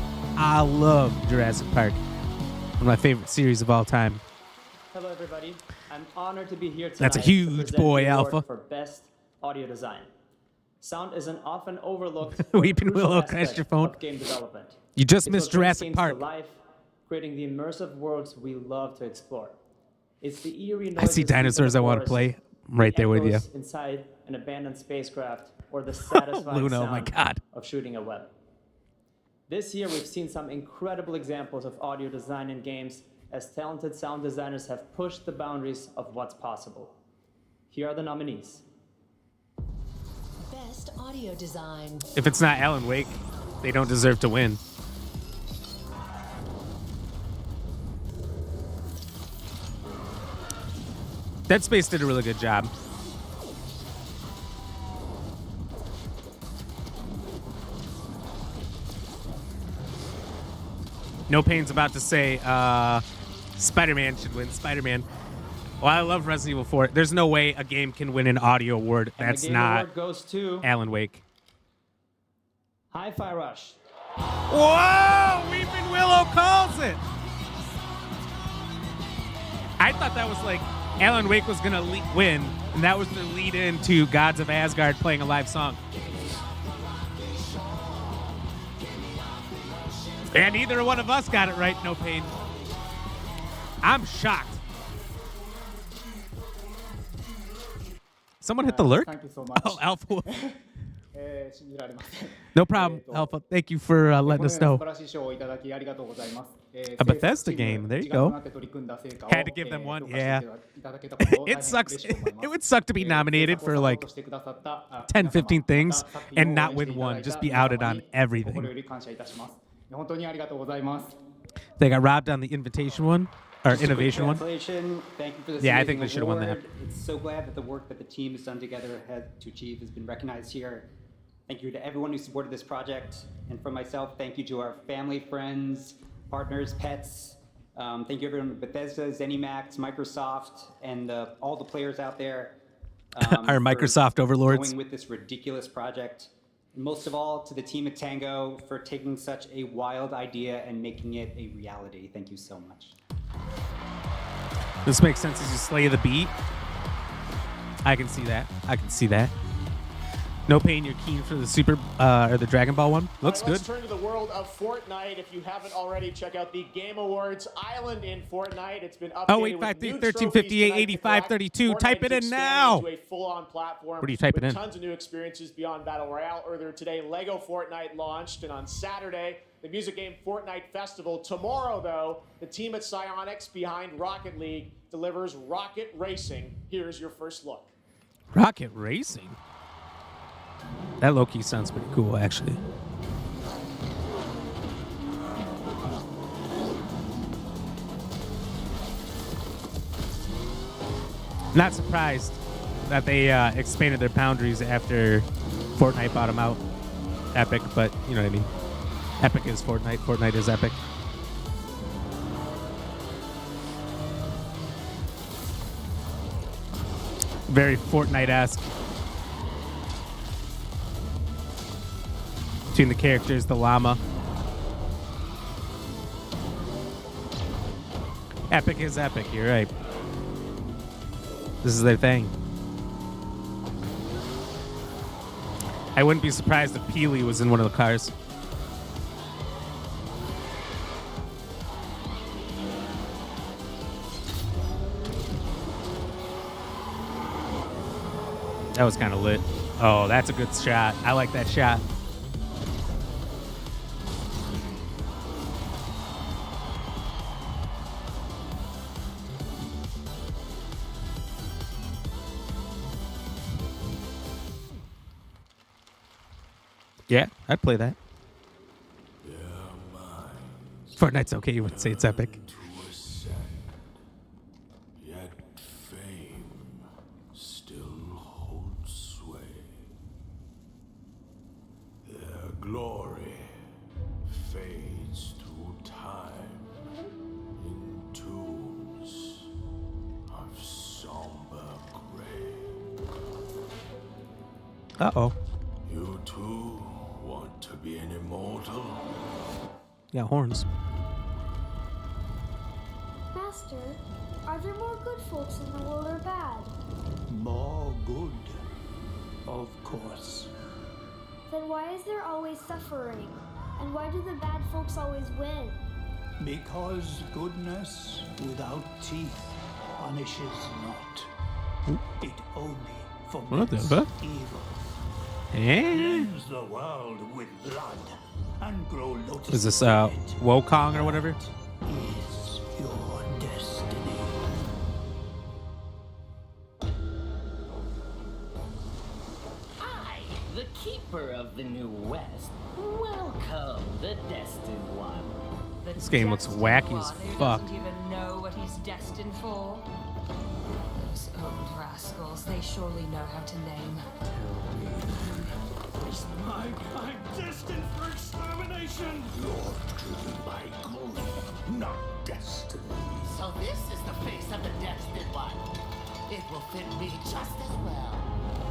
Jurassic Park. One of my favorite series of all time. everybody. I'm honored to be here tonight. That's a to huge present boy, the award Alpha. For best audio design. Sound is an often overlooked Weeping crucial Willow, aspect crash your phone. of game development. You just It's missed what brings Jurassic games Park. To life, creating the immersive worlds we love to explore. It's the eerie I see noises dinosaurs I in the want to forest, play. I'm right there with you. echoes inside an abandoned spacecraft, or the satisfying Luna, oh my sound God. of shooting a web. This year, we've seen some incredible examples of audio design in games as talented sound designers have pushed the boundaries of what's possible. Here are the nominees. Best audio design. If it's not Alan Wake, they don't deserve to win. Dead Space did a really good job. No Pain's about to say Spider-Man should win. Spider-Man. Well, I love Resident Evil 4. There's no way a game can win an audio award And that's the game not award goes to Alan Wake. Hi-Fi Rush. Whoa! Weeping Willow calls it. I thought that was like Alan Wake was gonna win, and that was the lead into Gods of Asgard playing a live song. And neither one of us got it right. No Pain. I'm shocked. Someone hit the lurk? Thank you so much. Oh, Alpha. 信じられません。 No problem, Alpha. Thank you for letting us このよう know. な素晴らしい賞をいただきありがとうございます。 A Bethesda game. There you go. Had to give them one. Yeah. It sucks. It would suck to be nominated for like 10, 15 things and not win one. Just be outed on everything. 心より感謝いたします。本当にありがとうございます。 They got robbed on the invitation one or Just a quick innovation one. translation. Thank you for this Yeah, I amazing think they should have won that. award. It's so glad that the work that the team has done together to achieve has been recognized here. Thank you to everyone who supported this project. And for myself, thank you to our family, friends, partners, pets. Thank you everyone at Bethesda, ZeniMax, Microsoft, and all the players out there. Our for Microsoft overlords. Going with this ridiculous project. And most of all, to the team at Tango for taking such a wild idea and making it a reality. Thank you so much. This makes sense as you slay the beat. I can see that. I can see that. No Pain, you're keen for the Super or the Dragon Ball one. Looks All right, good. Let's turn to the world of Fortnite. If you haven't already, check out the Game Awards Island in Fortnite. It's been updated Oh, with 853 new 1358 trophies tonight to collect. 8532. Type Fortnite it is in expanding now. into a full-on platform What are you typing with in? tons of new experiences beyond Battle Royale. Earlier today, Lego Fortnite launched, and on Saturday, the music game Fortnite Festival. Tomorrow, though, the team at Psyonix behind Rocket League delivers Rocket Racing. Here's your first look. Rocket Racing? That low-key sounds pretty cool, actually. Not surprised that they expanded their boundaries after Fortnite bought them out. Epic, but you know what I mean. Epic is Fortnite. Fortnite is Epic. Very Fortnite-esque. Between the characters, the llama. Epic is Epic, you're right. This is their thing. I wouldn't be surprised if Peely was in one of the cars. That was kind of lit. Oh, that's a good shot. I like that shot. Yeah, I'd play that. Fortnite's okay. You wouldn't say it's epic. Yet fame still holds sway. Their glory fades through time in tombs of somber gray. Uh-oh. You too want to be an immortal? Yeah, horns. Master, are there more good folks in the world or bad? More good, of course. Then why is there always suffering? And why do the bad folks always win? Because goodness without teeth punishes not. It only What the foments fuck? evil. Eh? Cleanse the world with blood and grow lotus. Is this Wukong or whatever? Is your destiny. I, the keeper of the New West, welcome the Destined One. This game looks wacky as fuck. Doesn't even know what he's destined for. Those old rascals, they surely know how to name. Is my kind destined for extermination? You're driven by grief, not destiny. So this is the face of the Destined One. It will fit me just as well.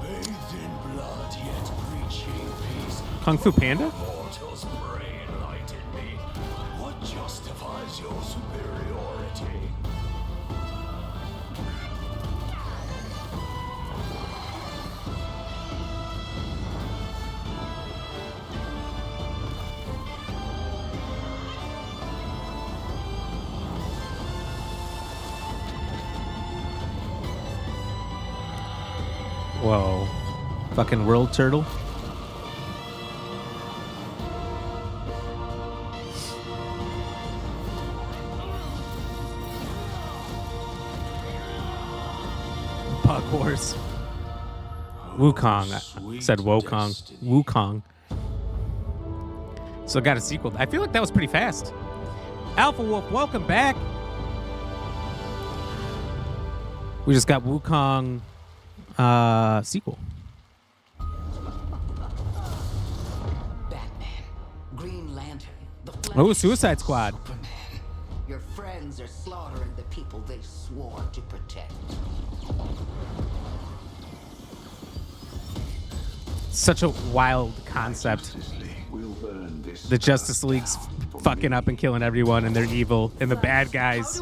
Bathed in blood, yet preaching peace. Kung Fu Panda? Mortals pray enlighten me. What justifies your superiority? Whoa. Fucking world turtle. Bug Wars. Wukong. I said Wukong. Wukong. So got a sequel. I feel like that was pretty fast. Alpha Wolf, welcome back. We just got Wukong sequel. Batman, Green Lantern, the Oh, Flash, Suicide Squad. Superman. Your friends are slaughtering the people they swore to protect. Such a wild concept. The Justice League's fucking up and killing everyone, and they're evil, and the bad guys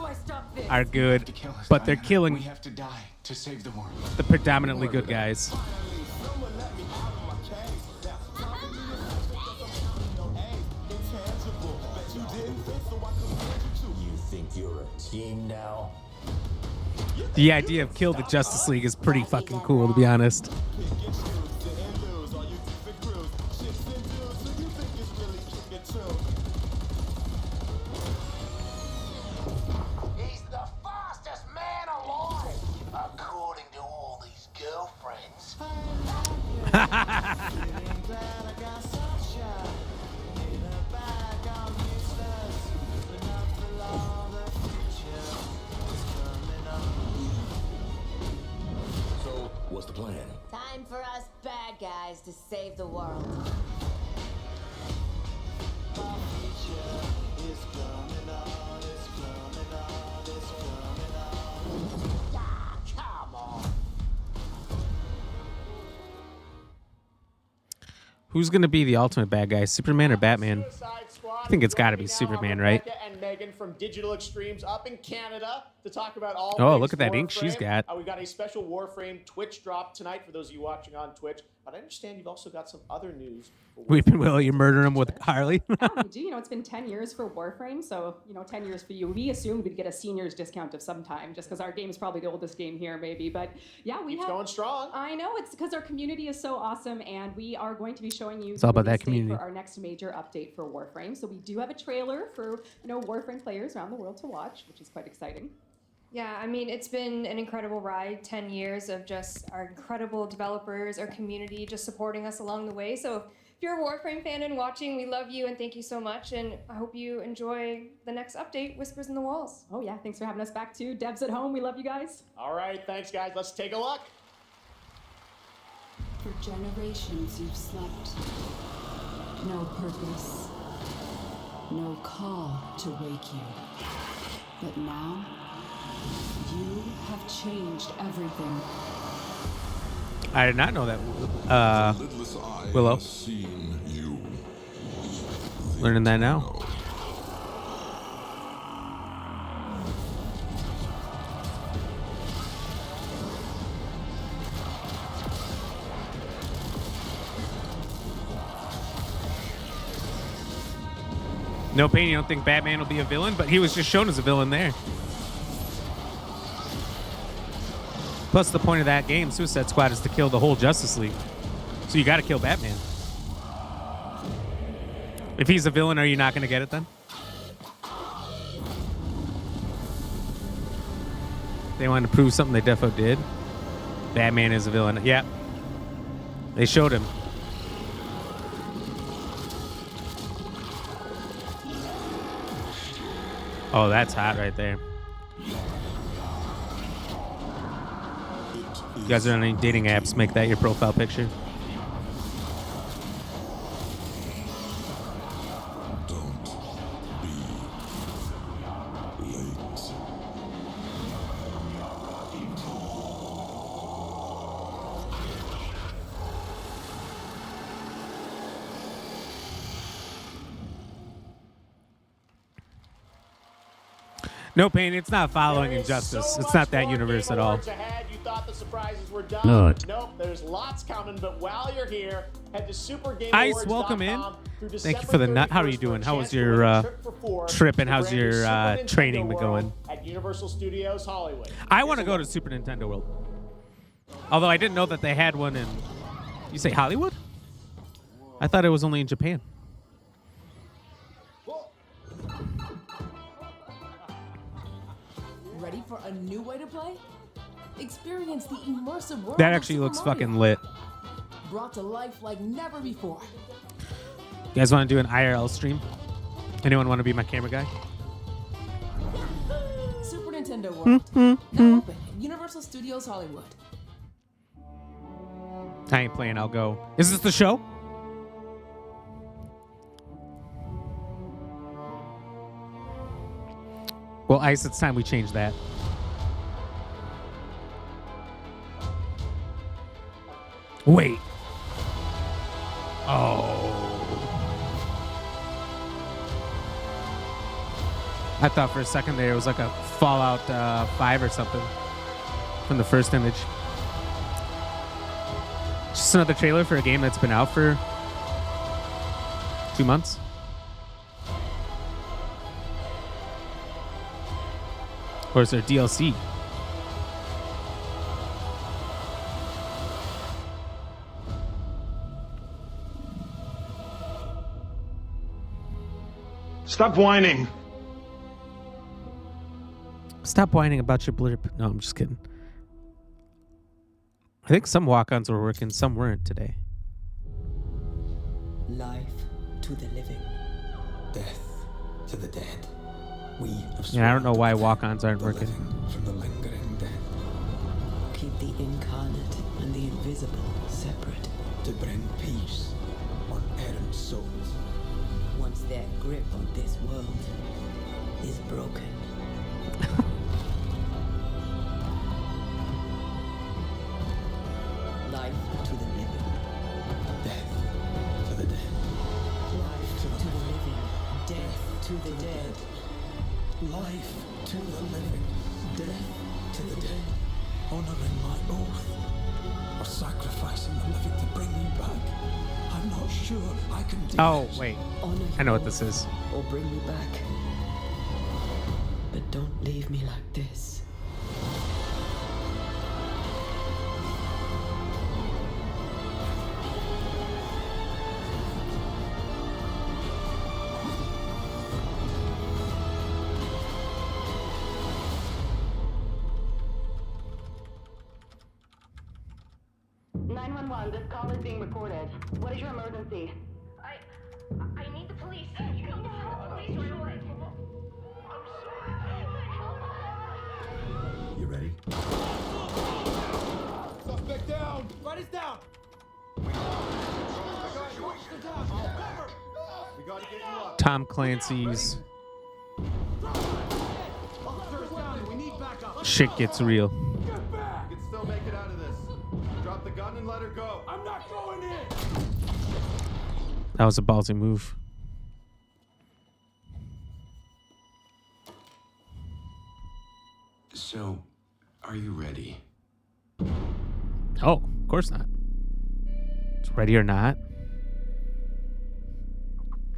are good, but they're killing We have to die to save the world. the predominantly good guys. You think you're a team now? The idea of kill the Justice League is pretty fucking cool, to be honest. He's the fastest man alive, according to all these girlfriends. So, what's the plan? Time for us bad guys to save the world. Come on. Who's gonna be the ultimate bad guy, Superman or Batman? I think it's got to be Superman, right? Rebecca and Megan from Digital Extremes up in Canada to talk about all Oh, things look at that ink she's Warframe. got. We've got a special Warframe Twitch drop tonight for those of you watching on Twitch. But I understand you've also got some other news. For Weeping Willow, you murdering him with Harley. We do. You know, it's been 10 years for Warframe, so, 10 years for you. We assumed we'd get a seniors discount of some time, just because our game is probably the oldest game here, maybe. But yeah, we Keeps have. going strong. I know, it's because our community is so awesome, and we are going to be showing you It's all about the that release date community. for our next major update for Warframe. So we do have a trailer for, Warframe players around the world to watch, which is quite exciting. Yeah, I mean, it's been an incredible ride, 10 years of just our incredible developers, our community just supporting us along the way. So if you're a Warframe fan and watching, we love you and thank you so much. And I hope you enjoy the next update, Whispers in the Walls. Oh yeah, thanks for having us back too. Devs at home, we love you guys. All right, thanks, guys. Let's take a look. For generations you've slept. No purpose. No call to wake you. But now, you have changed everything. I did not know that. Willow. Learning that now. No Pain, you don't think Batman will be a villain, but he was just shown as a villain there. Plus, the point of that game, Suicide Squad, is to kill the whole Justice League. So you got to kill Batman. If he's a villain, are you not going to get it then? They wanted to prove something they defo did. Batman is a villain. Yeah. They showed him. Oh, that's hot right there. You guys are on any dating apps, make that your profile picture. No Pain, it's not following Injustice. It's not that universe at all. Ahead. You thought the surprises were done. No. Nope, there's lots coming, but while you're here, head to Ice, welcome in. Thank you for the nut. How are you doing? How was your trip and how's your training been going? At Universal Studios Hollywood. I want to go to Super Nintendo World. Although I didn't know that they had one in... You say Hollywood? I thought it was only in Japan. Ready for a new way to play? Experience the immersive world. That actually looks fucking lit. Brought to life like never before. You guys want to do an IRL stream? Anyone want to be my camera guy? Super Nintendo World. Now open at Universal Studios Hollywood. I ain't playing, I'll go. Is this the show? Well, Ice, it's time we change that. Wait. Oh. I thought for a second there it was like a Fallout 5 or something from the first image. Just another trailer for a game that's been out for 2 months. Or is there DLC? Stop whining. Stop whining about your blurb. No, I'm just kidding. I think some walk-ons were working, some weren't today. Life to the living, death to the dead. We have Yeah, I don't know why walk-ons aren't working. from the lingering dead. Keep the incarnate and the invisible separate. To bring peace on errant souls. Once their grip on this world is broken. Life to the living. Death to the dead. Life to the living. Death to the dead. Life to the living. Death to the dead. Honoring my oath. Or sacrificing the living to bring you back. I'm not sure I can do Oh, this. wait. I know what this is. Or bring you back. But don't leave me like this. This call is being recorded. What is your emergency? I need the police. You need to call the police right away. You ready? Suspect down! Write it down. We gotta get you up. Tom Clancy's Officers down. We need backup. shit gets real. Get back! You can still make it out of this. Drop the gun and let her go. I'm not going in. That was a ballsy move. So, are you ready? Oh, of course not. It's ready or not.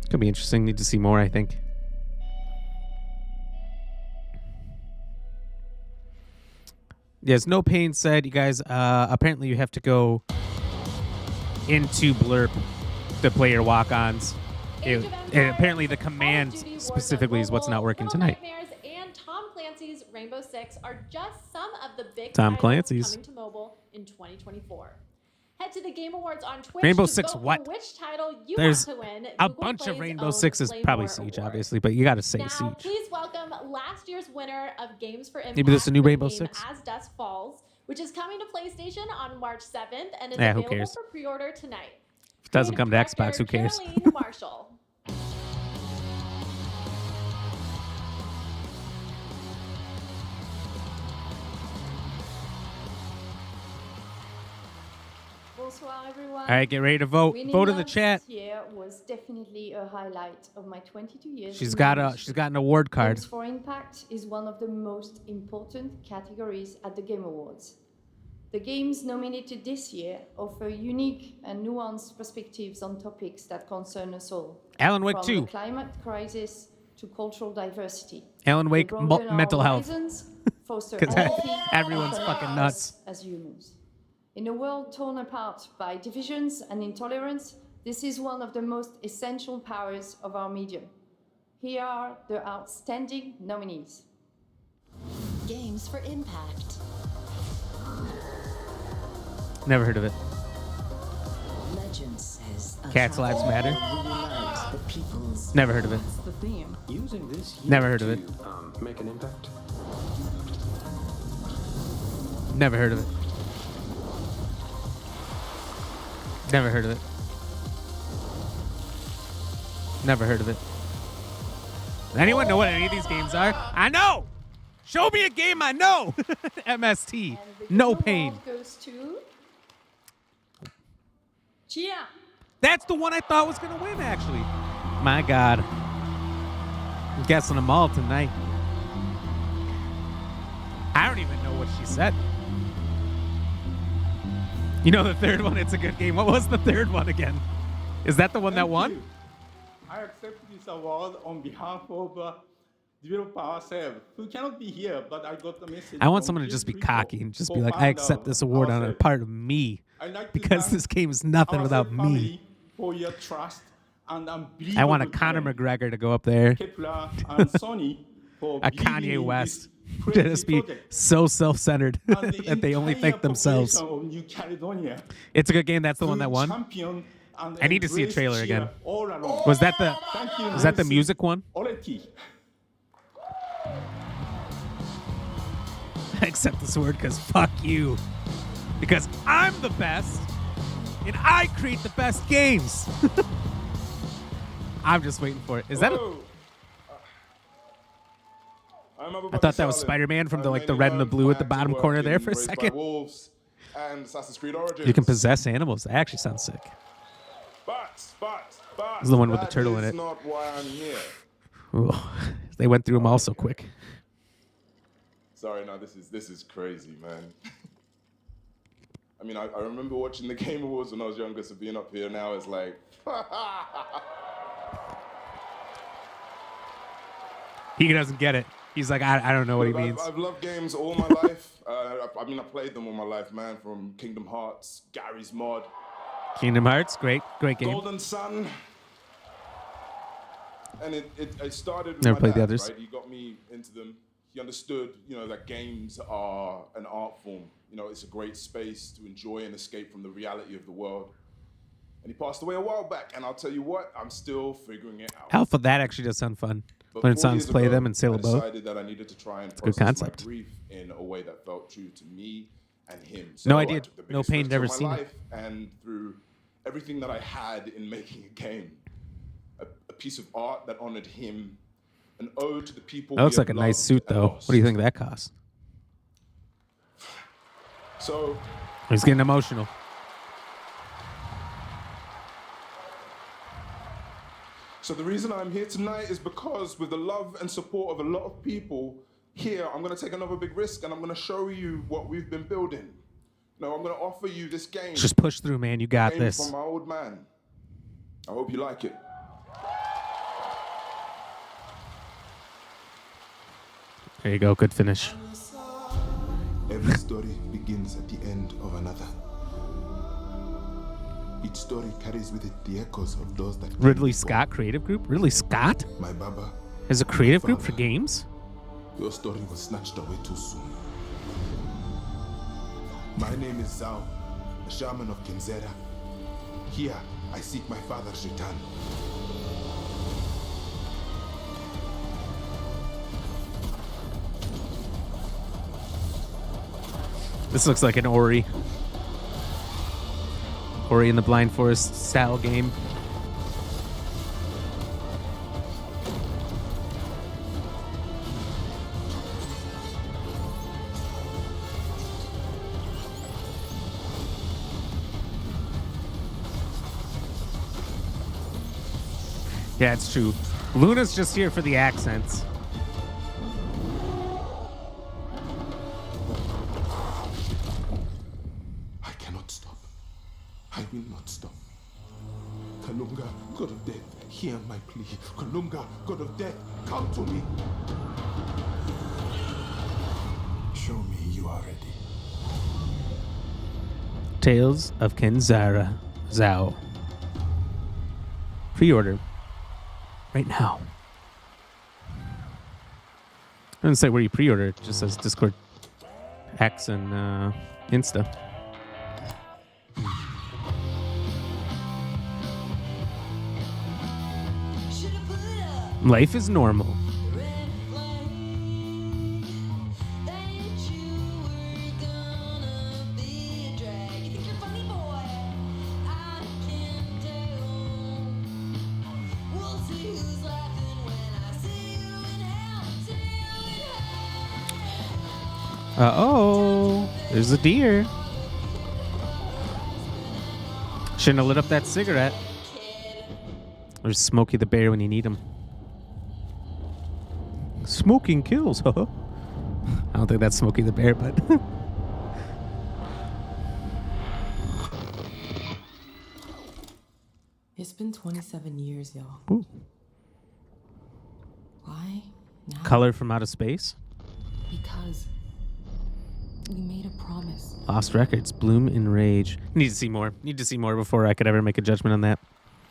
Could be interesting. Need to see more, I think. Yes, No Pain said, you guys, apparently you have to go into Blurp to play your walk-ons. And apparently the commands specifically is what's not working tonight. Nightmares and Tom Clancy's Rainbow Six are just some of the big Tom titles Clancy's. coming to mobile in 2024. Head to the Game Awards on Twitch Rainbow to Six vote what? for which title you There's want to win. a Google bunch of Play's Rainbow own Sixes, Play probably More Siege, Award. obviously, but you got to say Now, Siege. please welcome last year's winner of Games for Impact. Maybe there's a new for the Rainbow game Six. As Dusk Falls, which is coming to PlayStation on March 7th and is Yeah, who available cares? for pre-order tonight. If it doesn't come to Xbox, who cares? Caroline Marshall. Bonsoir, everyone. All right, get ready to vote. Winning Vote in the last chat. year was definitely a highlight of my 22 years. She's in got the a industry. she's got an award card. Games for Impact is one of the most important categories at the Game Awards. The games nominated this year offer unique and nuanced perspectives on topics that concern us all. Alan Wake from 2. the climate crisis to cultural diversity. Alan They Wake broaden our mental health. horizons, foster 'Cause empathy, everyone's and fucking us nuts. as humans. In a world torn apart by divisions and intolerance, this is one of the most essential powers of our medium. Here are the outstanding nominees. Games for Impact. Never heard of it. Legend says Cats Lives Matter. reunite the peoples. Never heard of it. That's the theme. Using this Never heard of it. make an impact. Never heard of it. Never heard of it. Never heard of it. Anyone know what any of these games are? I know! Show me a game I know! MST. No Pain. Goes to Chia. That's the one I thought was going to win, actually. My God. I'm guessing them all tonight. I don't even know what she said. You know the third one? It's a good game. What was the third one again? Is that the one that won? I accept this award on behalf of developer ourselves, who cannot be here, but I got the message. I want from someone to just be Chris cocky and just be for like, I founder accept this award on a ourselves. part of me. I'd like to Because thank this game is nothing without ourselves family me. For your trust and I want a unbelievable Conor talent. McGregor to go up there. Kepler and Sony for A believing Kanye in West. this To crazy just be project. so self-centered And the that they only entire think themselves. population of New Caledonia, It's a good game. That's the one who that won. champion and I need to see a embrace trailer cheer again. all around. Was that the Thank you, was that the Nancy music one? Oleti. I accept this award because fuck you. Because I'm the best and I create the best games. I'm just waiting for it. Is that a, I thought that was Spider-Man from the the red and the blue at the bottom corner there for a second. Wolves and Assassin's Creed Origins. You can possess animals. That actually sounds sick. But This is the one with the turtle in that it. is not why I'm here. Ooh, they went through them all so quick. Sorry, no, this is crazy, man. I mean, I remember watching the Game Awards when I was younger, so being up here now is like, He doesn't get it. He's like, I don't know what he Look, means. I've loved games all my life. I mean, I played them all my life, man. From Kingdom Hearts, Gary's Mod, Kingdom Hearts, great game. Golden Sun, and it started with Never my played the dad, others. Right? He got me into them. He understood, that games are an art form. It's a great space to enjoy and escape from the reality of the world. And he passed away a while back, and I'll tell you what, I'm still figuring it out. Alpha, that actually does sound fun. But Learn 4 songs, years play ago, them, and sail a I boat. decided that I needed to try and It's a good process concept. my grief in a way that felt true to me and him. No I idea. took the No biggest pain, risks never of my seen it. life, and through everything that I had in making a game, a piece of art that honored him, an ode to the people. That looks we like a have nice loved suit, and though. lost. What do you think that costs? So He's getting emotional. So the reason I'm here tonight is because with the love and support of a lot of people here, I'm going to take another big risk and I'm going to show you what we've been building. I'm going to offer you this game. Just push through, man. You got Game this. From my old man. I hope you like it. There you go. Good finish. Every Every story begins at the end of another. Each story carries with it the echoes of those that Ridley Scott Creative Group? Ridley Scott My Baba has a creative group for games? Your story was snatched away too soon. My name is Zhao, the shaman of Kenzera. Here, I seek my father's return. This looks like an Ori. Ori in the Blind Forest style game. Yeah, it's true. Luna's just here for the accents. I cannot stop. I will not stop. Kalunga, God of death, hear my plea. Kalunga, God of death, come to me. Show me you are ready. Tales of Kenzera Zhao. Pre-order. Right now. I didn't say where you pre-order. It just says Discord, X, and Insta. Life is normal. Uh-oh. There's a deer. Shouldn't have lit up that cigarette. There's Smokey the Bear when you need him. Smoking kills, huh? I don't think that's Smokey the Bear, but... It's been 27 years, y'all. Ooh. Why now? Color from Outer Space. Because we made a promise. Lost Records. Bloom in Rage. Need to see more. Need to see more before I could ever make a judgment on that.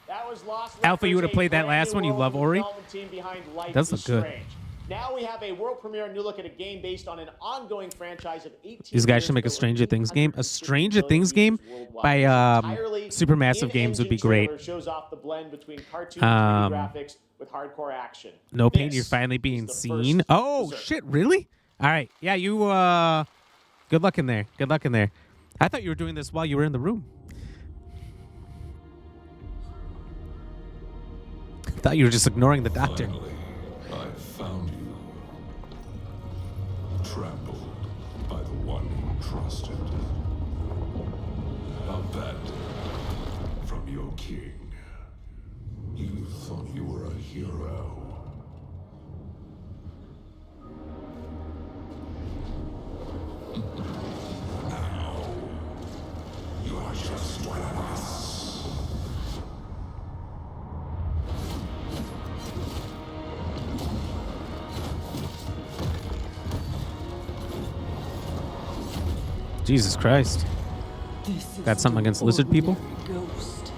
That was Lost Alpha, you would have Records, played a that brand last new one. You world love of Ori. development team behind Life Does is look good. Strange. Now we have a world premiere new look at a game based on an ongoing franchise of 18 These guys years should make a ago, Stranger Things game. A Stranger Things game by Supermassive Games would be great. Shows off the blend between cartoon 3D graphics with hardcore action. No pain, This you're finally being the seen. first Oh, Berserk. shit, really? All right. Yeah, you, good luck in there. Good luck in there. I thought you were doing this while you were in the room. I thought you were just ignoring the doctor. Finally, I found you. Trampled by the one you trusted. Abandoned from your king. You thought you were a hero. Now, you are just one of us. Jesus Christ. Got something against lizard people? Ghost.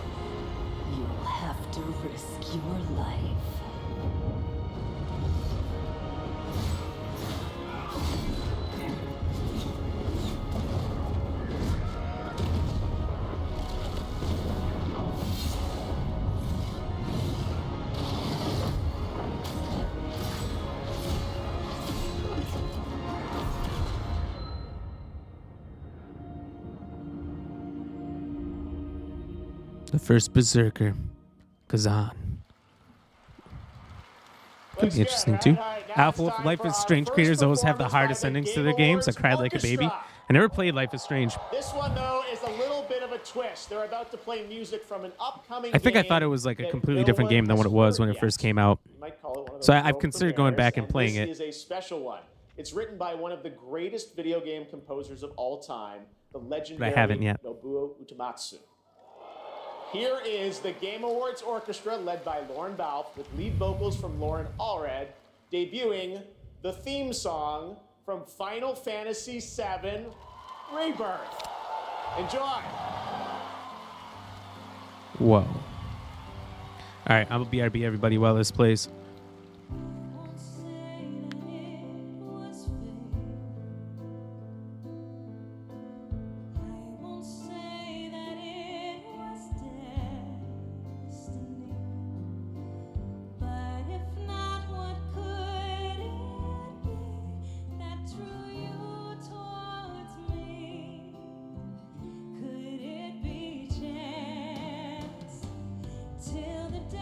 You'll have to risk your life. The first Berserker. Kazan. Could be interesting too. Alpha Wolf, Life is Strange creators always have the hardest endings to their games. I cried like a baby. I never played Life is Strange. This one, though, is a little bit of a twist. They're about to play music from an upcoming I think I game thought it was like a that completely no different one game than what has it was when heard it first yet. came out. You might call it one of So those I've world considered going back and premieres, playing this it. is a special one. It's written by one of the greatest video game composers of all time, the legendary haven't yet. Nobuo Uematsu. Here is the Game Awards Orchestra led by Lauren Balfe with lead vocals from Lauren Allred, debuting the theme song from Final Fantasy VII Rebirth. Enjoy. Whoa. All right, I'm a BRB, everybody, while this plays. Till the day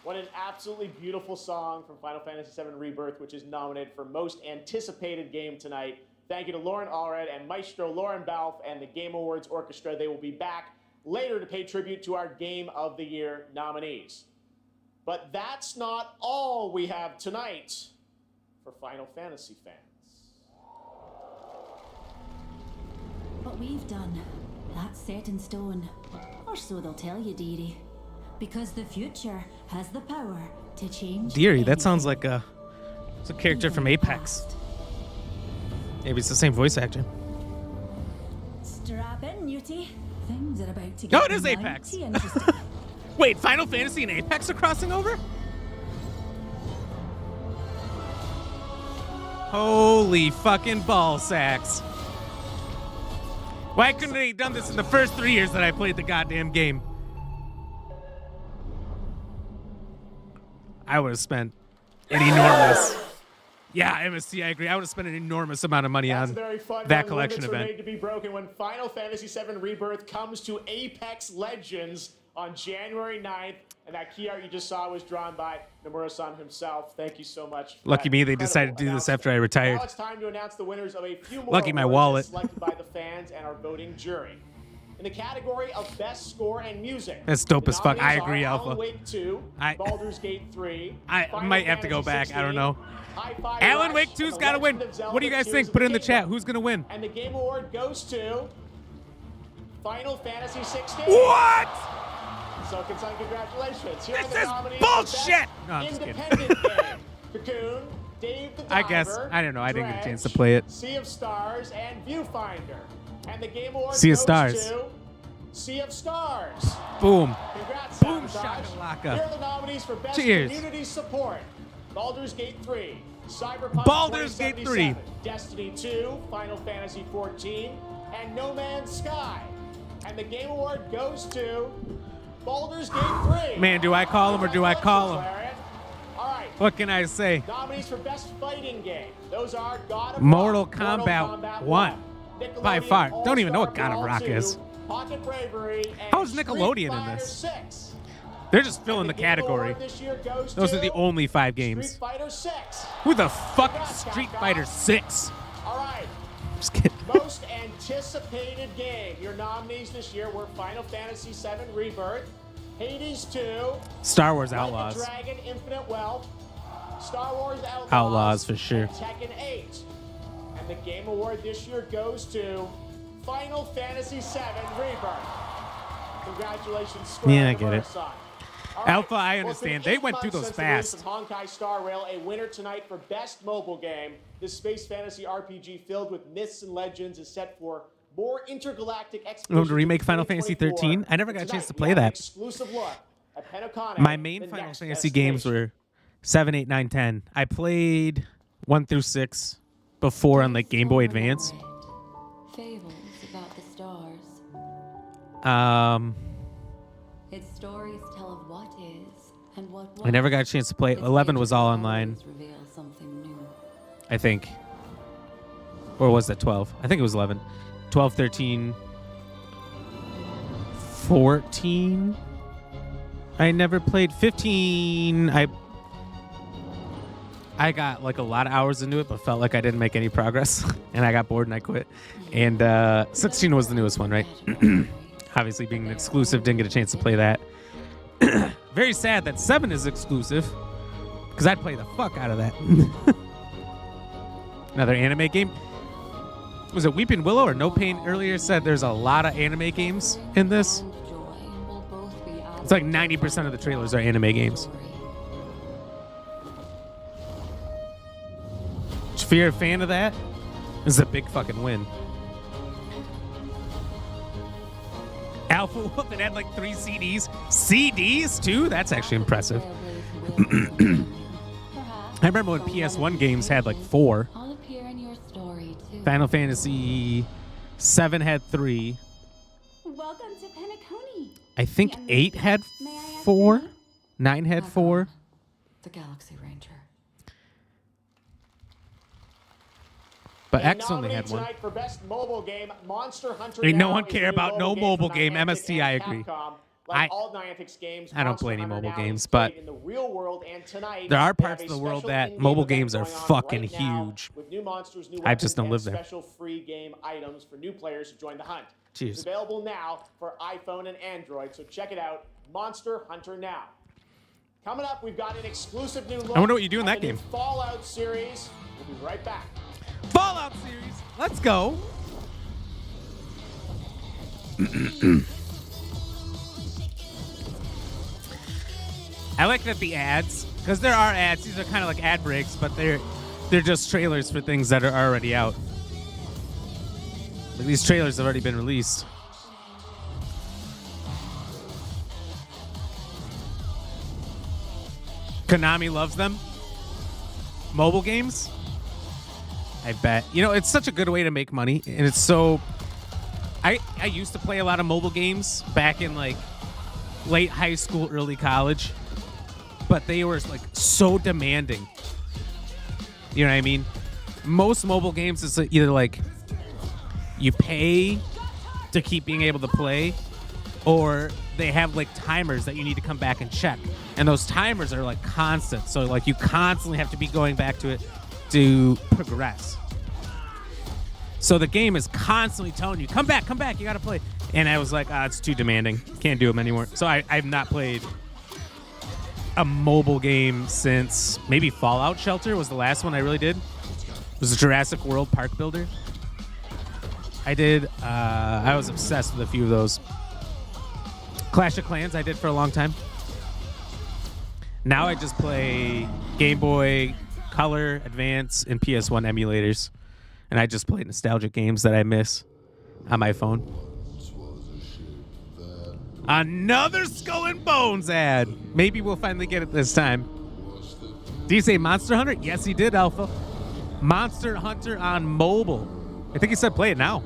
What an absolutely beautiful song from Final Fantasy VII Rebirth, which is nominated for Most Anticipated Game tonight. Thank you to Lauren Allred and Maestro Lauren Balfe and the Game Awards Orchestra. They will be back later to pay tribute to our Game of the Year nominees. But that's not all we have tonight for Final Fantasy fans. What we've done, that's set in stone. Or so they'll tell you, dearie. Because the future has the power to change. Deary, that sounds like it's a character from Apex. Maybe it's the same voice actor. Strap in, Newty. Things are about to Oh, get it is Apex. mighty interesting. Wait, Final Fantasy and Apex are crossing over? Holy fucking ball sacks. Why couldn't they have done this in the first 3 years that I played the goddamn game? I would have spent an enormous... Yeah, MST, I agree. I would have spent an enormous amount of money That's on very fun. that When collection limits are event. made to be broken when Final Fantasy VII Rebirth comes to Apex Legends on January 9th. And that key art you just saw was drawn by Nomura-san himself. Thank you so much. for Lucky that me, they incredible decided to do this after I announcement. retired. Now it's time to announce the winners of a few more Lucky my awards wallet. selected by the fans and our voting jury. In the category of Best Score and Music, That's dope the as fuck. I nominees agree, are Alpha. Alan Wake 2, Baldur's Gate 3, I Final might have to go Fantasy back. I don't know. 16, Hi-Fi Alan Rush, Wake and 2's The got to win. Legend of Zelda What do you guys Tears think? of Put it in the Kingdom. chat. Who's going to win? And the Game Award goes to Final Fantasy 16. What? So, congratulations. Here This are the is nominees bullshit! for No, I'm Best just kidding. Independent Game. Cocoon, Dave the Diver, I guess. I don't know. I didn't get a Dredge, chance to play it. Sea of Stars, and Viewfinder. And the Game Award Sea of goes Stars. to Sea of Stars. Boom. Congrats, Boom Sabotage. shakalaka. Here are the nominees for Best Cheers. Community Support. Baldur's Gate 3, Cyberpunk Baldur's Gate 2077, Destiny 2, Final Fantasy 14, and No Man's Sky. And the Game Award goes to Baldur's Gate 3. Man, do I call him or do I call him? All right, What can I say? Nominees for Best Fighting Game. Those are God of Mortal Rock, Kombat 1. By Nickelodeon far. Don't even know what All-Star God of Brawl Rock 2, is. Pocket Bravery, and How is Street Nickelodeon in Fighter this? 6. They're just filling the Game Award category. this year goes Those to are the only 5 games. Street Fighter 6. Who the fuck is Street Fighter 6? All right. Just kidding. Most anticipated game. Your nominees this year were Final Fantasy VII Rebirth, Hades 2, Star Wars Like a Outlaws. Dragon Infinite Wealth, Star Wars Outlaws, Outlaws for sure. and Tekken 8. And the Game Award this year goes to Final Fantasy VII Rebirth. Congratulations, Square Yeah, I get it. Enix. All Alpha, I Well, it's been understand. They 8 went through months those since the release fast. of Honkai Star Rail, a winner tonight for Best Mobile Game. This space fantasy RPG filled with myths and legends is set for more intergalactic You expeditions. want to remake Final Fantasy 13? I never got a chance to play that. Exclusive look at Penocon. My main Final Fantasy games were 7, 8, 9, 10. I played 1 through 6 before on like Game Boy Advance. Fables about the stars. Its stories tell of what is and what was. I never got a chance to play. 11 was all online, Reveal something new. I think. Or was that 12? I think it was 11. 12, 13, 14. I never played 15. I got like a lot of hours into it, but felt like I didn't make any progress, and I got bored and I quit. And 16 was the newest one, right? Obviously, being an exclusive, didn't get a chance to play that. Very sad that 7 is exclusive, because I'd play the fuck out of that. Another anime game. Was it Weeping Willow or No Pain earlier said there's a lot of anime games in this? It's like 90% of the trailers are anime games. If you're a fan of that, this is a big fucking win. Alpha Wolf, it had like 3 CDs. CDs too? That's actually impressive. I remember when PS1 games had like 4. I'll appear in your story too. Final Fantasy 7 had 3. Welcome to Penacony. I think 8 had 4. 9 had 4. The Galaxy Ranger. But And X only had nominated 1. tonight for Best Mobile Game, Monster Hunter. Ain't no Now one is care a about no mobile game. from Niantic MST, I and agree. Capcom. Like all Niantic's games, I don't Monster play any Hunter mobile now games, is but played in the real world, and tonight there are they have parts a of the world special that in-game mobile event games are going on fucking right now huge. With new monsters, new I just don't weapons, live and there. special free game items for new players who join the hunt. Cheers. It's available now for iPhone and Android, so check it out. Monster Hunter Now. Coming up, we've got an exclusive new look. I wonder what you do in at that the new game. Fallout series. We'll be right back. Fallout series. Let's go. I like that the ads, because there are ads. These are kind of like ad breaks, but they're just trailers for things that are already out. Like, these trailers have already been released. Konami loves them. Mobile games, I bet. You know, it's such a good way to make money, and it's so... I used to play a lot of mobile games back in like late high school, early college, but they were like so demanding. You know what I mean? Most mobile games is either like you pay to keep being able to play, or they have like timers that you need to come back and check. And those timers are like constant. So like you constantly have to be going back to it to progress. So the game is constantly telling you, come back, you gotta play. And I was like, it's too demanding. Can't do them anymore. So I've not played a mobile game since maybe Fallout Shelter was the last one I really did. It was a Jurassic World Park Builder. I was obsessed with a few of those. Clash of Clans I did for a long time. Now I just play Game Boy Color, Advance, and PS1 emulators. And I just play nostalgic games that I miss on my phone. Another Skull and Bones ad. Maybe we'll finally get it this time. Did you say Monster Hunter? Yes, he did, Alpha. Monster Hunter on mobile. I think he said play it now.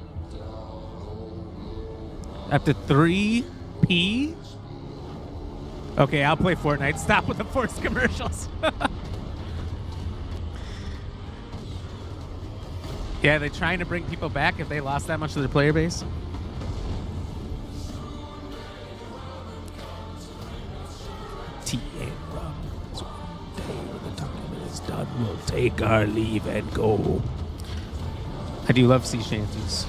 Up to 3p? Okay, I'll play Fortnite. Stop with the forced commercials. Yeah, they're trying to bring people back if they lost that much of their player base. T.A. Robbins. When the document is done, we'll take our leave and go. I do love sea shanties.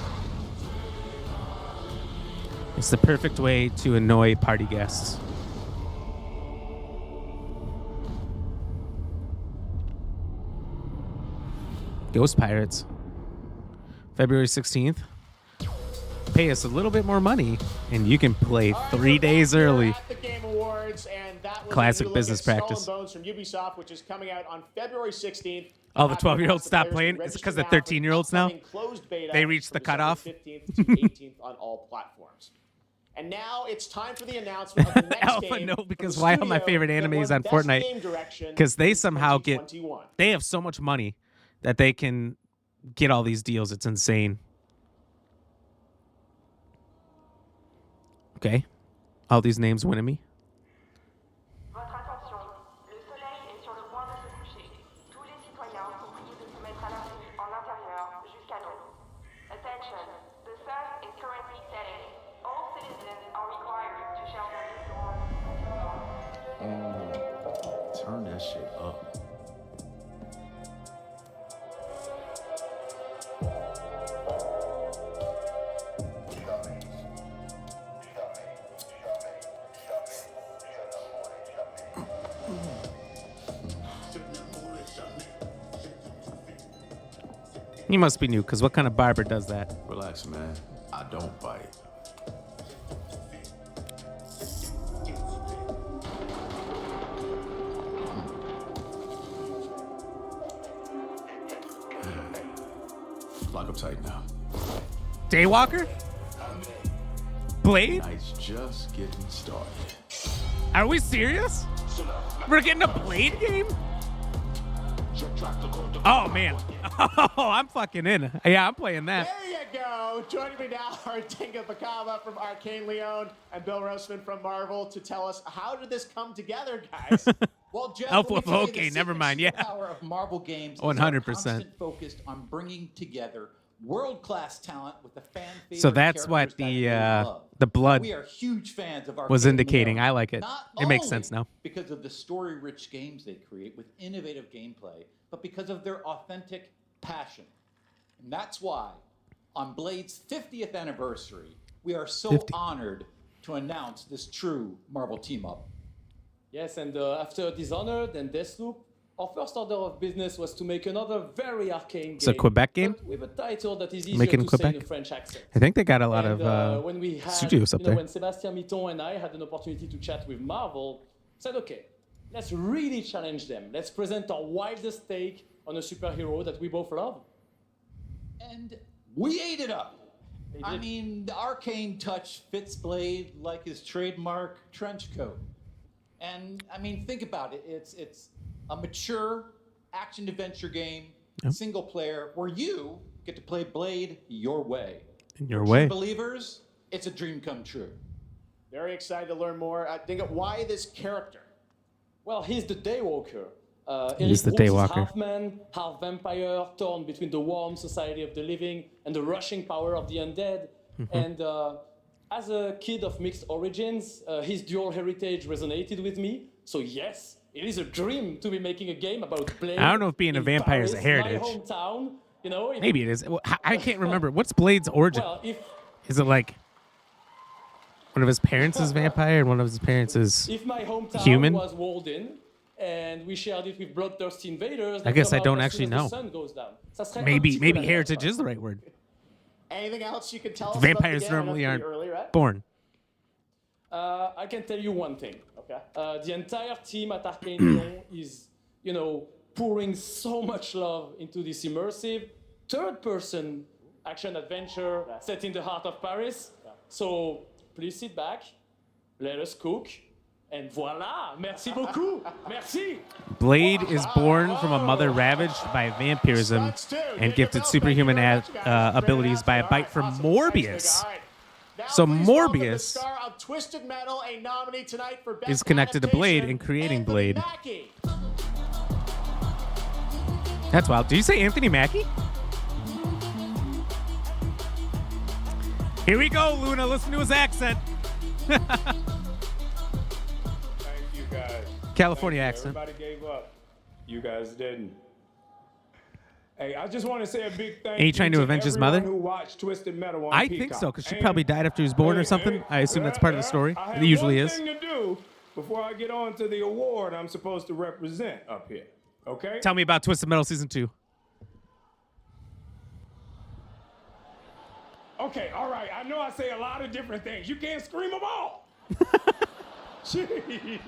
It's the perfect way to annoy party guests. Ghost Pirates. February 16th. Pay us a little bit more money, and you can play 3 days early. At the Game Awards, and that was Classic a new look business at Skull and practice. Bones from Ubisoft, which is coming out on February 16th. All the 12-year-olds stop playing. It's because the 13-year-olds now. They reached the cutoff. 15th to 18th on all platforms. And now it's time for the announcement of the next Alpha game. no, from because the why are my studio favorite that animes won on Best Game Fortnite? Direction Because they in somehow get, 2021. they have so much money that they can get all these deals. It's insane. Okay. All these names winning me. Votre attention, le soleil est sur le point de se coucher. Tous les citoyens sont priés de se mettre à l'abri en intérieur jusqu'à l'aube. Attention, the sun is currently setting. All citizens are required to shelter indoors. Turn that shit up. You must be new, because what kind of barber does that? Relax, man. I don't bite. Lock up tight now. Daywalker? Blade? Night's just getting started. Are we serious? We're getting a Blade game? Oh, man. Oh, I'm fucking in. Yeah, I'm playing that. There you go. Joining me now are Tinka Bakava from Arcane Leon and Bill Roseman from Marvel to tell us how did this come together, guys? Well, Jeff, Alpha, let me tell you, okay, the never mind, yeah. power of Marvel Games is 100%. constant focused on bringing together world-class talent with the fan favorite So that's what the blood We are huge fans of was Arcane indicating. Leon, I like it. not It makes only sense now. because of the story-rich games they create with innovative gameplay, but because of their authentic passion. And that's why, on Blade's 50th anniversary, we are so 50. honored to announce this true Marvel team-up. Yes, and after Dishonored and Deathloop, our first order of business was to make another very arcane game. It's a Quebec game? But with a title that is easier Making to say in Quebec? a French accent. I think they got a lot And, of when we had, studios up there. When Sébastien Mitton and I had an opportunity to chat with Marvel, said, okay, let's really challenge them. Let's present our wildest take on a superhero that we both love. And we ate it up. I mean, the arcane touch fits Blade like his trademark trench coat. And I mean, think about it. It's a mature action-adventure game, Yep. single player, where you get to play Blade your way. In your For way. true believers, it's a dream come true. Very excited to learn more. Tinka, why this character? Well, he's the Daywalker. He is the Eric Brooks Daywalker. half man, half vampire, torn between the warm society of the living and the rushing power of the undead. Mhm. And as a kid of mixed origins, his dual heritage resonated with me. So yes, it is a dream to be making a game about Blade. I don't know if being a in vampire is a Paris, heritage. My hometown, you know. Maybe it is. Well, I can't remember. What's Blade's origin? Well, if Is it like one of his parents is vampire and one of his parents is if my hometown human? was walled in and we shared it with bloodthirsty invaders, I that guess come I out don't as actually soon as know. the sun goes down. Ça serait un Maybe petit peu maybe la heritage même is the right word. Anything else you can tell us Vampires about the game? I know normally it's aren't pretty early, right? born. I can tell you one thing. Okay. The entire team at Arcane Leon is, you know, pouring so much love into this immersive third-person action adventure set in the heart of Paris. So please sit back, let us cook, and voila! Merci beaucoup. Merci. Blade is born from a mother ravaged by vampirism and gifted superhuman abilities by a bite from Morbius. So Morbius Star of Twisted Metal, a nominee tonight for Best is connected to Blade Adaptation, and creating Anthony Blade. Mackie. That's wild. Did you say Anthony Mackie? Here we go, Luna. Listen to his accent. Thank you, guys. California Thank you. accent. Everybody gave up. You guys didn't. Hey, I just want to say a big thank Ain't he trying to avenge his mother? Who watched Twisted Metal on I Peacock. think so, because she And- probably died after he was born or something. I assume that's part of the story. I It have usually one is. thing to do before I get on to the award I'm supposed to represent up here. Okay? Tell me about Twisted Metal Season 2. Okay, all right. I know I say a lot of different things. You can't scream them all. Jeez.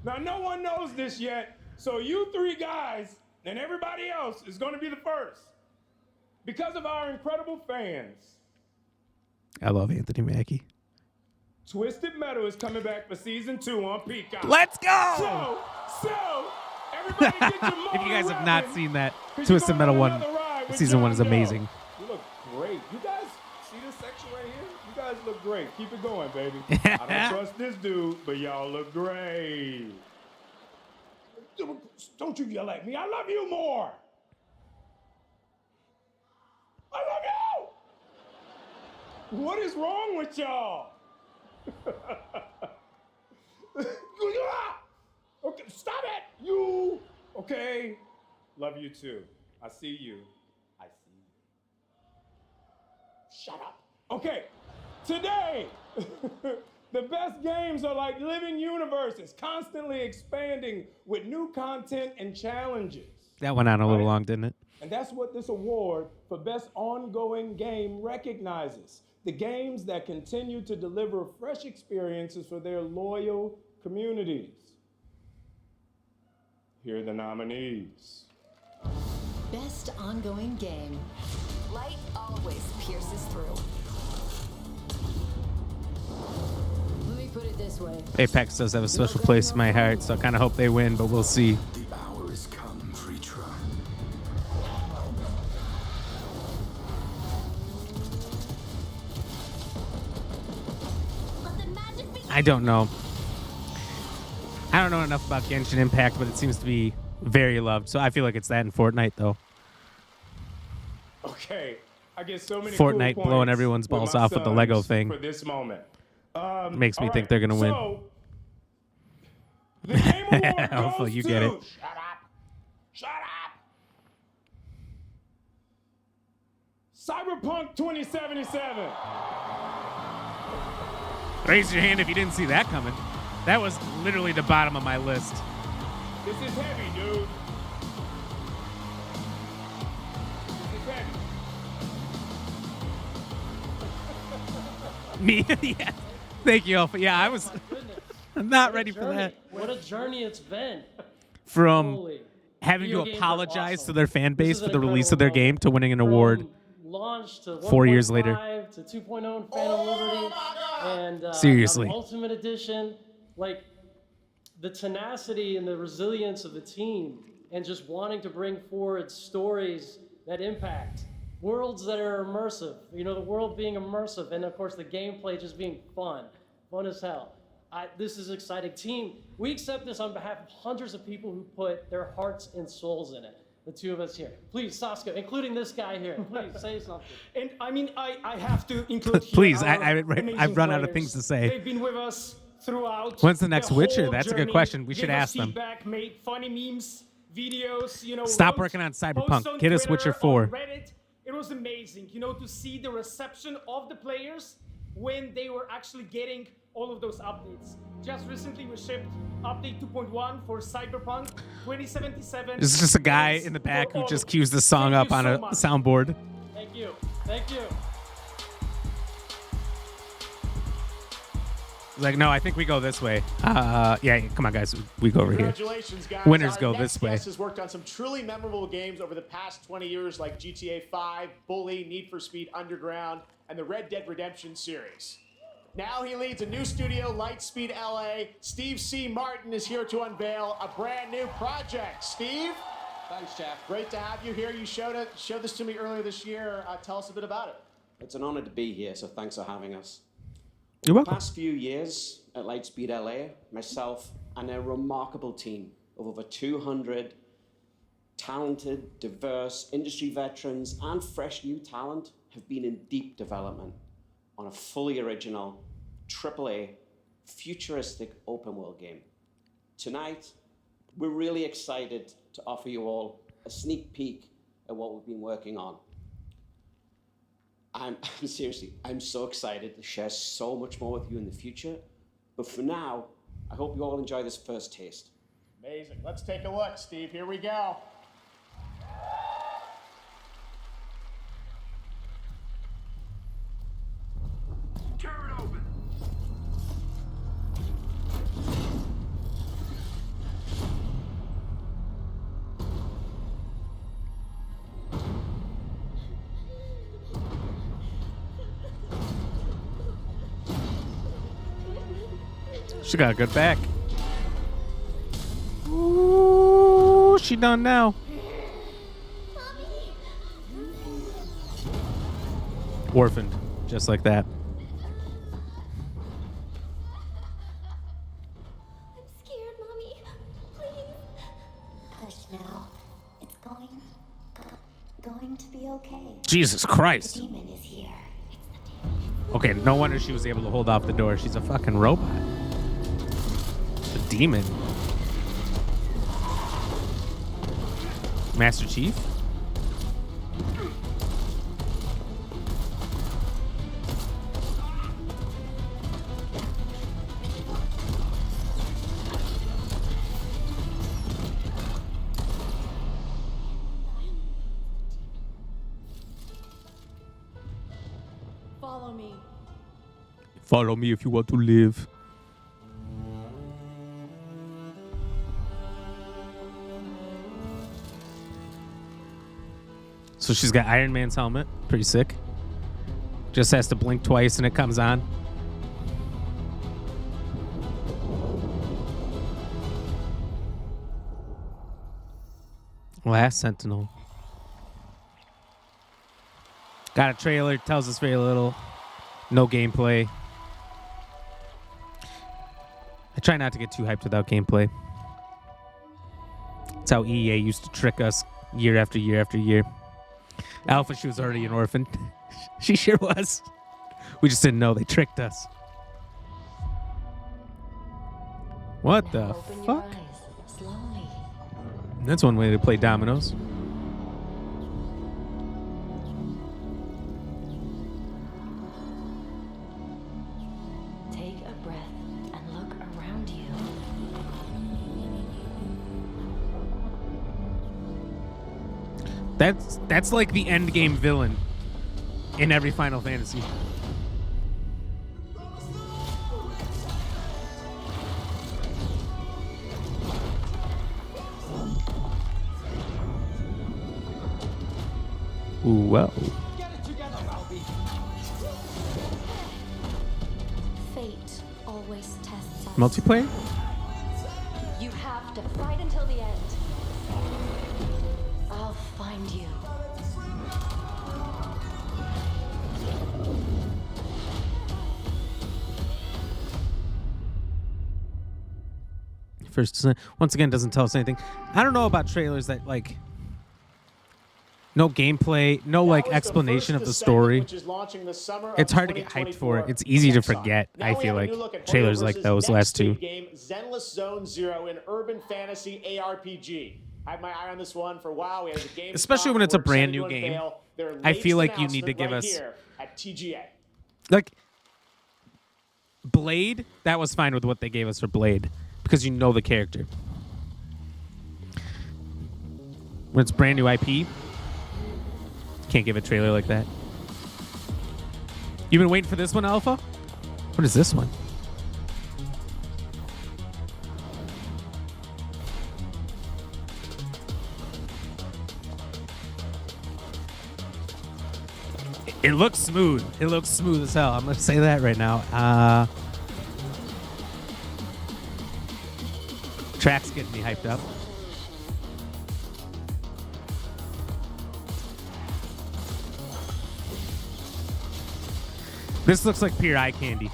Now, no one knows this yet, so you three guys and everybody else is going to be the first. Because of our incredible fans, I love Anthony Mackie. Twisted Metal is coming back for Season 2 on Peacock. Let's go! So, everybody get your If you guys have not seen that, 'cause Twisted you're Metal going 1, on another ride with Season 1 is John Doe. amazing. You look great. You guys see this section right here? You guys look great. Keep it going, baby. I don't trust this dude, but y'all look great. Don't you yell at me. I love you more. I love you. What is wrong with y'all? Okay, stop it. You. Okay. Love you too. I see you. I see you. Shut up. Okay. Today, the best games are like living universes, constantly expanding with new content and challenges. That went on a little long, didn't it? And that's what this award for Best Ongoing Game recognizes. The games that continue to deliver fresh experiences for their loyal communities. Here are the nominees. Best ongoing game. Light always pierces through. Let me put it this way. Apex does have a special place in my heart, so I kind of hope they win, but we'll see. The hour has come, Preacher. I don't know. I don't know enough about Genshin Impact, but it seems to be very loved. So I feel like it's that in Fortnite, though. Okay, I get so many Fortnite cool blowing points everyone's with balls my off with the Lego sons thing. for this moment. Makes me all think right, they're gonna win. So, the Game Award Hopefully goes you get to- it. Shut up! Shut up! Cyberpunk 2077. Raise your hand if you didn't see that coming. That was literally the bottom of my list. This is heavy, dude. This is heavy. Me? Yeah. Thank you, Alpha. Yeah, I was I'm not ready for that. What a journey it's been. From Holy. having Video to games are apologize awesome. to their fan This base is for an the release of their incredible game to winning an award. Launch to 4 years later. 1.5 to 2.0 in Phantom Liberty and Seriously. now the Ultimate Edition. Like the tenacity and the resilience of the team, and just wanting to bring forward stories that impact, worlds that are immersive. You know, the world being immersive, and of course the gameplay just being fun as hell. This is exciting. Team, we accept this on behalf of hundreds of people who put their hearts and souls in it. The two of us here. Please, Saskia, including this guy here. Please say something. And I mean, I have to include here Please, our amazing I've run out of players. things to say. They've been with us throughout. When's the next whole Witcher? That's a good journey, question. We should gave us ask them. Feedback, made funny memes, videos, you know. Stop wrote working on posts Cyberpunk. on Get us Twitter, Witcher 4. on Reddit. It was amazing, you know, to see the reception of the players when they were actually getting all of those updates. Just recently, we shipped update 2.1 for Cyberpunk 2077. This is just a guy in the back who just cues the song up on a soundboard. Thank you. Thank you. He's like, no, I think we go this way. Yeah, come on, guys. We go over here. Congratulations, guys. Winners Our go next this way. guest has worked on some truly memorable games over the past 20 years, like GTA 5, Bully, Need for Speed Underground, and the Red Dead Redemption series. Now he leads a new studio, Lightspeed LA. Steve C. Martin is here to unveil a brand new project. Steve? Thanks, Jeff. Great to have you here. You showed this to me earlier this year. Tell us a bit about it. It's an honor to be here, so thanks for having us. You're welcome. The past few years at Lightspeed LA, myself and a remarkable team of over 200 talented, diverse industry veterans and fresh new talent have been in deep development on a fully original, AAA, futuristic open world game. Tonight, we're really excited to offer you all a sneak peek at what we've been working on. I'm seriously, I'm so excited to share so much more with you in the future. But for now, I hope you all enjoy this first taste. Amazing. Let's take a look, Steve. Here we go. Tear it open. She got a good back. Ooh, she done now. Orphaned, just like that. I'm scared, Mommy. Please. Hush now. It's going to be okay. Jesus Christ. The demon is here. Okay, no wonder she was able to hold off the door. She's a fucking robot. The demon. Master Chief? Follow me. Follow me if you want to live. So she's got Iron Man's helmet. Pretty sick. Just has to blink twice and it comes on. Last Sentinel. Got a trailer. Tells us very little. No gameplay. I try not to get too hyped without gameplay. That's how EA used to trick us year after year after year. Alpha, she was already an orphan. She sure was. We just didn't know. They tricked us. What the Open your fuck? eyes slowly. That's one way to play dominoes. Take a breath and look around you. That's like the end game villain in every Final Fantasy. Ooh, well. Fate always tests us. Multiplayer? You have to fight until the end. I'll find you. First, once again, doesn't tell us anything. I don't know about trailers that like no gameplay, no like explanation of the story. It's hard to get hyped for it. It's easy to forget. I feel like trailers like those last two. Game Zenless Zone Zero, an urban fantasy ARPG. I have my eye on this one for a while. We have the game, especially when it's a brand new game. I feel like you need to give us here at TGA. Like Blade. That was fine with what they gave us for Blade because you know the character. When it's brand new IP. Can't give a trailer like that. You've been waiting for this one, Alpha? What is this one? It looks smooth. It looks smooth as hell. I'm going to say that right now. Track's getting me hyped up. This looks like pure eye candy.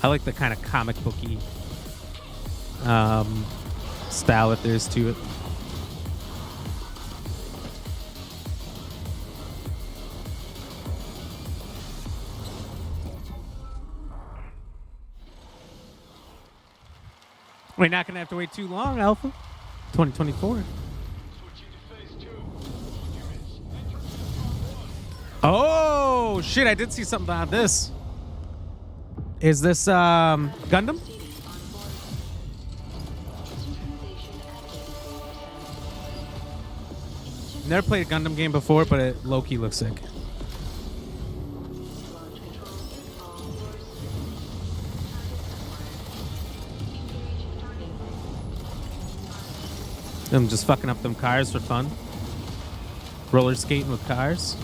I like the kind of comic booky style that there is to it. We're not gonna have to wait too long, Alpha. 2024. Oh shit! I did see something about this. Is this Gundam? Never played a Gundam game before, but it low-key looks sick. I'm just fucking up them cars for fun. Roller skating with cars.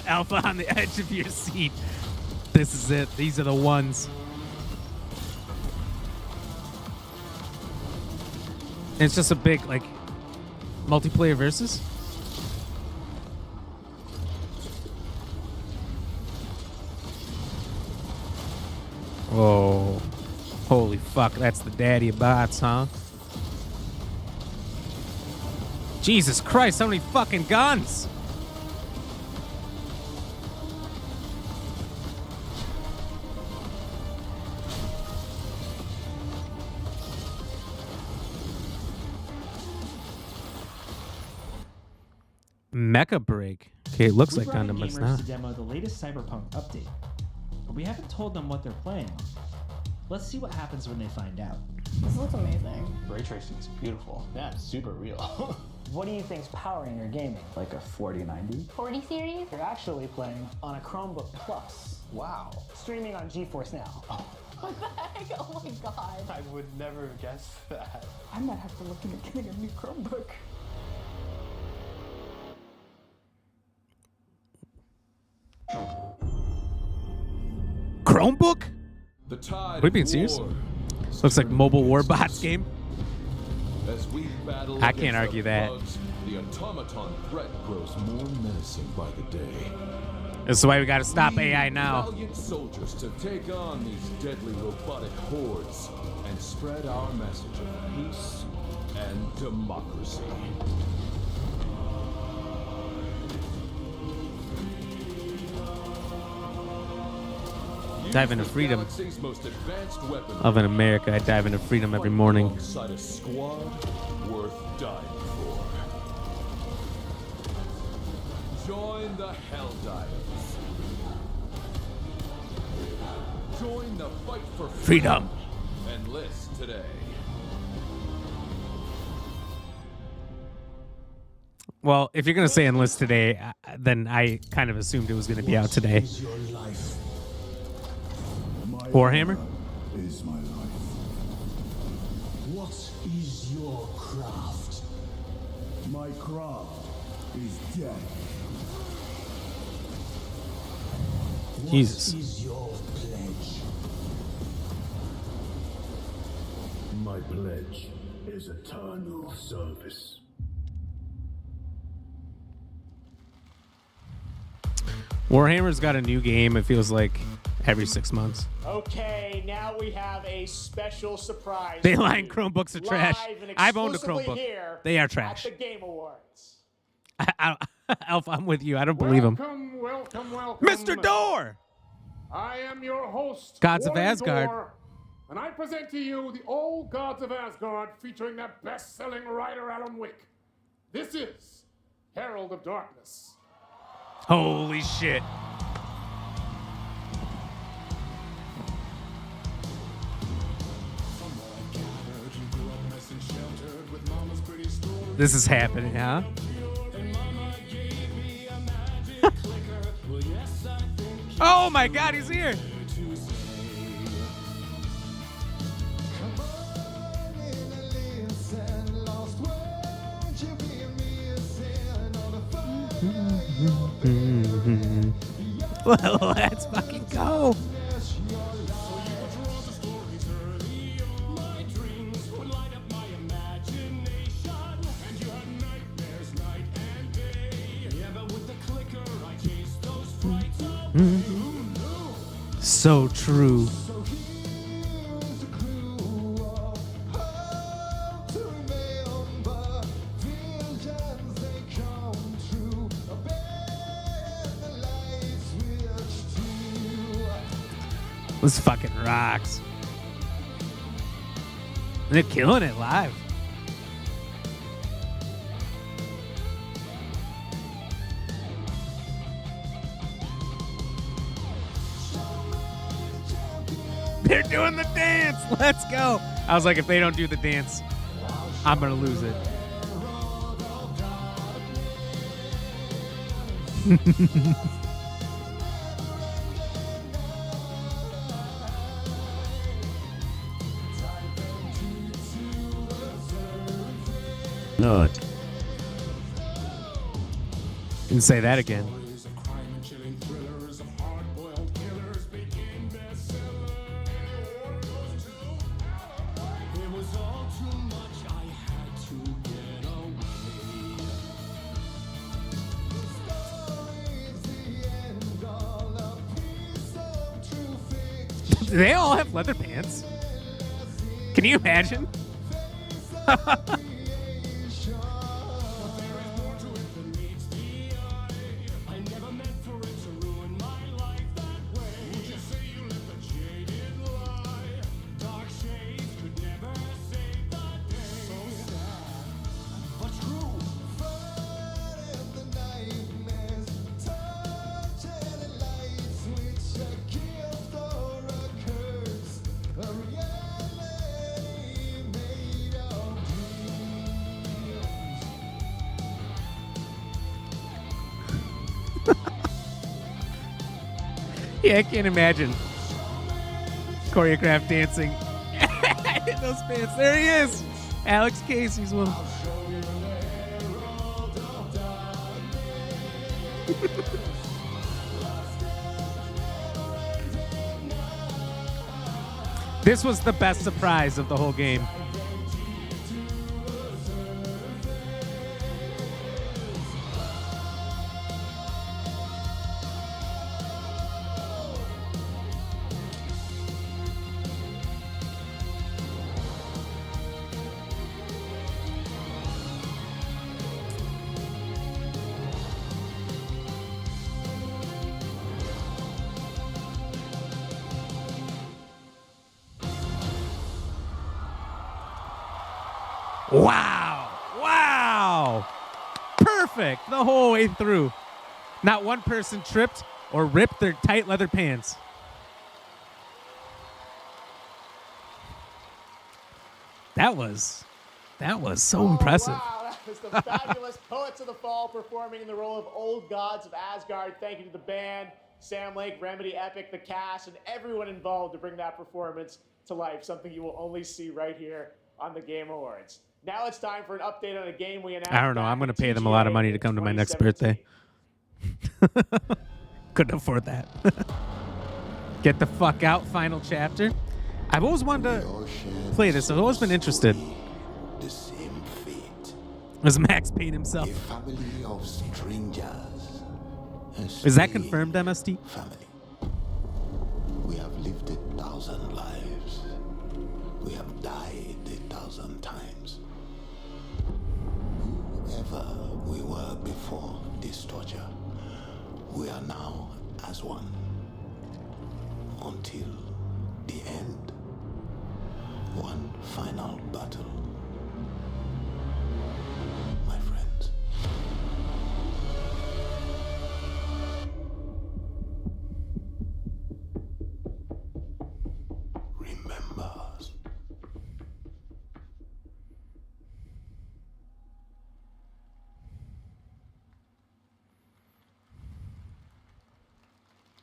Alpha on the edge of your seat. This is it. These are the ones. And it's just a big, like, multiplayer versus. Oh, holy fuck, that's the daddy of bots, huh? Jesus Christ, how many fucking guns? Mecha Break. Okay, it looks like Gundam, but it's not. To demo the latest Cyberpunk update, but we haven't told them what they're playing. Let's see what happens when they find out. This looks amazing. Ray tracing is beautiful. Yeah, it's super real. What do you think's powering your gaming? Like a 4090? 40 series? You're actually playing on a Chromebook Plus. Wow. Streaming on GeForce Now. What the heck? Oh my god. I would never have guessed that. I might have to look into getting a new Chromebook. Chromebook? The tide Are we being serious? Looks like Mobile War Bots game. As we battle I can't argue that. bugs, the automaton threat grows more menacing by the day. That's why we gotta stop AI now. Valiant soldiers to take on these deadly robotic hordes and spread our message of peace and democracy. Dive into freedom. Galaxy's most advanced weapon. Of in America, I dive into freedom every morning. Alongside a squad worth dying for. Join the Helldivers. Join the fight for Freedom. Enlist today. Well, if you're gonna say enlist today, then I kind of assumed it was gonna be out today. Warhammer? Is my life. What is your craft? My craft is death. Jesus. What is your pledge? My pledge is eternal service. Warhammer's got a new game, it feels like, every 6 months. Okay, now we have a special surprise. They line Chromebooks are trash. Live and I've owned a exclusively Chromebook. here They are trash. At the Game Awards. Alpha, I'm with you. I don't believe him. Welcome. Mr. Door! I am your host, Gods of Warren Asgard. Door, and I present to you the old Gods of Asgard featuring that best-selling writer Alan Wake. This is Herald of Darkness. Holy shit. This is happening, huh? Oh my god, he's here! Well, let's fucking go! So true. This fucking rocks. They're killing it live. They're doing the dance. Let's go. I was like, if they don't do the dance, I'm going to lose it. No. Didn't say that again. Do they all have leather pants? Can you imagine? Yeah, I can't imagine choreographed dancing in those pants. There he is. Alex Casey's one. This was the best surprise of the whole game. Wow. Wow. Perfect the whole way through. Not one person tripped or ripped their tight leather pants. That was so impressive. Wow, that was the fabulous Poets of the Fall performing in the role of Old Gods of Asgard. Thank you to the band, Sam Lake, Remedy, Epic, the cast, and everyone involved to bring that performance to life. Something you will only see right here on the Game Awards. Now it's time for an update on a game we announced. I don't know. I'm going to pay them a lot of money to come to my next birthday. Couldn't afford that. Get the fuck out, final chapter. I've always wanted to play this. I've always been interested. The same fate. Was Max Payne himself? A family of strangers. Is that confirmed, MST? Family. We have lived 1,000 lives. We have died 1,000 times. Whoever we were before this torture, we are now as one. Until the end. One final battle. My friends. Remember us.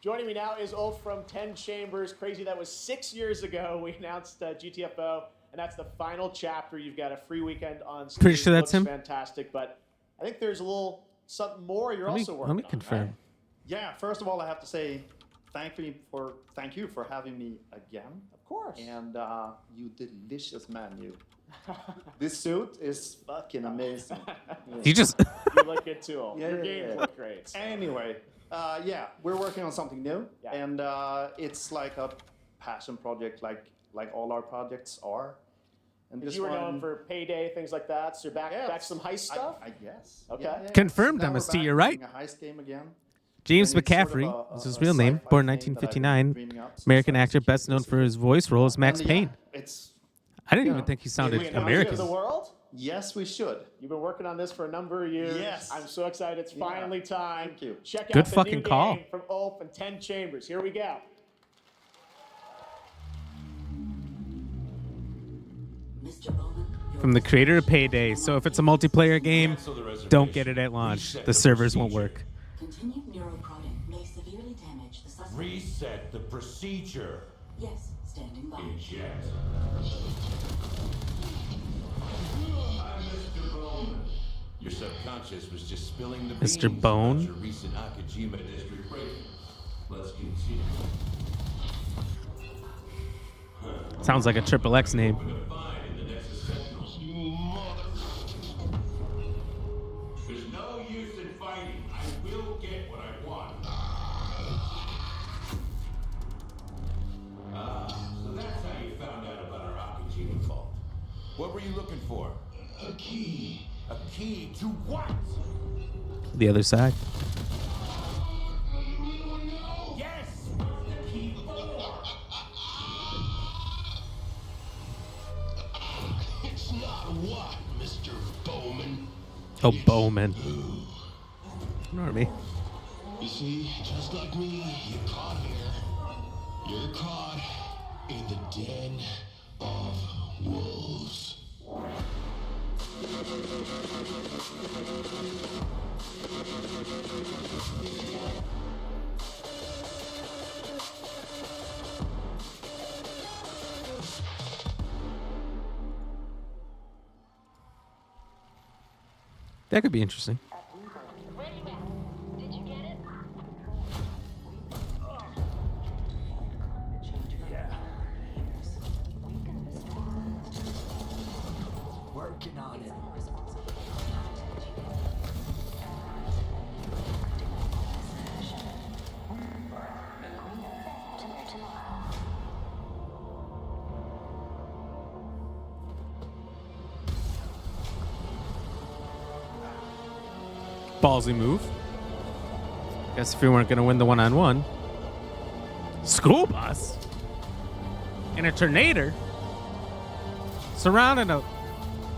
Joining me now is Ulf from 10 Chambers. Crazy, that was 6 years ago. We announced GTFO, and that's the final chapter. You've got a free weekend on Steam. Pretty sure that's Looks him. Fantastic, but I think there's a little something more you're also working Let me on. confirm. Yeah, first of all, I have to say thank you for having me again. Of course. And you delicious menu. This suit is fucking amazing. You just You look good too, Ulf. Yeah, Your yeah, games yeah. look great. Anyway, Yeah, we're working on something new, Yeah. and it's like a passion project, like all our projects are. And Because this you were known one- for Payday, things like that. So you're back Yeah, to some heist stuff? I guess. Okay. Yeah, yeah, yeah. Confirmed, Now we're MST, back you're right. doing a heist game again. James And it's sort of McCaffrey a- is his a real name, sci-fi born thing that I've been 1959. dreaming up since American I was actor, a kid, best known for his voice role as Max And Payne. It's. I didn't you even know, think he sounded We announce it American. to the world? Yes, we should. You've been working on this for a number of years. Yes. I'm so excited. It's Yeah. finally time. Thank you. Check Good out the fucking new call. game from Ulf and 10 Chambers. Here we go. From the creator of Payday. So if it's a multiplayer game, don't get it at launch. The servers won't work. Continued neuroprodding may severely damage the suspect. Reset the procedure. Yes, standing by. Eject. I'm Mr. Bone. Your subconscious was just spilling the Mr. beans Bone? about your recent Akajima district break. Let's continue. Sounds like a Triple X name. There's no use in fighting. I will get what I want. So that's how you found out about our Akajima vault. What were you looking for? A key. A key to what? The other side. Yes! The key for. It's not what, Mr. Bowman. Oh, Bowman. You know me. You see, just like me, you're caught here. You're caught in the den of wolves. That could be interesting. Working on it. Ballsy move. Guess if we weren't going to win the one-on-one. School bus? In a tornado? Surrounding a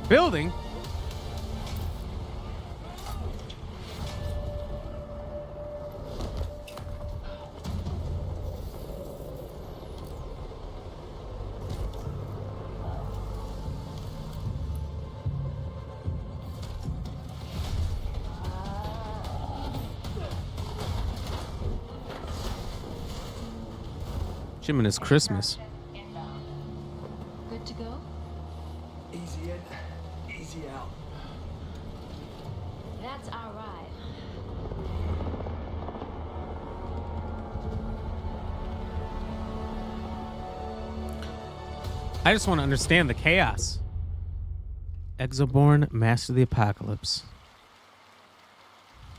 building? Jim and his Christmas. Good to go? Easy in, easy out. That's our ride. I just want to understand the chaos. Exoborn, Master of the Apocalypse.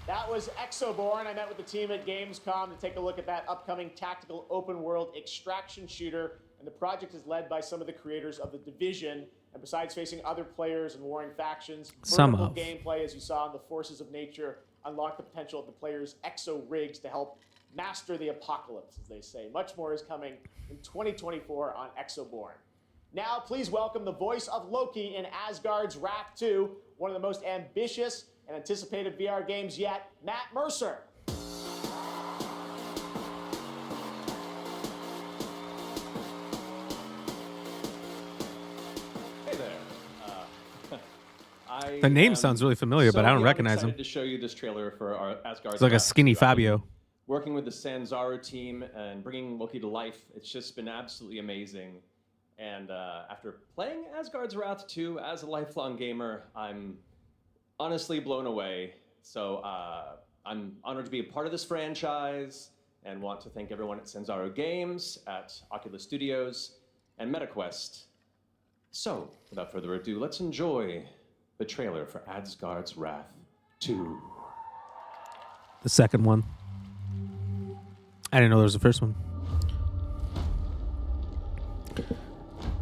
That was Exoborn. I met with the team at Gamescom to take a look at that upcoming tactical open world extraction shooter. And the project is led by some of the creators of The Division. And besides facing other players and warring factions, Some vertical of. gameplay, as you saw in the Forces of Nature, unlock the potential of the players' exo rigs to help master the apocalypse, as they say. Much more is coming in 2024 on Exoborn. Now, please welcome the voice of Loki in Asgard's Wrath 2, one of the most ambitious and anticipated VR games yet, Matt Mercer. Hey there. The name sounds really familiar, but I don't recognize him. To show you this trailer for our Asgard's It's like a Wrath skinny 2. I've been Fabio. Working with the Sanzaru team and bringing Loki to life, it's just been absolutely amazing. And after playing Asgard's Wrath 2 as a lifelong gamer, I'm honestly blown away. So I'm honored to be a part of this franchise and want to thank everyone at Sanzaru Games, at Oculus Studios, and MetaQuest. So, without further ado, let's enjoy the trailer for Asgard's Wrath 2. The second one. I didn't know there was a first one.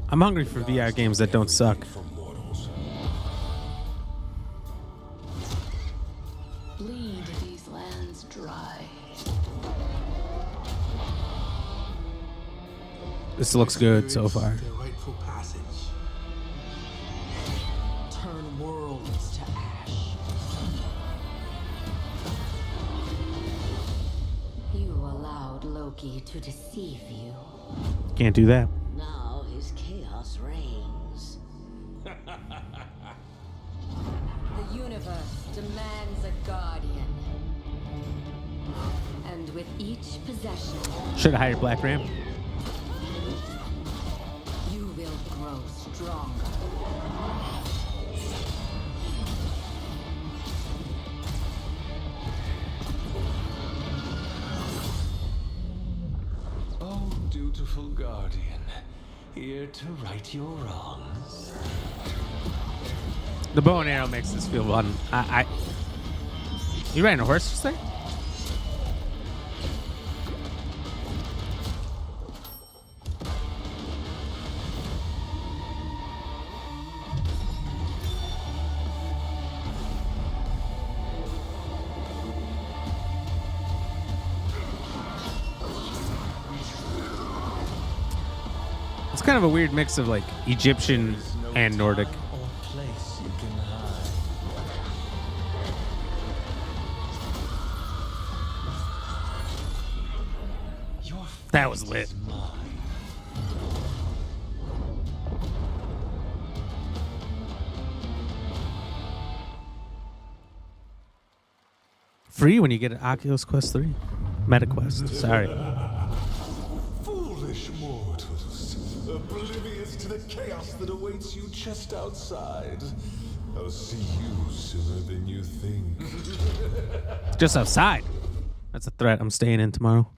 I'm hungry for VR games that don't suck. Bleed these lands dry. This looks good so far. Their rightful passage. Turn worlds to ash. You allowed Loki to deceive you. Can't do that. Now his chaos reigns. The universe demands a guardian. And with each possession, Should have hired Black Ram. you will grow stronger. Oh, dutiful guardian, here to right your wrongs. The bow and arrow makes this feel fun. You riding a horse just there? It's kind of a weird mix of like Egyptian and Nordic. Or place you can hide. Your That was lit. is mine. Free when you get an Oculus Quest 3. MetaQuest, sorry. Foolish mortals, oblivious to the chaos that awaits you just outside. I'll see you sooner than you think. Just outside. That's a threat. I'm staying in tomorrow.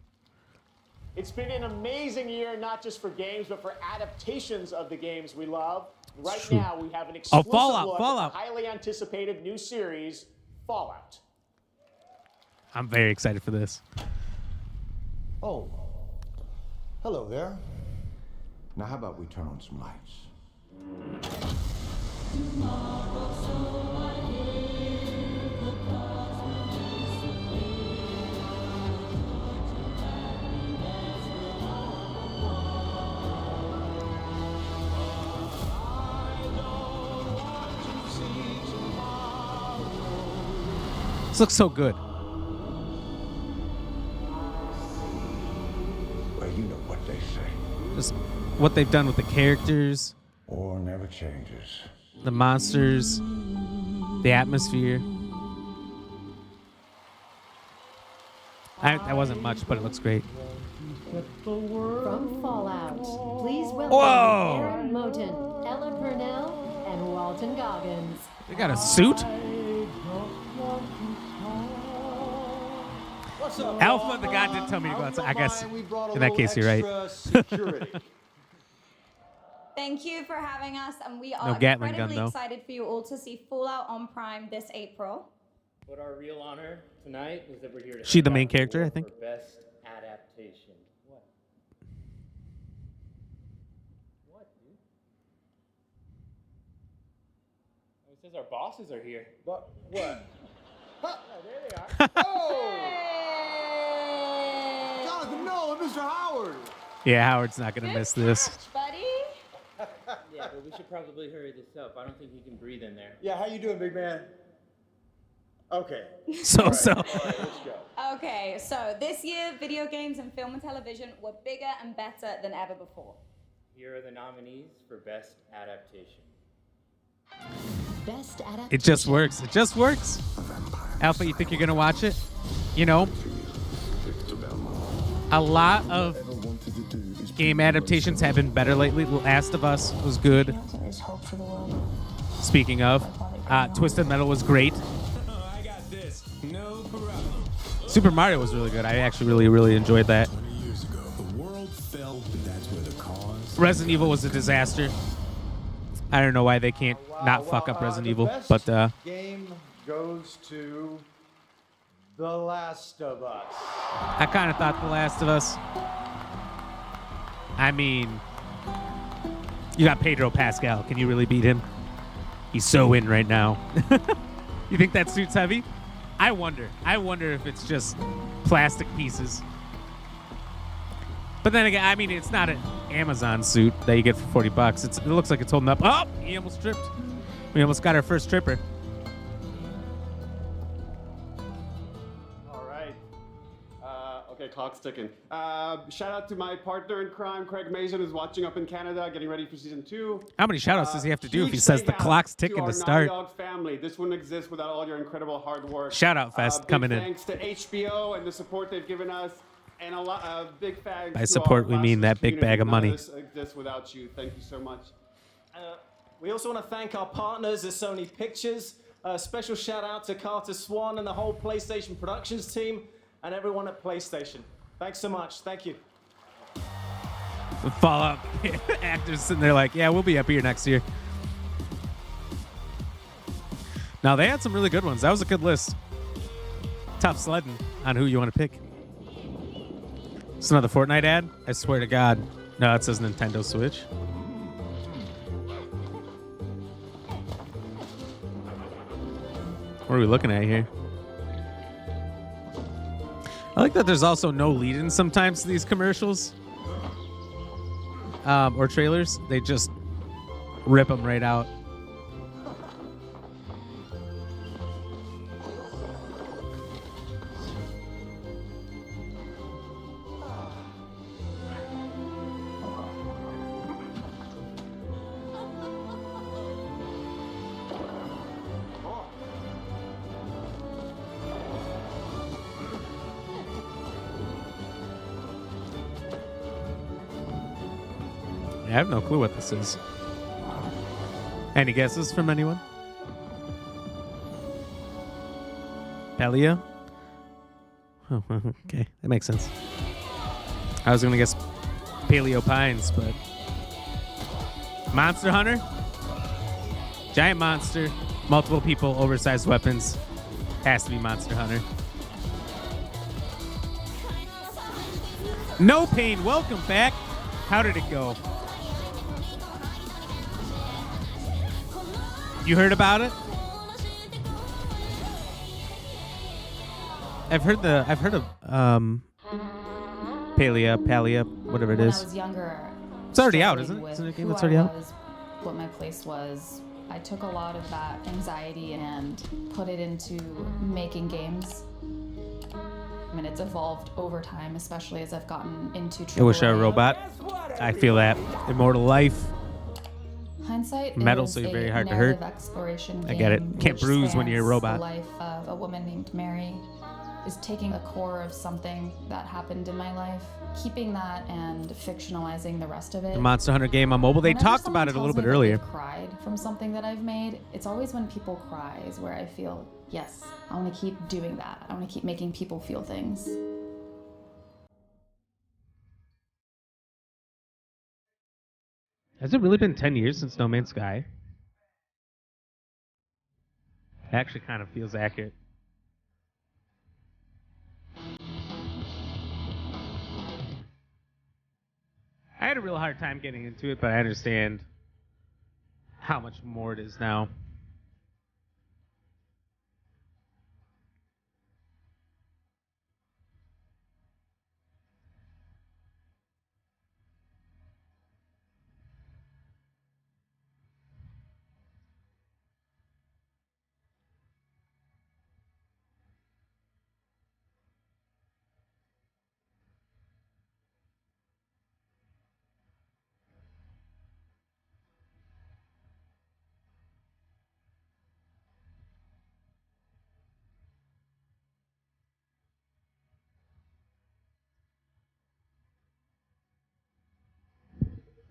It's been an amazing year, not just for games, but for adaptations of the games we love. Right True. now, we have an exclusive Fallout, look Fallout. at the highly anticipated new series, Fallout. I'm very excited for this. Oh, hello there. Now, how about we turn on some lights? This looks so good. Well, you know what they say. Just what they've done with the characters, War never changes. the monsters, the atmosphere. That wasn't much, but it looks great. From Fallout, please welcome Whoa! Aaron Moten, Ella Purnell, and Walton Goggins. They got a suit? What's up, Alpha, the guy did tell me to go outside. I guess in that case, you're right. Thank you for having us, and we No are Gatling gun, incredibly though. excited for you all to see Fallout on Prime this April. But our real honor tonight is that we're here to She the hand main out character, I award think? for best adaptation. What? What, dude? Oh, it says our bosses are here. What? What? Oh, there they are. Oh! Jonathan Nolan, Mr. Howard! Yeah, Howard's not gonna miss this. Buddy? Yeah, but we should probably hurry this up. I don't think you can breathe in there. Yeah, how you doing, big man? Okay. So. All right, let's go. Okay, so this year, video games and film and television were bigger and better than ever before. Here are the nominees for best adaptation. Best adaptation. It just works. It just works. Alpha, you think you're gonna watch it? You know, a lot of game adaptations have been better lately. Last of Us was good. There's hope for the world. Speaking of, Twisted Metal was great. I got this. No problem. Super Mario was really good. I actually really enjoyed that. 20 years ago, the world fell, but that's where the cause. Resident Evil was a disaster. I don't know why they can't not fuck up Resident Evil, but Game goes to The Last of Us. I kind of thought The Last of Us. I mean, you got Pedro Pascal. Can you really beat him? He's so in right now. You think that suit's heavy? I wonder. I wonder if it's just plastic pieces. But then again, I mean, it's not an Amazon suit that you get for $40. It looks like it's holding up. Oh, he almost tripped. We almost got our first tripper. All right. Okay, clock's ticking. Shout out to my partner in crime, Craig Mason, who's watching up in Canada, getting ready for season 2. How many shout-outs does he have to do if he Huge says the big clock's out to ticking our to start? Naughty Dog family. This wouldn't exist without all your incredible hard work. Shout-out fest Big coming in. Thanks to HBO and the support they've given us, and a lot big thanks. By to support, our we mean that big community. bag of None money. This exists without you. Thank you so much. We also want to thank our partners at Sony Pictures. Special shout out to Carter Swan and the whole PlayStation Productions team and everyone at PlayStation. Thanks so much. Thank you. The Fallout actors sitting there like, yeah, we'll be up here next year. Now, they had some really good ones. That was a good list. Tough sledding on who you want to pick. It's another Fortnite ad? I swear to God. No, it says Nintendo Switch. What are we looking at here? I like that there's also no lead-in sometimes to these commercials. Or trailers. They just rip them right out. I have no clue what this is. Any guesses from anyone? Pelia? Oh, okay. That makes sense. I was going to guess Paleo Pines, but... Monster Hunter? Giant monster, multiple people, oversized weapons. Has to be Monster Hunter. No Pain, welcome back. How did it go? You heard about it? I've heard of Palia, whatever it When is. I was younger, It's already out, struggling isn't it? Isn't it a with game who that's already I out? was, what my place was. I took a lot of that anxiety and put it into making games. And it's evolved over time, especially as I've gotten into I wish I were a AAA. robot. I feel that. Immortal Life. Hindsight Metal, is so you're a very hard to narrative hurt. exploration I get it. game Can't which bruise when you're a spans robot. The life of a woman named Mary is taking a core of something that happened in my life, keeping that and fictionalizing the rest of it. The Monster Hunter game on mobile. They Whenever talked someone about it a tells little me bit that earlier. they've cried from something that I've made. It's always when people cry is where I feel, yes, I want to keep doing that. I want to keep making people feel things. Has it really been 10 years since No Man's Sky? It actually kind of feels accurate. I had a real hard time getting into it, but I understand how much more it is now.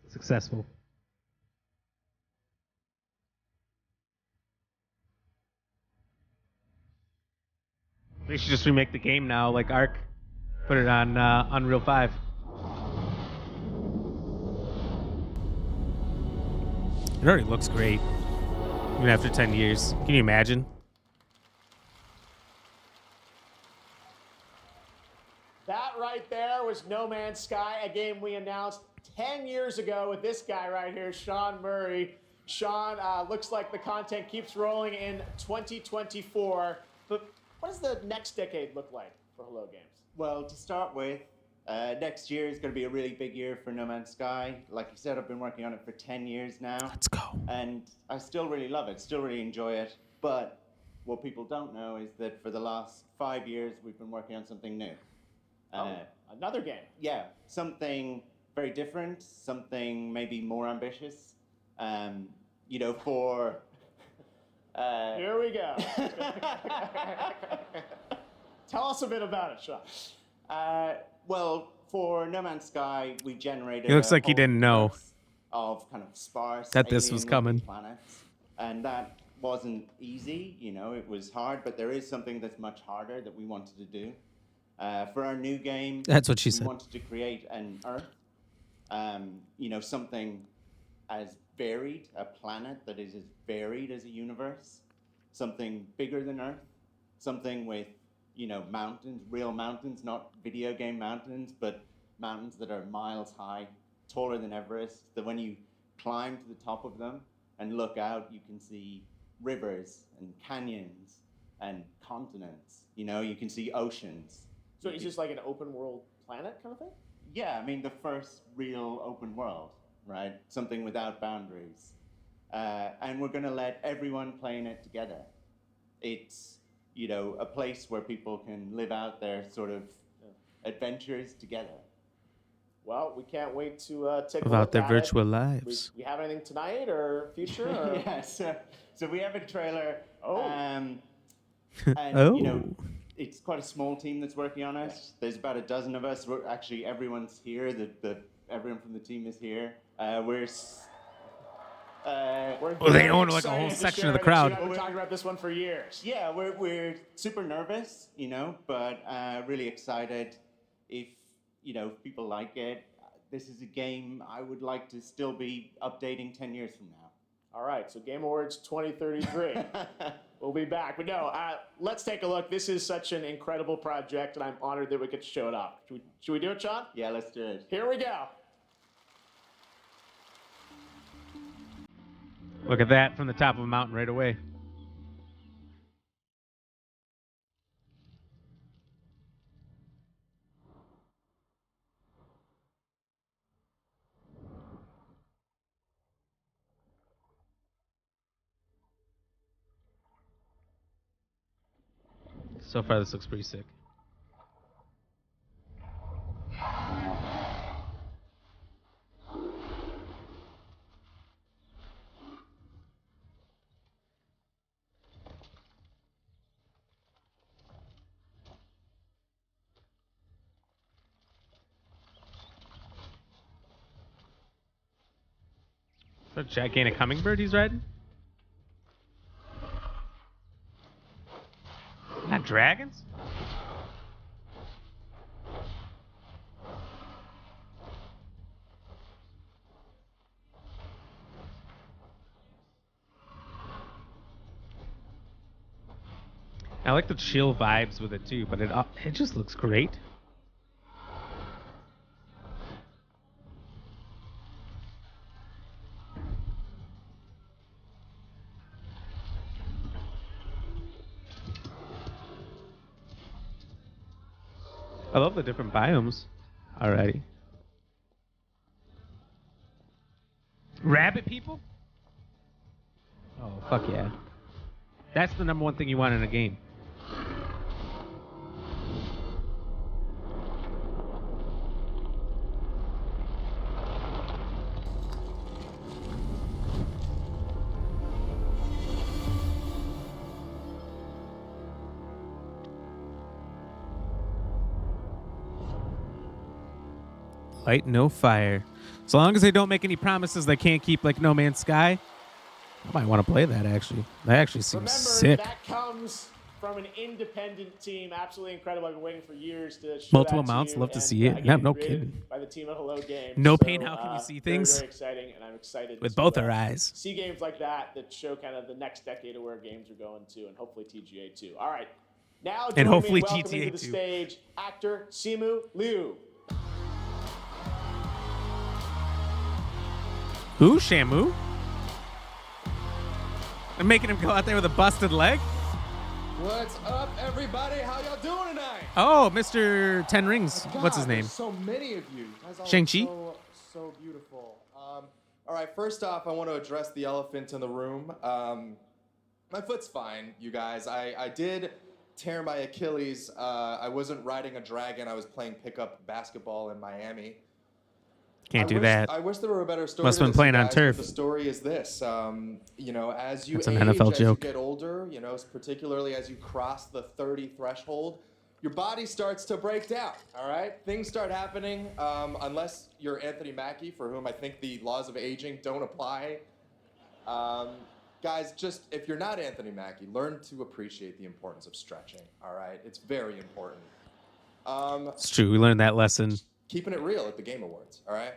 Successful. They should just remake the game now, like Ark. Put it on Unreal 5. It already looks great, even after 10 years. Can you imagine? right there was No Man's Sky, a game we announced 10 years ago with this guy right here, Sean Murray. Sean, looks like the content keeps rolling in 2024. But what does the next decade look like for Hello Games? Well, to start with, next year is going to be a really big year for No Man's Sky. Like you said, I've been working on it for 10 years now. Let's go. And I still really love it, still really enjoy it. But what people don't know is that for the last 5 years, we've been working on something new. Another game. Yeah, something very different, something maybe more ambitious. You know, for... Here we go. Tell us a bit about it, Sean. Well, for No Man's Sky, we generated... He looks like he didn't know of kind of sparse that this was coming. planets, and that wasn't easy. You know, it was hard, but there is something that's much harder that we wanted to do. For our new game, That's what she we said. wanted to create an Earth. You know, something as varied, a planet that is as varied as a universe, something bigger than Earth, something with, you know, mountains, real mountains, not video game mountains, but mountains that are miles high, taller than Everest, that when you climb to the top of them and look out, you can see rivers and canyons and continents. You know, you can see oceans. So it's just like an open world planet kind of thing? Yeah, I mean, the first real open world, right? Something without boundaries. And we're going to let everyone play in it together. It's, you know, a place where people can live out their sort of adventures together. Well, we can't wait to take a About look their at virtual it. lives. We have anything tonight or future? Or? Yeah, so we have a trailer. Oh. And, Oh. you know, it's quite a small team that's working on it. There's about a dozen of us. We're actually, everyone's here. Everyone from the team is here. Well, they own like a whole section of the crowd. We've been talking about this one for years. Yeah, we're super nervous, you know, but really excited. If, you know, if people like it, this is a game I would like to still be updating 10 years from now. All right, so Game Awards 2033. We'll be back. But no, let's take a look. This is such an incredible project, and I'm honored that we could show it off. Should we do it, Sean? Yeah, let's do it. Here we go. Look at that from the top of a mountain right away. So far, this looks pretty sick. Is that a gigantic hummingbird he's riding? Not dragons? I like the chill vibes with it too, but it just looks great. I love the different biomes already. Rabbit people? Oh, fuck yeah. That's the number one thing you want in a game. Light, no fire. As long as they don't make any promises they can't keep, like No Man's Sky, I might want to play that, actually. That actually seems sick. That comes from an independent team. Absolutely incredible. I've been waiting for years to show Multiple that to mounts, you. love to And, see it. again, No created kidding. By the team at Hello Games. No pain, how can you see things? Very, very exciting, and I'm excited With to, both our eyes. see games like that show kind of the next decade of where games are going to, and hopefully TGA too. All right, Now, And join hopefully me in welcoming GTA to the 2. stage actor Simu Liu. Who? Shamu? I'm making him go out there with a busted leg? What's up, everybody? How y'all doing tonight? Oh, Mr. Ten Rings. What's his God, name? there's so many of you. You guys all look Shang-Chi? So beautiful. All right, first off, I want to address the elephant in the room. My foot's fine, you guys. I did tear my Achilles. I wasn't riding a dragon. I was playing pickup basketball in Miami. Can't do that. I wish there were a better story. Must to have been this, playing you on guys, turf. but the story is this: you know, as you That's age, an NFL as joke. you get older, you know, particularly as you cross the 30 threshold, your body starts to break down. All right, things start happening. Unless you're Anthony Mackie, for whom I think the laws of aging don't apply. Guys, just if you're not Anthony Mackie, learn to appreciate the importance of stretching. All right, it's very important. It's true. We learned that lesson. Keeping it real at the Game Awards. All right.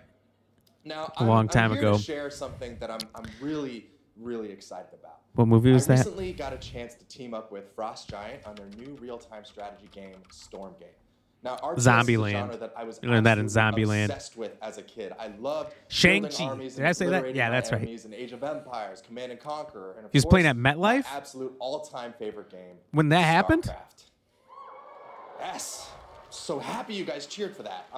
Now, A long time I'm here ago. to share something that I'm really excited about. What movie was I that? recently got a chance to team up with Frost Giant on their new real-time strategy game, Stormgate. Now, RTS is a Zombieland. genre that I was You learned that in absolutely Zombieland. obsessed with as a kid. I loved Shang-Chi. building armies Did and I say that? obliterating Yeah, my that's right. enemies in Age of Empires, Command and Conquer, and of He was course, playing at MetLife? my absolute all-time favorite game. When that happened? StarCraft. Yes. So happy you guys cheered for that.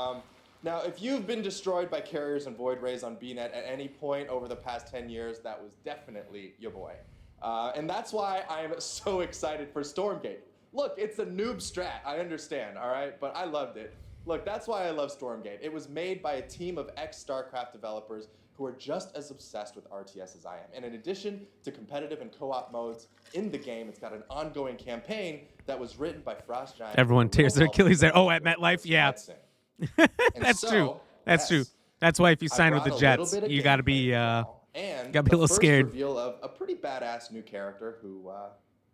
Now, if you've been destroyed by carriers and void rays on BNet at any point over the past 10 years, that was definitely your boy. And that's why I am so excited for Stormgate. Look, it's a noob strat, I understand, all right? But I loved it. Look, that's why I love Stormgate. It was made by a team of ex-StarCraft developers who are just as obsessed with RTS as I am. And in addition to competitive and co-op modes in the game, it's got an ongoing campaign that was written by Frost Giant. Everyone tears their Achilles there. Oh, at MetLife? Yeah. That's true. That's true. That's why if you I sign with brought the a little Jets, bit of you got to be and gotta be a little the scared. first reveal of a pretty badass new character who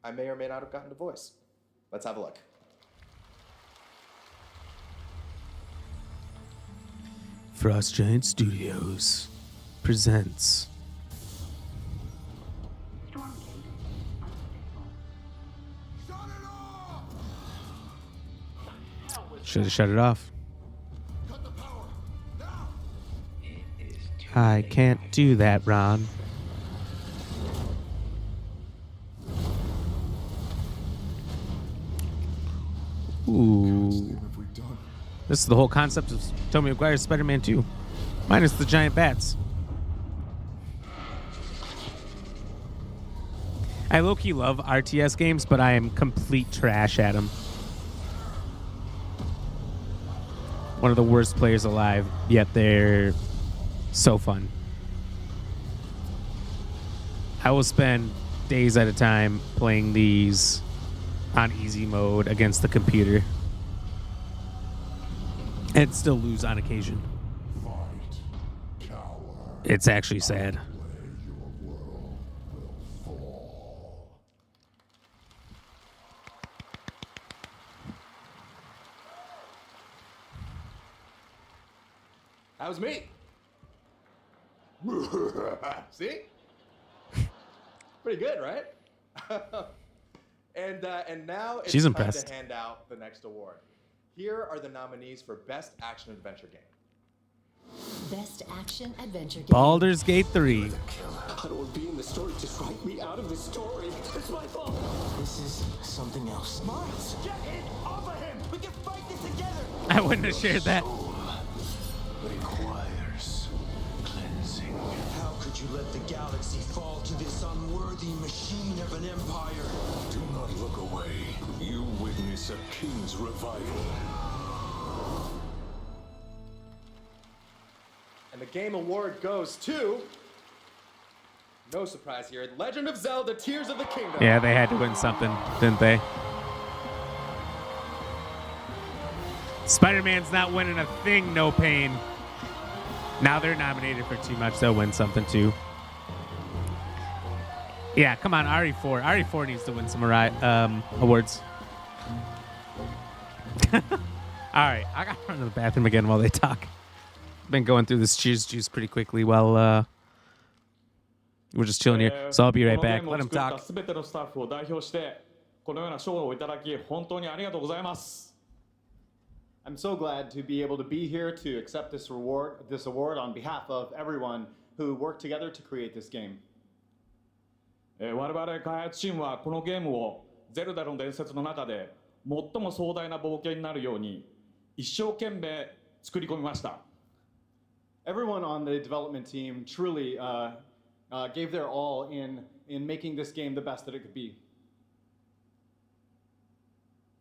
I may or may not have gotten to voice. Let's have a look. Frost Giant Studios presents. Should have shut it off. I can't do that, Ron. Ooh. This is the whole concept of Tobey Maguire's Spider-Man 2. Minus the giant bats. I low-key love RTS games, but I am complete trash at them. One of the worst players alive, yet they're so fun. I will spend days at a time playing these on easy mode against the computer. And still lose on occasion. It's actually sad. That was me. See? Pretty good, right? And now it's She's time impressed. to hand out the next award. Here are the nominees for Best Action Adventure Game. Best action adventure game. Baldur's Gate 3. I don't want to be in the story. Just write me out of this story. It's my fault. This is something else. Miles, get it off of him. We can fight this together. I wouldn't have shared that. Requires cleansing. How could you let the galaxy fall to this unworthy machine of an empire? Do not look away. You witness a king's revival. And the game award goes to, no surprise here, Legend of Zelda Tears of the Kingdom. Yeah, they had to win something, didn't they? Spider-Man's not winning a thing, no pain. Now they're nominated for too much. They'll win something too. Yeah, come on, RE4. RE4 needs to win some awards. All right, I got to run to the bathroom again while they talk. Been going through this cheers juice pretty quickly while we're just chilling here. So I'll be right back. Let him talk. 全てのスタッフを代表してこのような賞をいただき本当にありがとうございます。I'm so glad to be able to be here to accept this award on behalf of everyone who worked together to create this game. 我々開発チームはこのゲームをゼルダの伝説の中で最も壮大な冒険になるように一生懸命作り込みました。Everyone on the development team truly gave their all in making this game the best that it could be.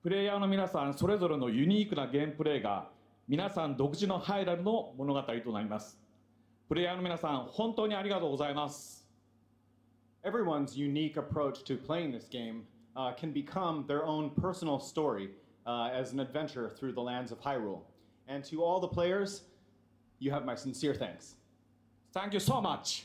プレイヤーの皆さんそれぞれのユニークなゲームプレイが皆さん独自のハイラルの物語となります。プレイヤーの皆さん本当にありがとうございます。Everyone's unique approach to playing this game can become their own personal story as an adventure through the lands of Hyrule. And to all the players, you have my sincere thanks. Thank you so much.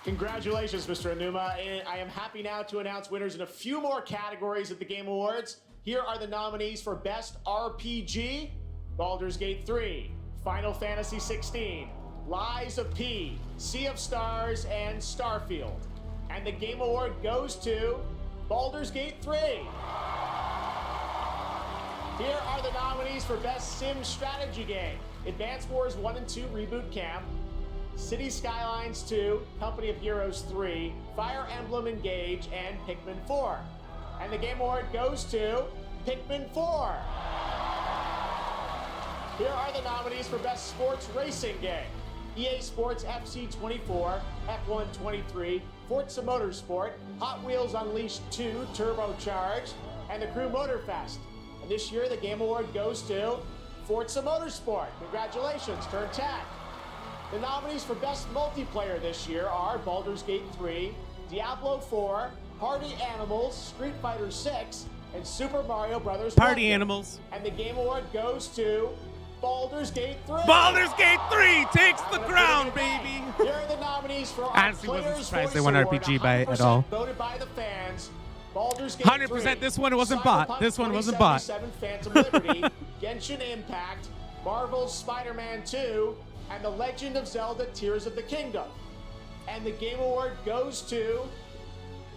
Congratulations, Mr. Aonuma. And I am happy now to announce winners in a few more categories at the Game Awards. Here are the nominees for Best RPG, Baldur's Gate 3, Final Fantasy 16, Lies of P, Sea of Stars, and Starfield. And the Game Award goes to Baldur's Gate 3. Here are the nominees for Best Sim Strategy Game, Advance Wars 1 and 2 Reboot Camp, City Skylines 2, Company of Heroes 3, Fire Emblem Engage, and Pikmin 4. And the Game Award goes to Pikmin 4. Here are the nominees for Best Sports Racing Game. EA Sports FC 24, F1 23, Forza Motorsport, Hot Wheels Unleashed 2 Turbocharged, and the Crew Motorfest. And this year the Game Award goes to Forza Motorsport. Congratulations, turn 10. The nominees for Best Multiplayer this year are Baldur's Gate 3, Diablo 4, Party Animals, Street Fighter 6, and Super Mario Bros. Party Wonder. Animals. And the Game Award goes to Baldur's Gate 3. Baldur's Gate 3 takes the crown, baby. Here are the nominees for our Honestly, wasn't Players' surprised they Voice won Award, RPG by it at all. 100% voted by the fans. Baldur's Gate 100%. 3, This one wasn't bought. Cyberpunk This one wasn't bought. 2077 Phantom Liberty, Genshin Impact, Marvel's Spider-Man 2, and The Legend of Zelda: Tears of the Kingdom. And the Game Award goes to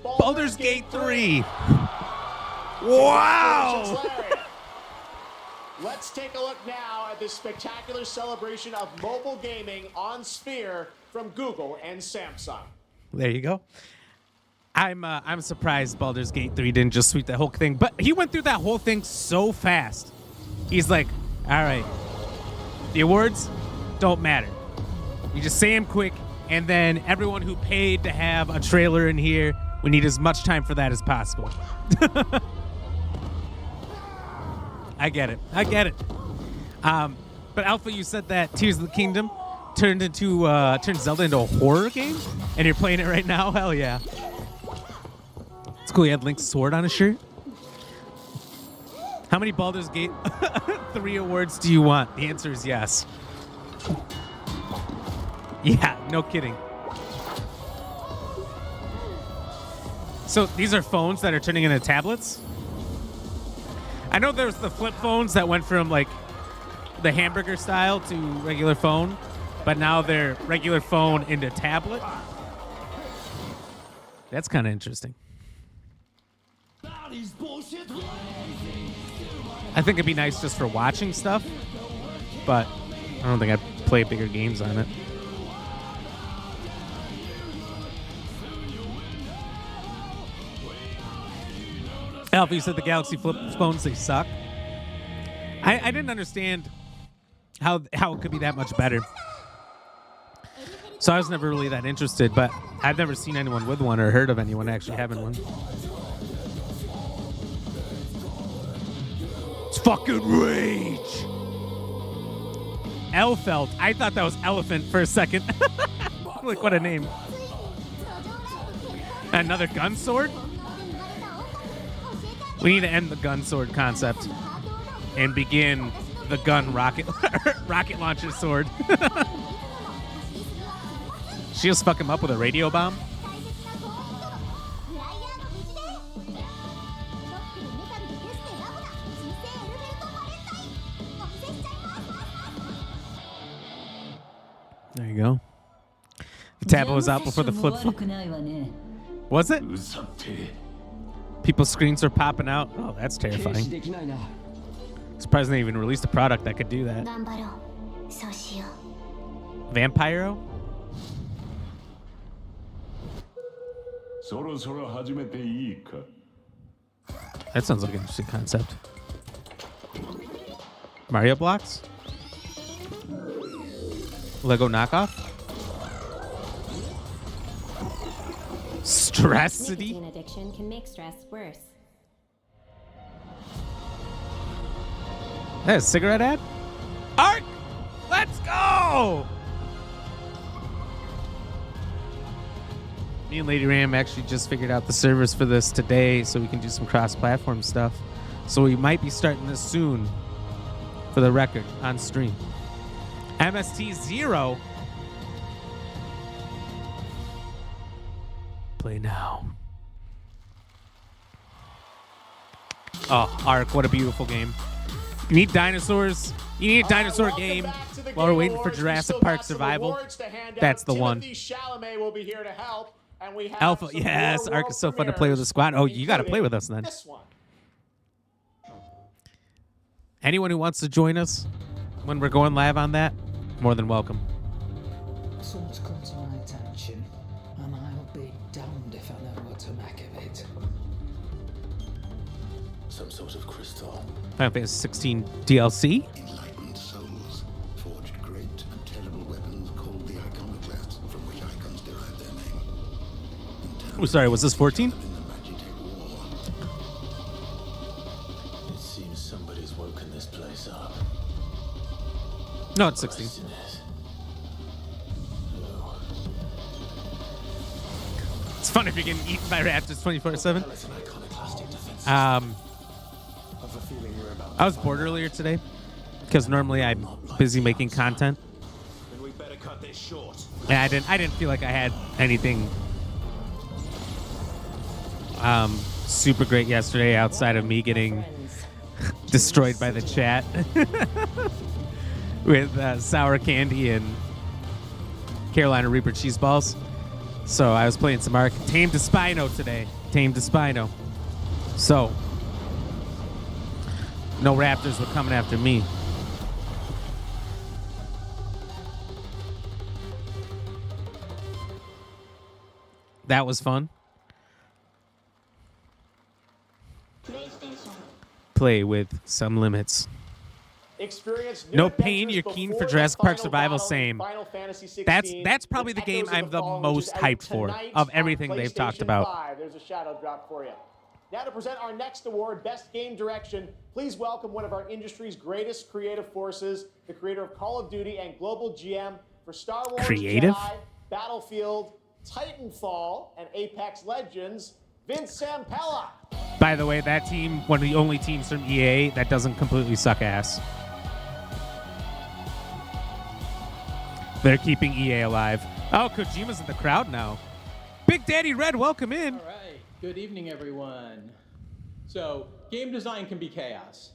Baldur's Gate 3. Wow! Let's take a look now at this spectacular celebration of mobile gaming on Sphere from Google and Samsung. There you go. I'm surprised Baldur's Gate 3 didn't just sweep that whole thing, but he went through that whole thing so fast. He's like, all right, the awards don't matter. You just say them quick, and then everyone who paid to have a trailer in here, we need as much time for that as possible. I get it. But Alpha, you said that Tears of the Kingdom turned Zelda into a horror game, and you're playing it right now? Hell yeah. It's cool. He had Link's sword on his shirt. How many Baldur's Gate 3 awards do you want? The answer is yes. Yeah, no kidding. So these are phones that are turning into tablets? I know there's the flip phones that went from like the hamburger style to regular phone, but now they're regular phone into tablet. That's kind of interesting. I think it'd be nice just for watching stuff, but I don't think I'd play bigger games on it. Alpha, you said the Galaxy flip phones, they suck. I didn't understand how it could be that much better. So I was never really that interested, but I've never seen anyone with one or heard of anyone actually having one. It's fucking rage. Elfelt. I thought that was elephant for a second. Like, what a name. Another gun sword? We need to end the gun sword concept and begin the gun rocket launcher sword. She just fuck him up with a radio bomb? There you go. The tablet was out before the flip phone. Was it? People's screens are popping out. Oh, that's terrifying. Surprised they even released a product that could do that. Vampiro? That sounds like an interesting concept. Mario blocks? Lego knockoff? Stress-city? Nicotine addiction can make stress worse. That a cigarette ad? Ark! Let's go! Me and Lady Ram actually just figured out the servers for this today so we can do some cross-platform stuff. So we might be starting this soon, for the record, on stream. MST 0. Play now. Oh, Ark, what a beautiful game. You need dinosaurs. You need a dinosaur game while we're waiting for Jurassic Park Survival. That's the one. Chalamet will be here to help, and we have Alpha, some yes, more Ark world is so fun to play with the premieres, squad. Oh, you got to play with us then. This one. Anyone who wants to join us when we're going live on that, more than welcome. Something's come to my attention, and I'll be damned if I know what to make of it. Some sort of crystal. Final Fantasy 16 DLC. Enlightened souls forged great and terrible weapons called the iconoclasts, from which icons derive their name. Oh, sorry, was this 14? It seems somebody's woken this place up. No, it's 16. It's fun if you're getting eaten by raptors 24/7. I was bored earlier today because normally I'm busy making content. Then we better cut this short. And I didn't feel like I had anything super great yesterday outside of me getting destroyed by the chat with sour candy and Carolina Reaper cheese balls. So I was playing some Ark. Tame Despino today. Tame Despino. So no raptors were coming after me. That was fun. Play with some limits. Experience new No pain, adventures you're keen before for the Jurassic Park final Survival, battle in same. Final Fantasy 16, That's probably the with game Echoes of I'm the Fall, most which is out hyped for tonight of on everything they've talked PlayStation about. 5. There's a shadow drop for you. Now to present our next award, Best Game Direction, please welcome one of our industry's greatest creative forces, the creator of Call of Duty and global GM for Star Wars Creative? Jedi, Battlefield, Titanfall, and Apex Legends, Vince Zampella. By the way, that team, one of the only teams from EA that doesn't completely suck ass. They're keeping EA alive. Oh, Kojima's in the crowd now. Big Daddy Red, welcome in. All right. Good evening, everyone. So, game design can be chaos.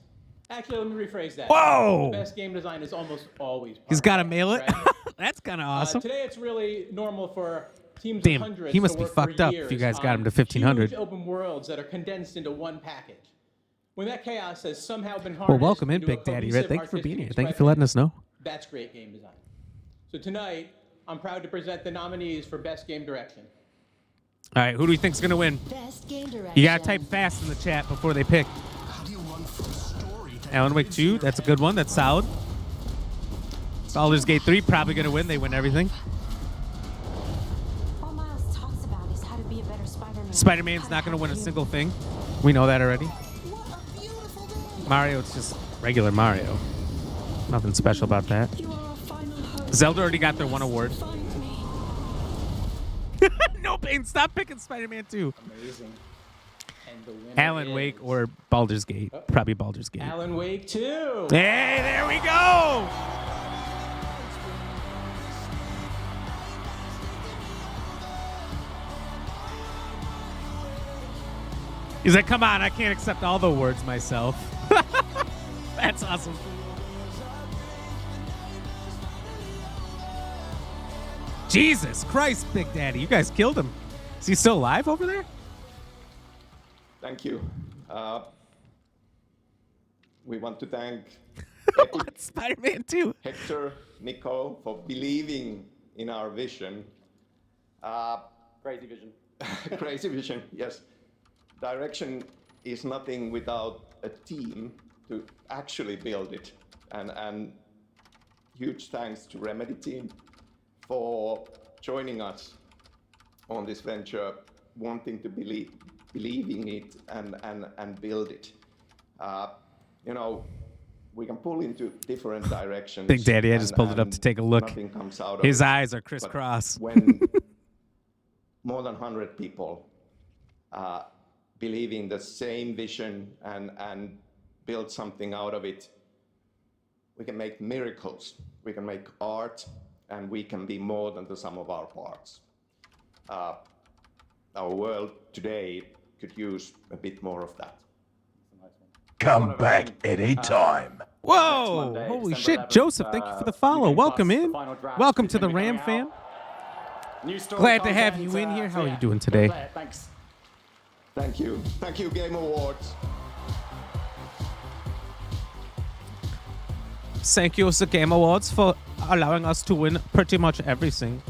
Actually, let me rephrase that. Whoa! The best game design is almost always He's got to perfect, mail it. right? That's kind of awesome. Today, it's really normal for teams Damn, of hundreds he must to be work fucked for up if years you guys got him to on 1,500. Huge open worlds that are condensed into one package. When that chaos has somehow been harnessed Well, welcome in, into a Big Daddy cohesive Red. Thank you for artistic being here. Thank you for expression, letting us know. That's great game design. So tonight, I'm proud to present the nominees for Best Game Direction. All right, who do we think's gonna win? Best game direction. You gotta type fast in the chat before they pick. Alan Wake 2, that's a good one. That's solid. Baldur's Gate 3, probably gonna win. They win everything. All Miles talks about is how to be a better Spider-Man. Spider-Man's not gonna win a single thing. We know that already. Mario, it's just regular Mario. Nothing special about that. Zelda already got their one award. No pain. Stop picking Spider-Man 2. Amazing. And the winner Alan is Wake or Baldur's Gate. Probably Baldur's Gate. Alan Wake 2. Hey, there we go. He's like, come on, I can't accept all the awards myself. That's awesome. Jesus Christ, Big Daddy. You guys killed him. Is he still alive over there? Thank you. We want to thank Spider-Man 2. Hector, Nico, for believing in our vision. Crazy vision. Crazy vision, yes. Direction is nothing without a team to actually build it. And huge thanks to Remedy team for joining us on this venture, wanting to believe in it and build it. You know, we can pull into different directions. Big Daddy, I just pulled it up to take a look. Nothing comes out of His it. eyes are But crisscross. when more than 100 people believe in the same vision and build something out of it, we can make miracles. We can make art, and we can be more than the sum of our parts. Our world today could use a bit more of that. Come back anytime. Whoa! Holy shit, Joseph! Thank you for the follow. Welcome in. Welcome to the Ram fam. Glad to have you in here. How are you doing today? Thanks. Thank you. Thank you, Game Awards. Thank you, the Game Awards, for allowing us to win pretty much everything.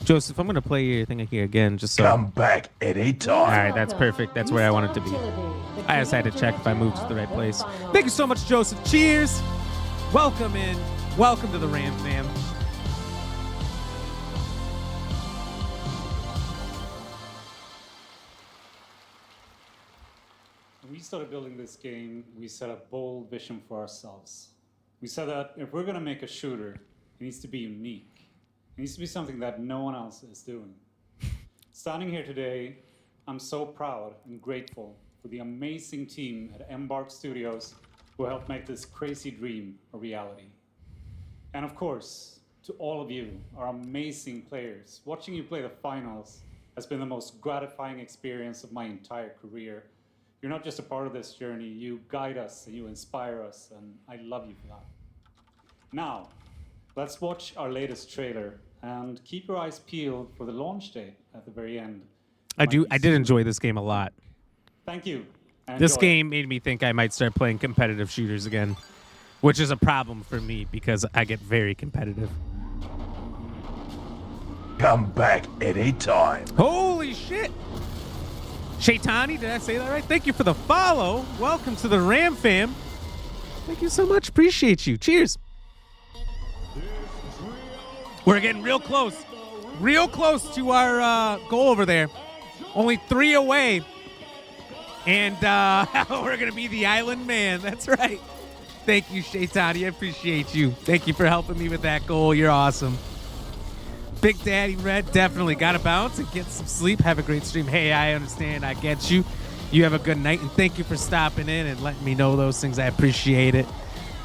Joseph, I'm gonna play your thing here again, just so. Come back anytime. All right, that's perfect. That's where I want it to be. I just had to check if I moved to the right place. Thank you so much, Joseph. Cheers. Welcome in. Welcome to the Ram fam. When we started building this game, we set a bold vision for ourselves. We said that if we're gonna make a shooter, it needs to be unique. It needs to be something that no one else is doing. Standing here today, I'm so proud and grateful for the amazing team at Embark Studios who helped make this crazy dream a reality. And of course, to all of you, our amazing players, watching you play the finals has been the most gratifying experience of my entire career. You're not just a part of this journey, you guide us and you inspire us, and I love you for that. Now, let's watch our latest trailer and keep your eyes peeled for the launch date at the very end. I did enjoy this game a lot. Thank you. This Enjoy. game made me think I might start playing competitive shooters again, which is a problem for me because I get very competitive. Come back anytime. Holy shit! Shaitani, did I say that right? Thank you for the follow. Welcome to the Ram fam. Thank you so much. Appreciate you. Cheers. We're getting real close to our goal over there. Only 3 away. And we're going to be the island man. That's right. Thank you, Shaitani. I appreciate you. Thank you for helping me with that goal. You're awesome. Big Daddy Red, definitely got to bounce and get some sleep. Have a great stream. Hey, I understand. I get you. You have a good night. And thank you for stopping in and letting me know those things. I appreciate it.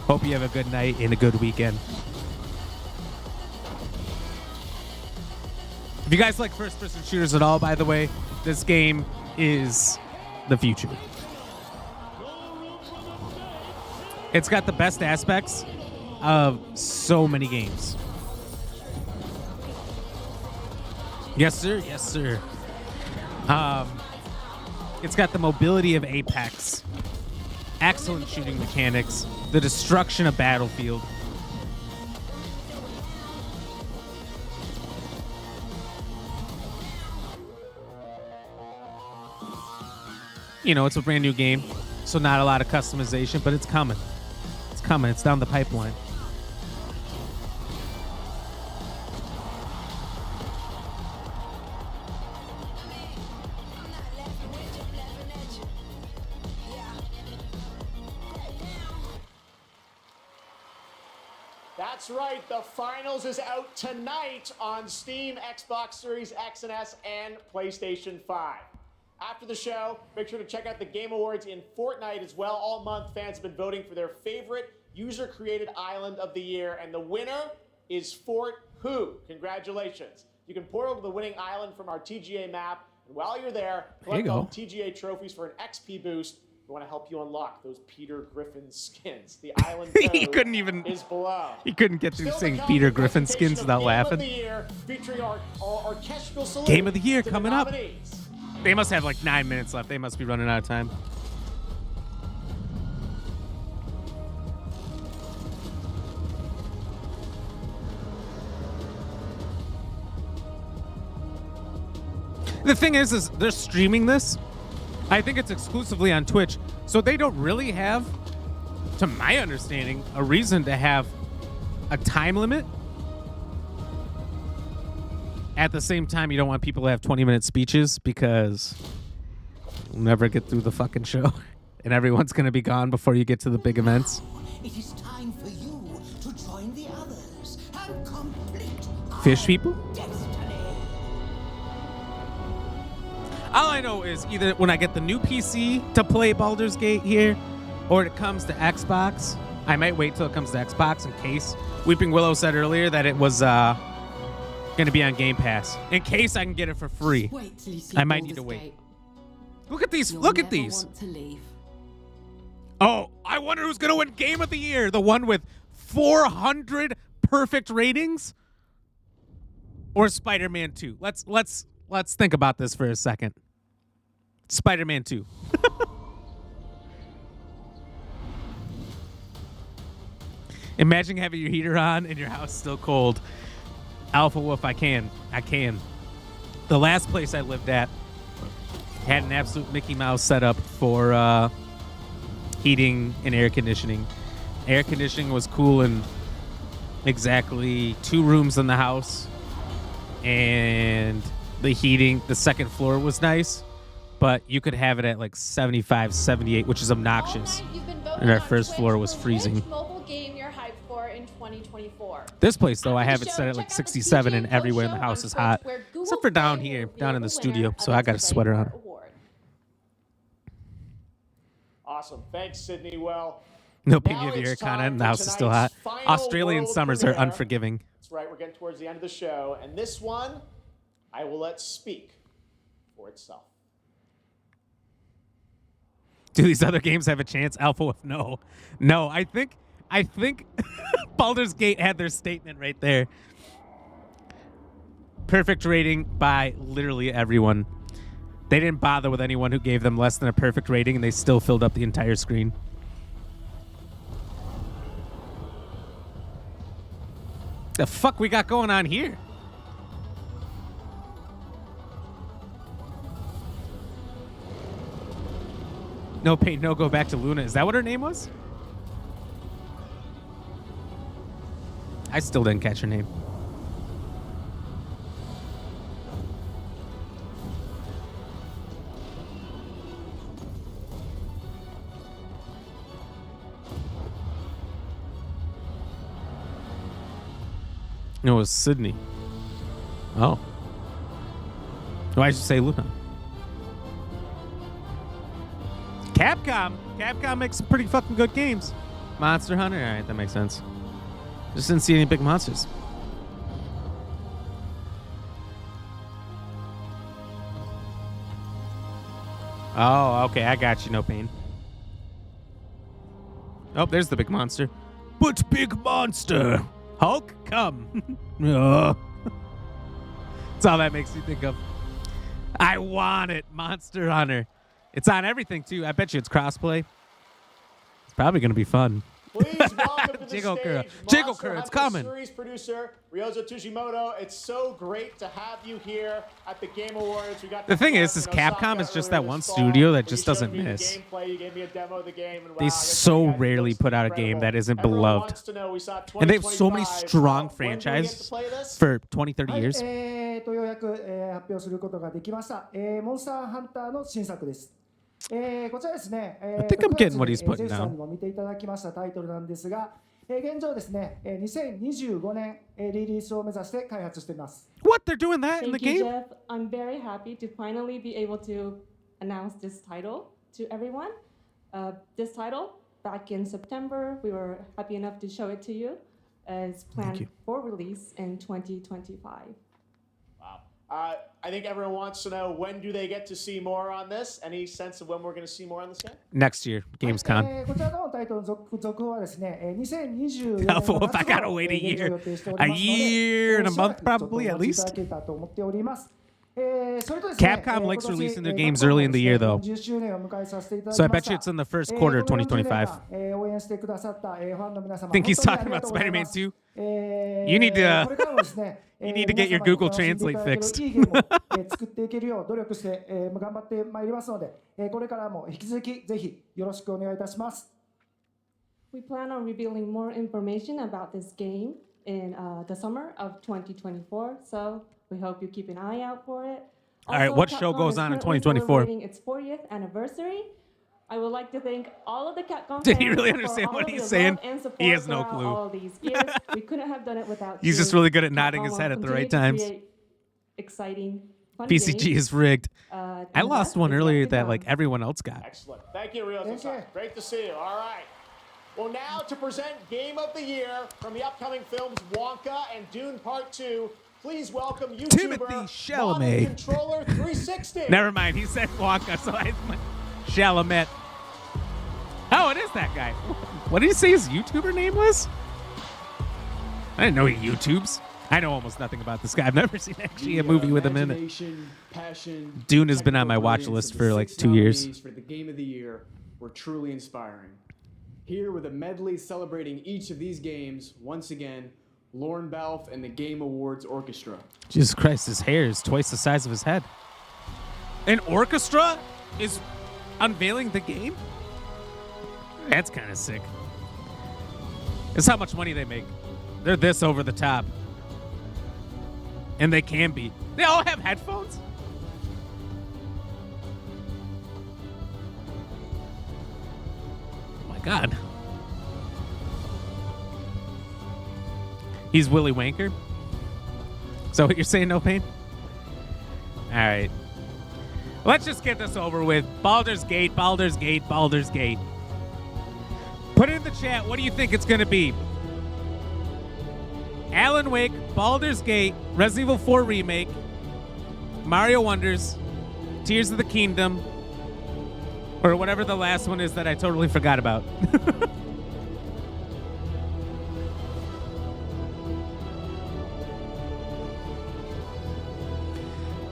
Hope you have a good night and a good weekend. If you guys like first-person shooters at all, by the way, this game is the future. It's got the best aspects of so many games. Yes, sir. Yes, sir. It's got the mobility of Apex, excellent shooting mechanics, the destruction of Battlefield. You know, it's a brand new game, so not a lot of customization, but it's coming. It's coming. It's down the pipeline. That's right, the finals is out tonight on Steam, Xbox Series X and S, and PlayStation 5. After the show, make sure to check out the Game Awards in Fortnite as well. All month, fans have been voting for their favorite user-created island of the year, and the winner is Fort Who. Congratulations. You can portal to the winning island from our TGA map, and while you're there, collect all TGA trophies for an XP boost We want to help you unlock those Peter Griffin skins. The island He code couldn't even. is below. He couldn't get through Still saying to come, Peter the Griffin presentation skins of without Game laughing. Of the Year, featuring our orchestral salute Game of the year to coming up. nominees. They must have like 9 minutes left. They must be running out of time. The thing is they're streaming this. I think it's exclusively on Twitch, so they don't really have, to my understanding, a reason to have a time limit. At the same time, you don't want people to have 20-minute speeches because we'll never get through the fucking show, and everyone's going to be gone before you get to the big events. It is time for you to join the others and complete Fish people? destiny. All I know is either when I get the new PC to play Baldur's Gate here, or it comes to Xbox. I might wait till it comes to Xbox in case. Weeping Willow said earlier that it was going to be on Game Pass. In case I can get it for free. Wait till you see I might need to Baldur's wait. Gate. Look at these. You'll Look at never these. want to leave. Oh, I wonder who's going to win Game of the Year. The one with 400 perfect ratings? Or Spider-Man 2? Let's think about this for a second. Spider-Man 2. Imagine having your heater on and your house still cold. Alpha Wolf, I can. The last place I lived at had an absolute Mickey Mouse setup for heating and air conditioning. Air conditioning was cool in exactly 2 rooms in the house. And the heating, the second floor was nice. But you could have it at like 75, 78, which is obnoxious. And our first floor was freezing. Mobile game you're hyped for in 2024. This place, though, I have it set at like 67, and everywhere in the house is hot. Except for down here, down in the studio. So I got a sweater on. Awesome. Thanks, Sydney. Well, No Pinky of the Year content, and the house is still hot. Australian summers are unforgiving. That's right. We're getting towards the end of the show. And this one, I will let speak for itself. Do these other games have a chance? Alpha Wolf, no. No, I think Baldur's Gate had their statement right there. Perfect rating by literally everyone. They didn't bother with anyone who gave them less than a perfect rating, and they still filled up the entire screen. The fuck we got going on here? No pain, no go back to Luna. Is that what her name was? I still didn't catch her name. No, it was Sydney. Oh. Why'd you say Luna? Capcom makes some pretty fucking good games. Monster Hunter? Alright, that makes sense. Just didn't see any big monsters. Oh, okay, I got you, no pain. Oh, there's the big monster. But big monster! Hulk, come! That's all that makes me think of. I want it, Monster Hunter. It's on everything, too. I bet you it's crossplay. It's probably going to be fun. Please welcome to the Jigokura. stage Jigokura, it's Monster Hunter coming. Series producer Ryozo Tujimoto. It's so great to have you here at the Game Awards. We got The thing is Osaka Capcom is just that earlier one this fall, studio that where just you doesn't showed me the miss. gameplay. You gave me a demo of the game, and They wow, so rarely put out a game that isn't Everyone beloved. wants to know, we saw And they have so many 2025. strong When do we get to franchises play this? for 20, 30 years. ようやく、発表することができました、モンスターハンターの新作です。こちらですね、I think I'm getting what he's putting ジェフさん down. にも見ていただきましたタイトルなんですが、現状ですね、2025年、リリースを目指して開発しています。 What? They're doing that in the Thank you, game? Jeff. I'm very happy to finally be able to announce this title to everyone. This title, back in September, we were happy enough to show it to you. It's planned for release in 2025. Wow. I think everyone wants to know, when do they get to see more on this? Any sense of when we're going to see more on this game? Next year, Gamescom. こちらのタイトルの続報はですね、2024年 Doubtful の if I 夏 gotta を wait a 現状 year. 予定しており A ますので、 year and a しばら month くちょっと probably お at 待ちいただ least. けたと思っております。それとですね、 Capcom likes 今年 releasing their カプ games コン early も in the ですね year, though. 40周年を迎えさせていただき So I ま bet した。 you it's in the first quarter of この40年 2025. 間応援してくださったファンの皆様、 Think he's 本当にあり talking が about とうござい Spider-Man ます。 2? こ You need to, れからもですね、 you need to get your 皆様に Google 楽しんでい Translate ただける fixed. いいゲームを作っていけるよう努力して頑張ってまいりますので、これからも引き続きぜひよろしくお願いいたします。 We plan on revealing more information about this game in the summer of 2024, so we hope you keep an eye out for it. All right, Also, what show Capcom goes is on in currently 2024? celebrating its 40th anniversary. I would like to thank all of the Capcom Did fans he really for understand all what of he's your saying? love and support He has no throughout clue. all of these years. We couldn't have done it without He's you. just really good at nodding Capcom his head will at the right continue to times. create exciting, fun PCG games. is rigged. And I the lost best one is yet earlier to that come. like everyone else got. Excellent. Thank you, Ryo-san. Great to see you. All right. Well, now to present Game of the Year from the upcoming films Wonka and Dune Part 2, please welcome YouTuber Timothy Chalamet. Model Controller 360. Never mind, he said Wonka, so I Chalamet. Oh, it is that guy. What did he say his YouTuber name was? I didn't know he YouTubes. I know almost nothing about this guy. I've never seen actually a movie with him in it. Passion, Dune has been on my watch technical list brilliance for of like the 2 years. nominees for the Game of the Year were truly inspiring. Here with a medley celebrating each of these games, once again, Lorne Balfe and the Game Awards Orchestra. Jesus Christ, his hair is twice the size of his head. An orchestra is unveiling the game? That's kind of sick. It's how much money they make. They're this over the top. And they can be. They all have headphones? Oh my God. He's Willy Wanker? Is that what you're saying, No Pain? All right. Let's just get this over with. Baldur's Gate, Baldur's Gate, Baldur's Gate. Put it in the chat. What do you think it's going to be? Alan Wake, Baldur's Gate, Resident Evil 4 Remake, Mario Wonders, Tears of the Kingdom, or whatever the last one is that I totally forgot about.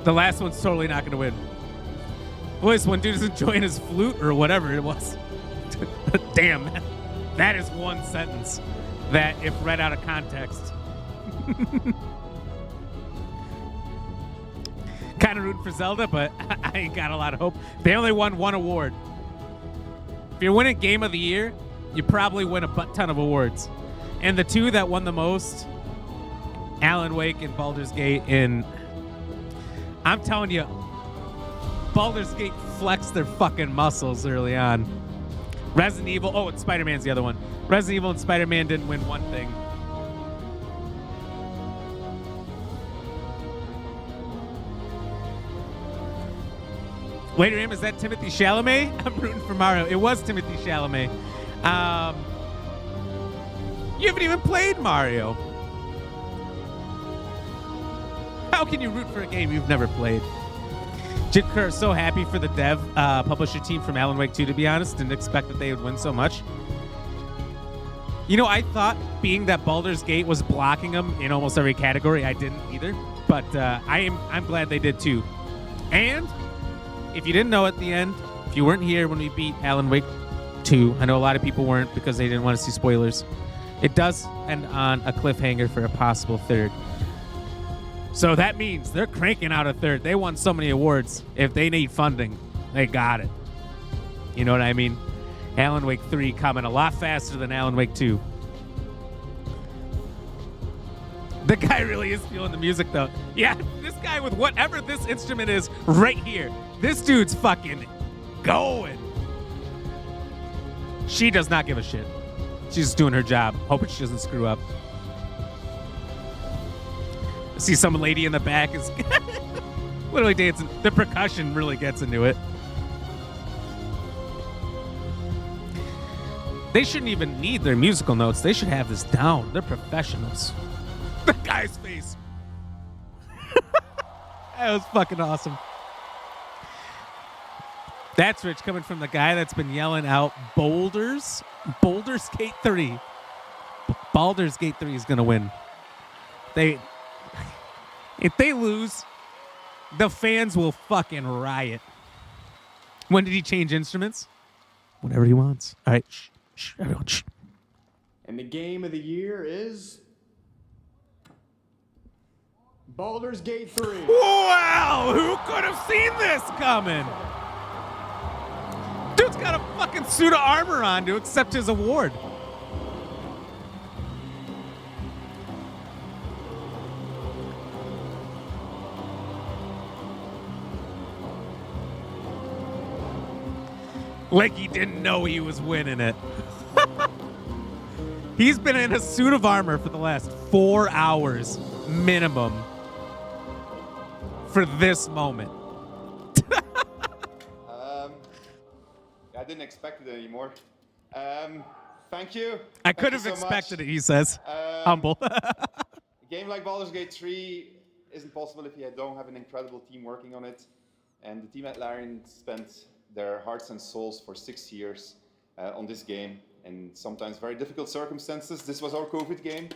The last one's totally not going to win. Boys, one dude is enjoying his flute or whatever it was. Damn, that is one sentence that, if read out of context, kind of rooting for Zelda, but I ain't got a lot of hope. They only won one award. If you're winning Game of the Year, you probably win a butt ton of awards. And the two that won the most, Alan Wake and Baldur's Gate, and I'm telling you, Baldur's Gate flexed their fucking muscles early on. Resident Evil, oh, and Spider-Man's the other one. Resident Evil and Spider-Man didn't win one thing. Wait a minute, is that Timothy Chalamet? I'm rooting for Mario. It was Timothy Chalamet. You haven't even played Mario. How can you root for a game you've never played? Jit Kerr, so happy for the dev publisher team from Alan Wake 2, to be honest. Didn't expect that they would win so much. You know, I thought being that Baldur's Gate was blocking them in almost every category, I didn't either. But I'm glad they did too. And if you didn't know at the end, if you weren't here when we beat Alan Wake 2, I know a lot of people weren't because they didn't want to see spoilers. It does end on a cliffhanger for a possible third. So that means they're cranking out a third. They won so many awards. If they need funding, they got it. You know what I mean? Alan Wake 3 coming a lot faster than Alan Wake 2. The guy really is feeling the music, though. Yeah, this guy with whatever this instrument is right here. This dude's fucking going. She does not give a shit. She's just doing her job. Hoping she doesn't screw up. I see some lady in the back is literally dancing. The percussion really gets into it. They shouldn't even need their musical notes. They should have this down. They're professionals. The guy's face. That was fucking awesome. That's Rich coming from the guy that's been yelling out Baldur's Gate 3. Baldur's Gate 3 is going to win. If they lose, the fans will fucking riot. When did he change instruments? Whenever he wants. All right, shh, everyone, shh. And the game of the year is Baldur's Gate 3. Wow, who could have seen this coming? Dude's got a fucking suit of armor on to accept his award. Like he didn't know he was winning it. He's been in a suit of armor for the last 4 hours minimum for this moment. I didn't expect it anymore. Thank you. I could have expected it, he says. Humble. A game like Baldur's Gate 3 isn't possible if you don't have an incredible team working on it. And the team at Larian spent their hearts and souls for 6 years on this game in sometimes very difficult circumstances. This was our COVID game.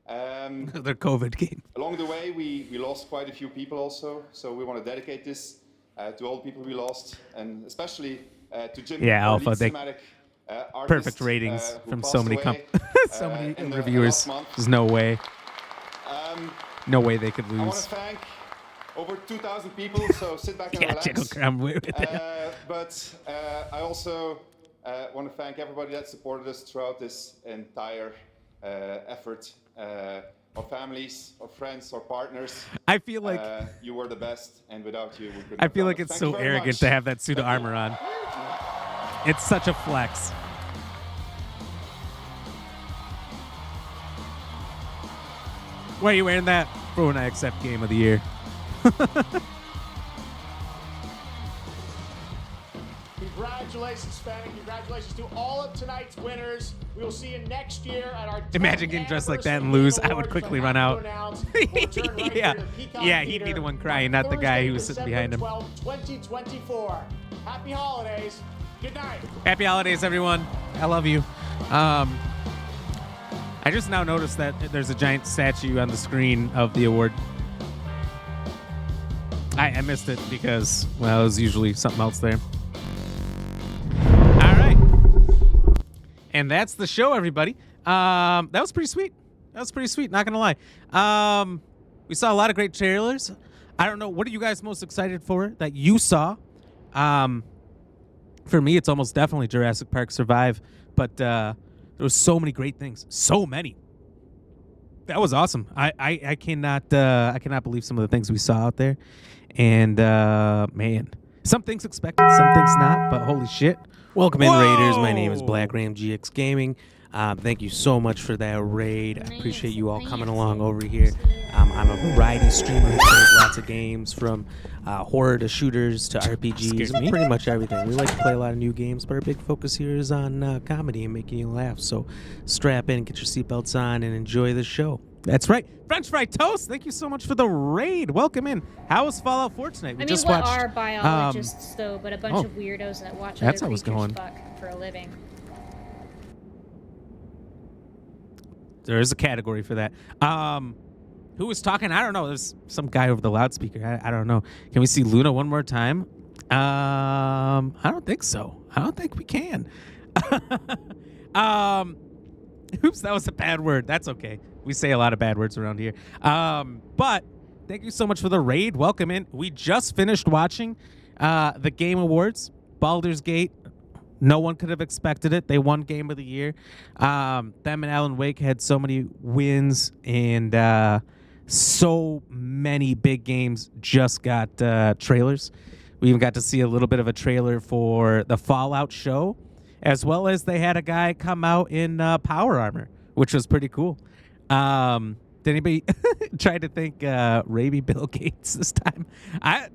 Their COVID game. Along the way, we lost quite a few people also. So we want to dedicate this to all the people we lost, and especially to Jim. Yeah, Alpha. They artist, perfect ratings who from passed so many away, so many in the reviewers. last month. There's no way. No way they could I want lose. to thank over 2,000 people, so sit back and Yeah, relax. Jacob, I'm with it. But I also want to thank everybody that supported us throughout this entire effort. Our families, our friends, our partners. I feel like you were the best, and without you, we couldn't. I feel have like done it. it's Thank so you very arrogant much. to have that suit of armor on. It's such a flex. Why are you wearing that? For when I accept Game of the Year. Congratulations, Fanning. Congratulations to all of tonight's winners. We will see you next year at our Imagine getting dressed like that and lose. I would quickly run out. Yeah, yeah, he'd be the one crying, not the guy who was sitting behind him. 2024. Happy holidays. Good night. Happy holidays, everyone. I love you. I just now noticed that there's a giant statue on the screen of the award. I missed it because, well, there's usually something else there. All right. And that's the show, everybody. That was pretty sweet. That was pretty sweet, not going to lie. We saw a lot of great trailers. I don't know. What are you guys most excited for that you saw? For me, it's almost definitely Jurassic Park Survive. But there was so many great things. So many. That was awesome. I cannot believe some of the things we saw out there. And, man, some things expected, some things not, but holy shit. Welcome in, Raiders. My name is Black Ram GX Gaming. Thank you so much for that raid. I appreciate you all coming along over here. I'm a variety streamer who plays lots of games, from horror to shooters to RPGs, and pretty much everything. We like to play a lot of new games, but our big focus here is on comedy and making you laugh. So strap in, get your seatbelts on, and enjoy the show. That's right. French Fry Toast, thank you so much for the raid. Welcome in. How was Fallout 4 tonight? We what just watched, are biologists, though, but a bunch of weirdos that watch that's other how it's creatures going. fuck for a living. There is a category for that. Who was talking? I don't know. There's some guy over the loudspeaker. I don't know. Can we see Luna one more time? I don't think so. I don't think we can. Oops, that was a bad word. That's okay. We say a lot of bad words around here. But thank you so much for the raid. Welcome in. We just finished watching the Game Awards. Baldur's Gate. No one could have expected it. They won Game of the Year. Them and Alan Wake had so many wins, and so many big games just got trailers. We even got to see a little bit of a trailer for the Fallout show, as well as they had a guy come out in power armor, which was pretty cool. Did anybody try to think Raby Bill Gates this time?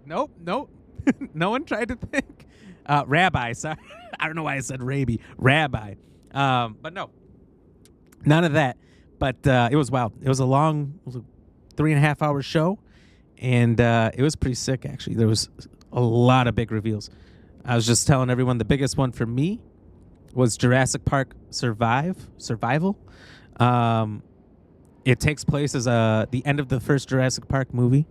Nope. No one tried to think. Rabbi, sorry. I don't know why I said Raby. Rabbi. But no, none of that. But it was wild. It was a 3.5 hour show. and it was pretty sick, actually. There was a lot of big reveals. I was just telling everyone the biggest one for me was Jurassic Park Survival. It takes place as the end of the first Jurassic Park movie.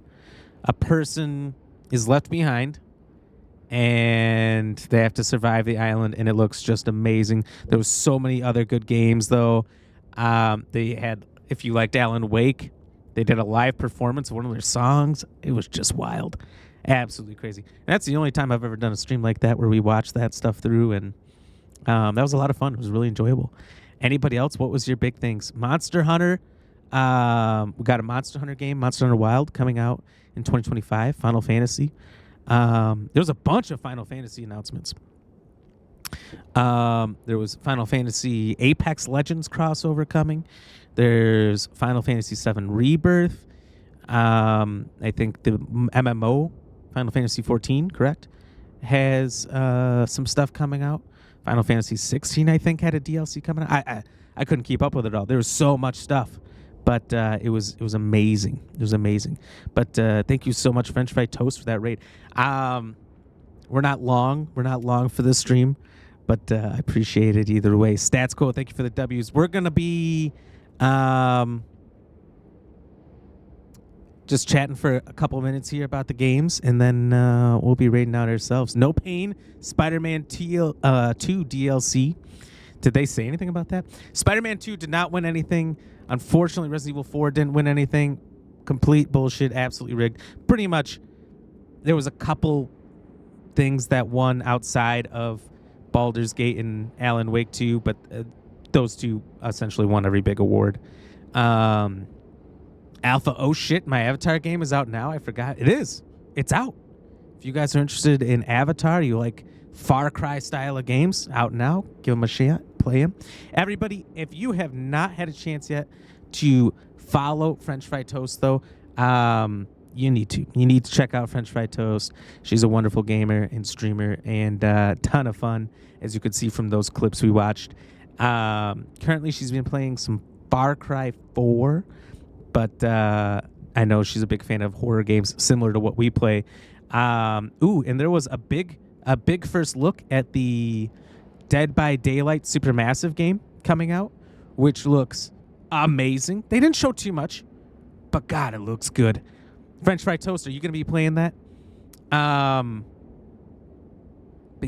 A person is left behind, and they have to survive the island, and it looks just amazing. There was so many other good games, though. They had, if you liked Alan Wake, they did a live performance of one of their songs. It was just wild. Absolutely crazy. And that's the only time I've ever done a stream like that where we watched that stuff through, and that was a lot of fun. It was really enjoyable. Anybody else? What was your big things? Monster Hunter. We got a Monster Hunter game, Monster Hunter Wild, coming out in 2025. Final Fantasy. There was a bunch of Final Fantasy announcements. There was Final Fantasy Apex Legends crossover coming. There's Final Fantasy VII Rebirth. I think the MMO, Final Fantasy 14, correct, has some stuff coming out. Final Fantasy 16, I think, had a DLC coming out. I couldn't keep up with it all. There was so much stuff, but it was amazing. It was amazing. But thank you so much, French Fry Toast, for that raid. We're not long for this stream, but I appreciate it either way. Stats Cool, thank you for the W's. We're gonna be just chatting for a couple minutes here about the games, and then we'll be raiding out ourselves. No Pain, Spider-Man 2 DLC. Did they say anything about that? Spider-Man 2 did not win anything. Unfortunately, Resident Evil 4 didn't win anything. Complete bullshit, absolutely rigged. Pretty much, there was a couple things that won outside of Baldur's Gate and Alan Wake 2, but those two essentially won every big award. Alpha, oh shit, my Avatar game is out now. I forgot. It is. It's out. If you guys are interested in Avatar, you like Far Cry style of games, out now. Give them a shot. Play them. Everybody, if you have not had a chance yet to follow French Fry Toast, though, you need to. You need to check out French Fry Toast. She's a wonderful gamer and streamer, and a ton of fun, as you could see from those clips we watched. Currently, she's been playing some Far Cry 4, but I know she's a big fan of horror games similar to what we play. And there was a big first look at the Dead by Daylight Supermassive game coming out, which looks amazing. They didn't show too much, but God, it looks good. French Fry Toast, are you going to be playing that? But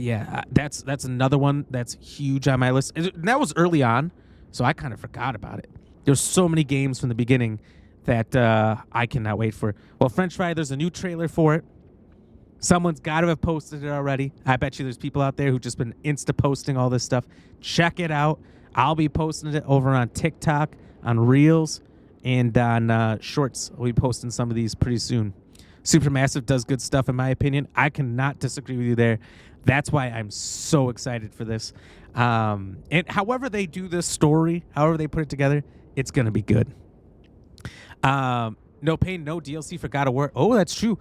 yeah, that's another one that's huge on my list. And that was early on, so I kind of forgot about it. There's so many games from the beginning that I cannot wait for. Well, French Fry, there's a new trailer for it. Someone's got to have posted it already. I bet you there's people out there who've just been Insta-posting all this stuff. Check it out. I'll be posting it over on TikTok, on Reels, and on Shorts. I'll be posting some of these pretty soon. Supermassive does good stuff, in my opinion. I cannot disagree with you there. That's why I'm so excited for this. And however they do this story, however they put it together, it's going to be good. No Pain, no DLC for God of War. Oh, that's true.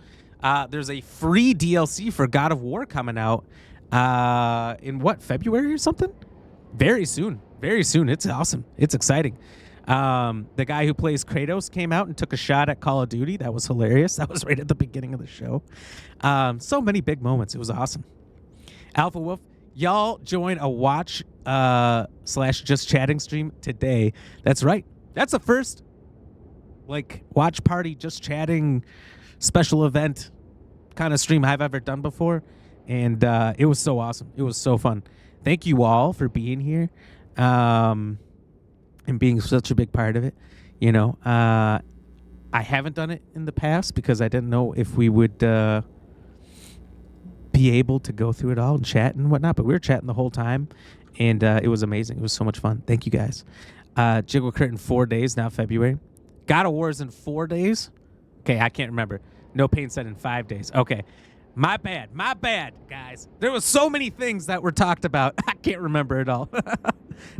There's a free DLC for God of War coming out in what, February or something? Very soon. Very soon. It's awesome. It's exciting. The guy who plays Kratos came out and took a shot at Call of Duty. That was hilarious. That was right at the beginning of the show. So many big moments. It was awesome. Alpha Wolf, y'all join a watch / just chatting stream today. That's right. That's the first watch party, just chatting special event kind of stream I've ever done before. And it was so awesome. It was so fun. Thank you all for being here. And being such a big part of it. You know, I haven't done it in the past because I didn't know if we would be able to go through it all and chat and whatnot, but we were chatting the whole time, and it was amazing. It was so much fun. Thank you guys. Jiggle Crit in 4 days, now February. God of War is in 4 days? Okay, I can't remember. No Pain said in 5 days. Okay. My bad, guys. There was so many things that were talked about. I can't remember it all.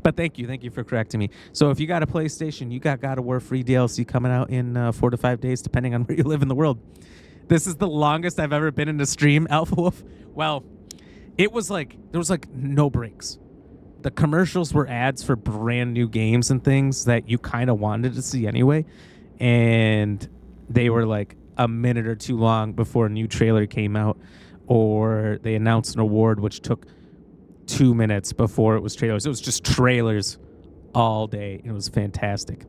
But thank you for correcting me. So if you got a PlayStation, you got God of War free DLC coming out in 4 to 5 days, depending on where you live in the world. This is the longest I've ever been in a stream, Alpha Wolf. Well, it was there was no breaks. The commercials were ads for brand new games and things that you kind of wanted to see anyway. And they were a minute or two long before a new trailer came out, or they announced an award which took 2 minutes before it was trailers. It was just trailers all day. It was fantastic.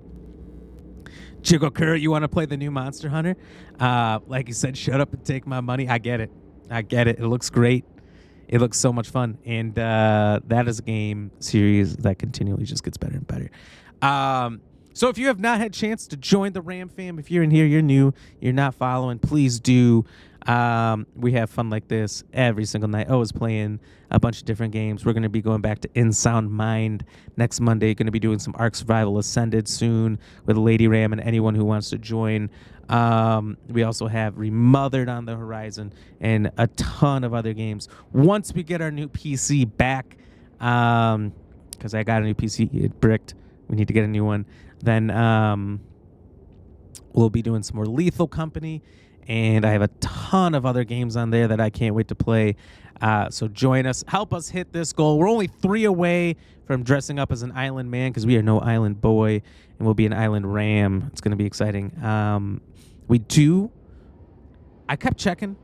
Chico Curry, you want to play the new Monster Hunter? Like you said, shut up and take my money. I get it. It looks great. It looks so much fun. And that is a game series that continually just gets better and better. So if you have not had a chance to join the Ram fam, if you're in here, you're new, you're not following, please do. We have fun like this every single night. Always playing a bunch of different games. We're going to be going back to In Sound Mind next Monday. Going to be doing some Ark Survival Ascended soon with Lady Ram and anyone who wants to join. We also have Remothered on the horizon and a ton of other games. Once we get our new PC back, because I got a new PC, it bricked. We need to get a new one. Then we'll be doing some more Lethal Company. And I have a ton of other games on there that I can't wait to play. So join us. Help us hit this goal. We're only 3 away from dressing up as an island man because we are no island boy. And we'll be an island ram. It's going to be exciting. I kept checking.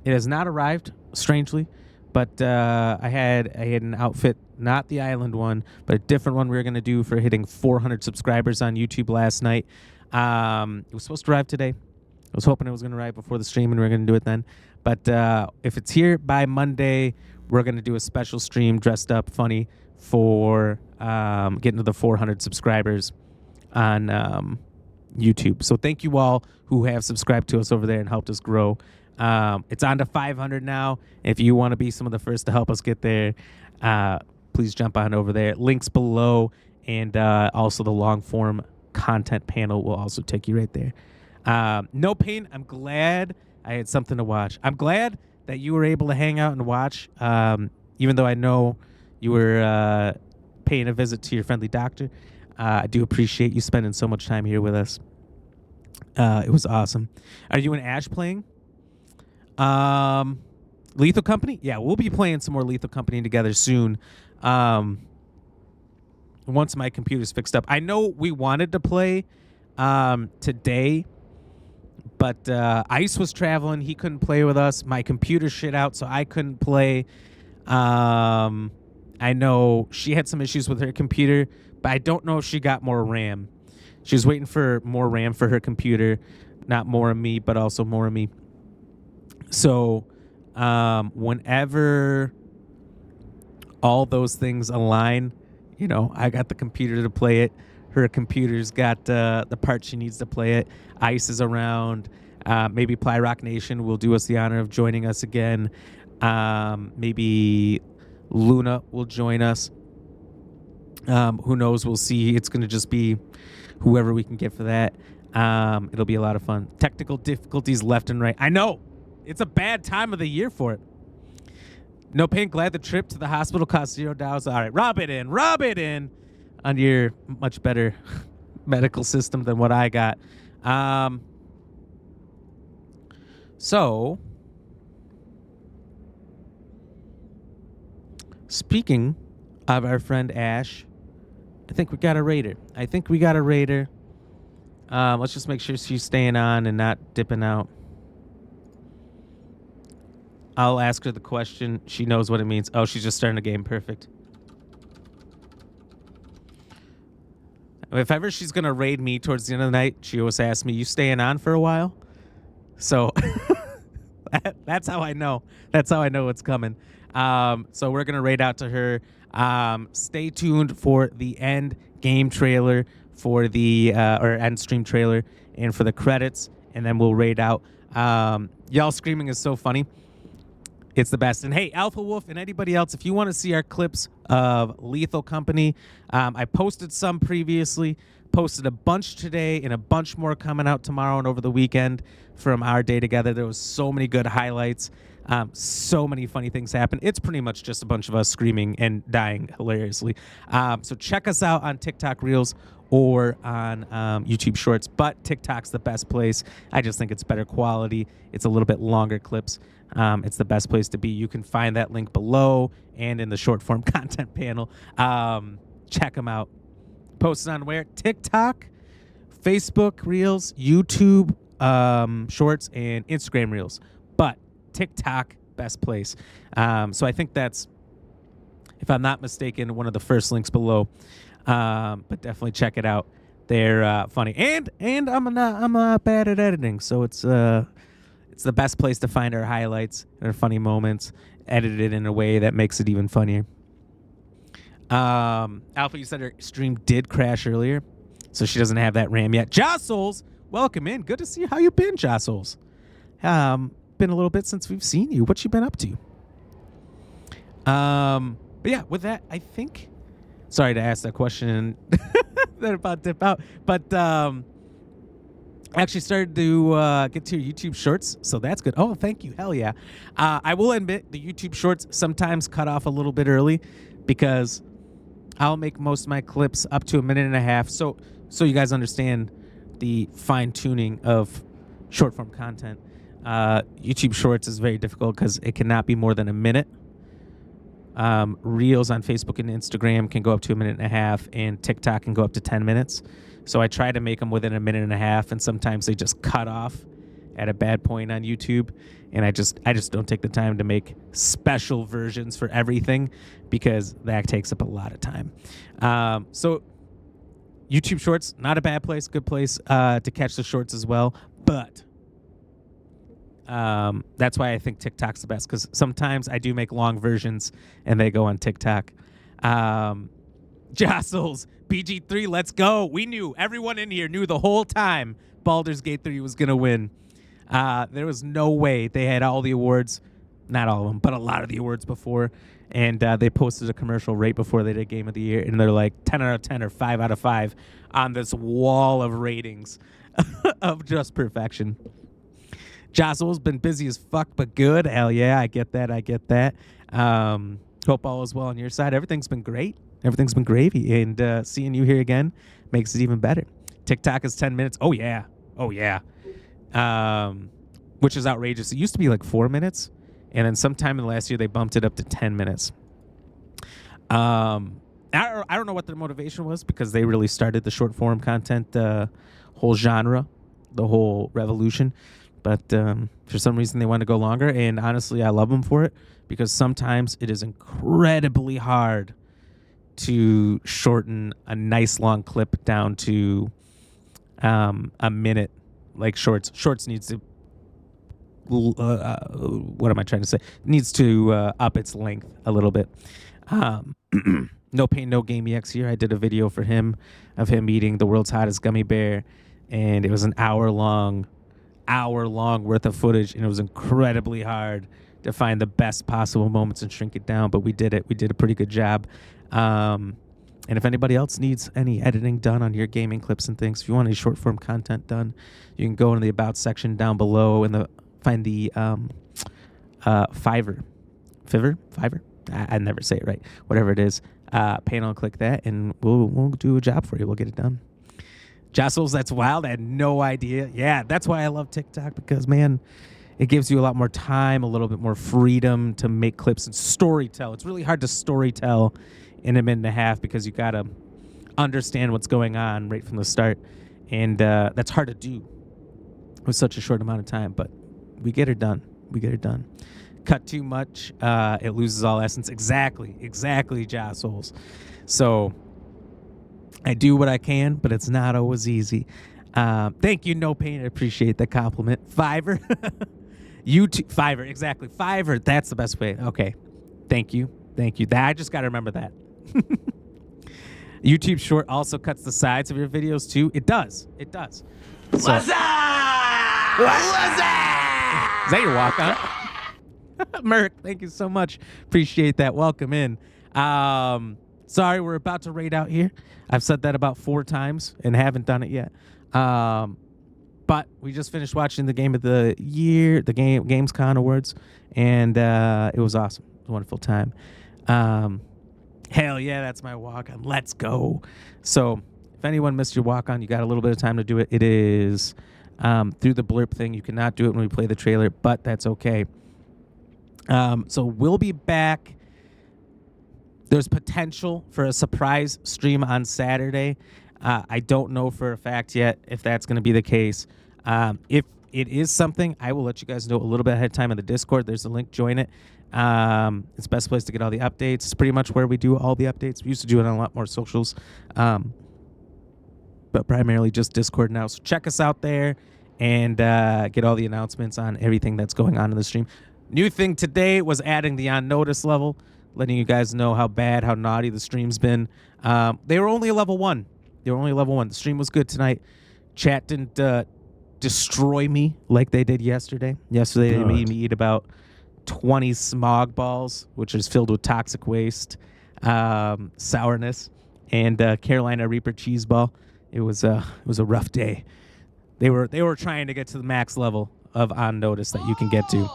It has not arrived, strangely. But I had an outfit, not the island one, but a different one we were going to do for hitting 400 subscribers on YouTube last night. It was supposed to arrive today. I was hoping it was going to arrive before the stream and we were going to do it then. But if it's here by Monday, we're going to do a special stream dressed up funny for getting to the 400 subscribers on YouTube. So thank you all who have subscribed to us over there and helped us grow. It's on to 500 now. If you want to be some of the first to help us get there, please jump on over there. Links below, and also the long form content panel will also take you right there. No Pain, I'm glad I had something to watch. I'm glad that you were able to hang out and watch, even though I know you were paying a visit to your friendly doctor. I do appreciate you spending so much time here with us. It was awesome. Are you and Ash playing? Lethal Company? Yeah, we'll be playing some more Lethal Company together soon. Once my computer's fixed up. I know we wanted to play today, but Ice was traveling. He couldn't play with us. My computer shit out, so I couldn't play. I know she had some issues with her computer, but I don't know if she got more RAM. She was waiting for more RAM for her computer. Not more of me, but also more of me. So whenever all those things align, you know, I got the computer to play it. Her computer's got the part she needs to play it. Ice is around. Maybe Plyrock Nation will do us the honor of joining us again. Maybe Luna will join us. Who knows? We'll see. It's going to just be whoever we can get for that. It'll be a lot of fun. Technical difficulties left and right. I know. It's a bad time of the year for it. No Pain, glad the trip to the hospital cost $0. All right, rub it in on your much better medical system than what I got. So, speaking of our friend Ash, I think we got a raider. Let's just make sure she's staying on and not dipping out. I'll ask her the question. She knows what it means. Oh, she's just starting a game. Perfect. If ever she's going to raid me towards the end of the night, she always asks me, you staying on for a while? So that's how I know. That's how I know it's coming. So we're going to raid out to her. Stay tuned for the end game trailer for the or end stream trailer and for the credits, and then we'll raid out. Y'all screaming is so funny. It's the best. And hey, Alpha Wolf and anybody else, if you want to see our clips of Lethal Company, I posted some previously, posted a bunch today, and a bunch more coming out tomorrow and over the weekend from our day together. There was so many good highlights. So many funny things happen. It's pretty much just a bunch of us screaming and dying hilariously. So check us out on TikTok Reels or on YouTube Shorts, but TikTok's the best place. I just think it's better quality. It's a little bit longer clips. It's the best place to be. You can find that link below and in the short form content panel. Check them out. Posted on where? TikTok, Facebook Reels, YouTube, Shorts and Instagram Reels, but TikTok best place. So I think that's, if I'm not mistaken, one of the first links below. But definitely check it out. They're funny, and I'm bad at editing, so it's the best place to find our highlights and our funny moments, edited in a way that makes it even funnier. Alpha, you said her stream did crash earlier, so she doesn't have that RAM yet. Jostles, welcome in. Good to see you. How you been, Jostles? Been a little bit since we've seen you. What you been up to? But yeah, with that, I think. Sorry to ask that question. That about dip out, but I actually started to get to your YouTube Shorts, so that's good. Oh, thank you. Hell yeah. I will admit the YouTube Shorts sometimes cut off a little bit early because I'll make most of my clips up to 1.5 minutes. So you guys understand the fine tuning of short form content. YouTube Shorts is very difficult because it cannot be more than 1 minute. Reels on Facebook and Instagram can go up to 1.5 minutes, and TikTok can go up to 10 minutes. So I try to make them within 1.5 minutes, and sometimes they just cut off at a bad point on YouTube, and I just don't take the time to make special versions for everything because that takes up a lot of time. So YouTube Shorts, not a bad place, good place to catch the shorts as well, but that's why I think TikTok's the best, because sometimes I do make long versions and they go on TikTok. Jostles, BG3, let's go. We knew, everyone in here knew the whole time Baldur's Gate 3 was going to win. There was no way. They had all the awards, not all of them, but a lot of the awards before, and they posted a commercial right before they did Game of the Year, and they're like 10 out of 10 or 5 out of 5 on this wall of ratings of just perfection. Jostle's been busy as fuck, but good. Hell yeah, I get that. Hope all is well on your side. Everything's been great. Everything's been gravy, and seeing you here again makes it even better. TikTok is 10 minutes. Oh yeah. Which is outrageous. It used to be like 4 minutes, and then sometime in the last year they bumped it up to 10 minutes. I don't know what their motivation was, because they really started the short form content whole genre, the whole revolution. But for some reason, they want to go longer. And honestly, I love them for it, because sometimes it is incredibly hard to shorten a nice long clip down to a minute. Like Shorts needs to, what am I trying to say? Needs to up its length a little bit. No Pain, No Game EX here. I did a video for him of him eating the world's hottest gummy bear, and it was an hour long worth of footage, and it was incredibly hard to find the best possible moments and shrink it down, but we did it. We did a pretty good job. And if anybody else needs any editing done on your gaming clips and things, if you want any short form content done, you can go into the About section down below and find the Fiverr. I never say it right. Whatever it is, panel, and click that, and we'll do a job for you. We'll get it done. Jostles, that's wild. I had no idea. Yeah, that's why I love TikTok, because, man, it gives you a lot more time, a little bit more freedom to make clips and storytell. It's really hard to storytell in 1.5 minutes because you got to understand what's going on right from the start. And that's hard to do with such a short amount of time, but we get it done. Cut too much, it loses all essence. Exactly, Jostles. So I do what I can, but it's not always easy. Thank you, No Pain. I appreciate the compliment. Fiverr. YouTube. Fiverr, exactly. Fiverr. That's the best way. Okay. Thank you. I just got to remember that. YouTube Short also cuts the sides of your videos too. It does. So, What's up? Is that your walk on? Merc, thank you so much. Appreciate that. Welcome in. Sorry, we're about to raid out here. I've said that about 4 times and haven't done it yet. But we just finished watching the Game of the Year, the Gamescom Awards, and it was awesome. It was a wonderful time. Hell yeah, that's my walk-on. Let's go. So if anyone missed your walk-on, you got a little bit of time to do it. It is through the blurb thing. You cannot do it when we play the trailer, but that's okay. So we'll be back. There's potential for a surprise stream on Saturday. I don't know for a fact yet if that's going to be the case. If it is something, I will let you guys know a little bit ahead of time in the Discord. There's a link. Join it. It's the best place to get all the updates. It's pretty much where we do all the updates. We used to do it on a lot more socials, but primarily just Discord now. So check us out there and get all the announcements on everything that's going on in the stream. New thing today was adding the on notice level, letting you guys know how bad, how naughty the stream's been. They were only level 1. The stream was good tonight. Chat didn't destroy me like they did yesterday. Yesterday they made me eat about 20 smog balls, which is filled with toxic waste, sourness, and Carolina Reaper cheese ball. It was a rough day. They were trying to get to the max level of on notice that you can get to.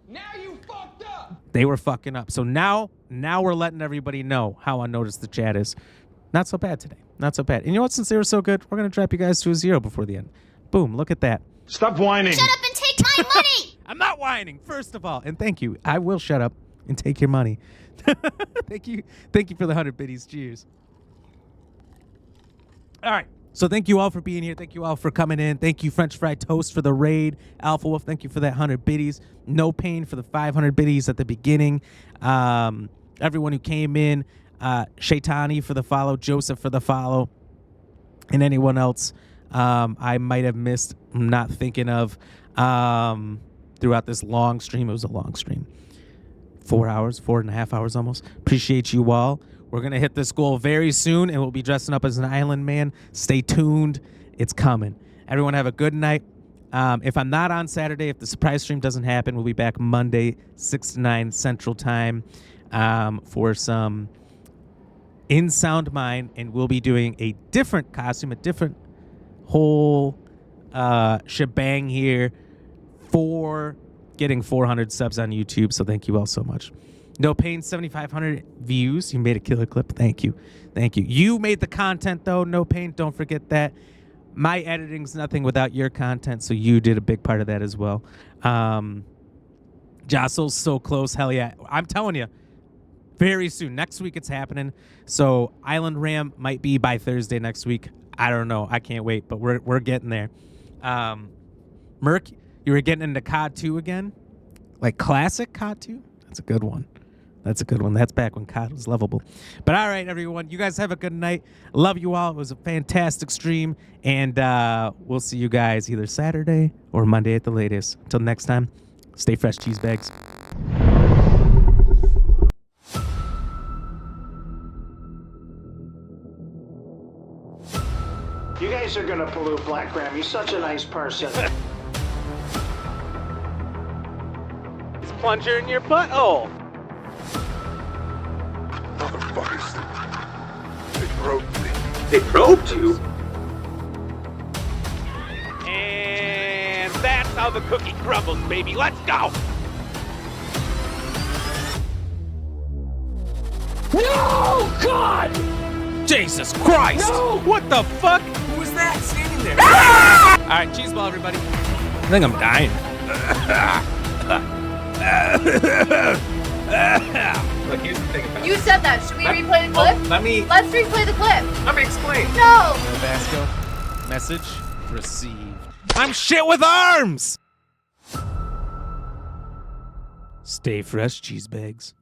Now you fucked up. They were fucking up. So now we're letting everybody know how unnoticed the chat is. Not so bad today. Not so bad. And you know what? Since they were so good, we're gonna drop you guys to a 0 before the end. Boom! Look at that. Stop whining. Shut up and take my money! I'm not whining, first of all. And thank you. I will shut up and take your money. Thank you for the 100 biddies. Cheers. All right. So thank you all for being here. Thank you all for coming in. Thank you, French Fry Toast, for the raid. Alpha Wolf, thank you for that 100 biddies. No Pain for the 500 biddies at the beginning. Everyone who came in. Shaitani for the follow. Joseph for the follow. And anyone else I might have missed, I'm not thinking of, throughout this long stream. It was a long stream. 4 hours, 4.5 hours almost. Appreciate you all. We're going to hit this goal very soon, and we'll be dressing up as an island man. Stay tuned. It's coming. Everyone have a good night. If I'm not on Saturday, if the surprise stream doesn't happen, we'll be back Monday, 6 to 9 Central Time for some In Sound Mind, and we'll be doing a different costume, a different whole shebang here for getting 400 subs on YouTube. So thank you all so much. No Pain, 7,500 views. You made a killer clip. Thank you. You made the content, though. No Pain. Don't forget that. My editing's nothing without your content, so you did a big part of that as well. Jostle's so close. Hell yeah. I'm telling you, very soon. Next week it's happening. So Island Ram might be by Thursday next week. I don't know. I can't wait, but we're getting there. Merc, you were getting into COD 2 again? Like classic COD 2? That's a good one. That's back when COD was lovable. But all right, everyone. You guys have a good night. Love you all. It was a fantastic stream. And we'll see you guys either Saturday or Monday at the latest. Until next time, stay fresh, cheese bags. You guys are gonna pollute Black Ram. You're such a nice person. It's plunger in your butthole. Motherfuckers. They probed me. They probed you? And that's how the cookie crumbles, baby. Let's go. No! God! Jesus Christ! No! What the fuck? Who was that standing there? Ah! All right, cheese ball, everybody. I think I'm dying. Look, here's the thing about You said that. Should we replay the clip? Let's replay the clip. Let me explain. No! Vasco, message received. I'm shit with arms! Stay fresh, cheese bags.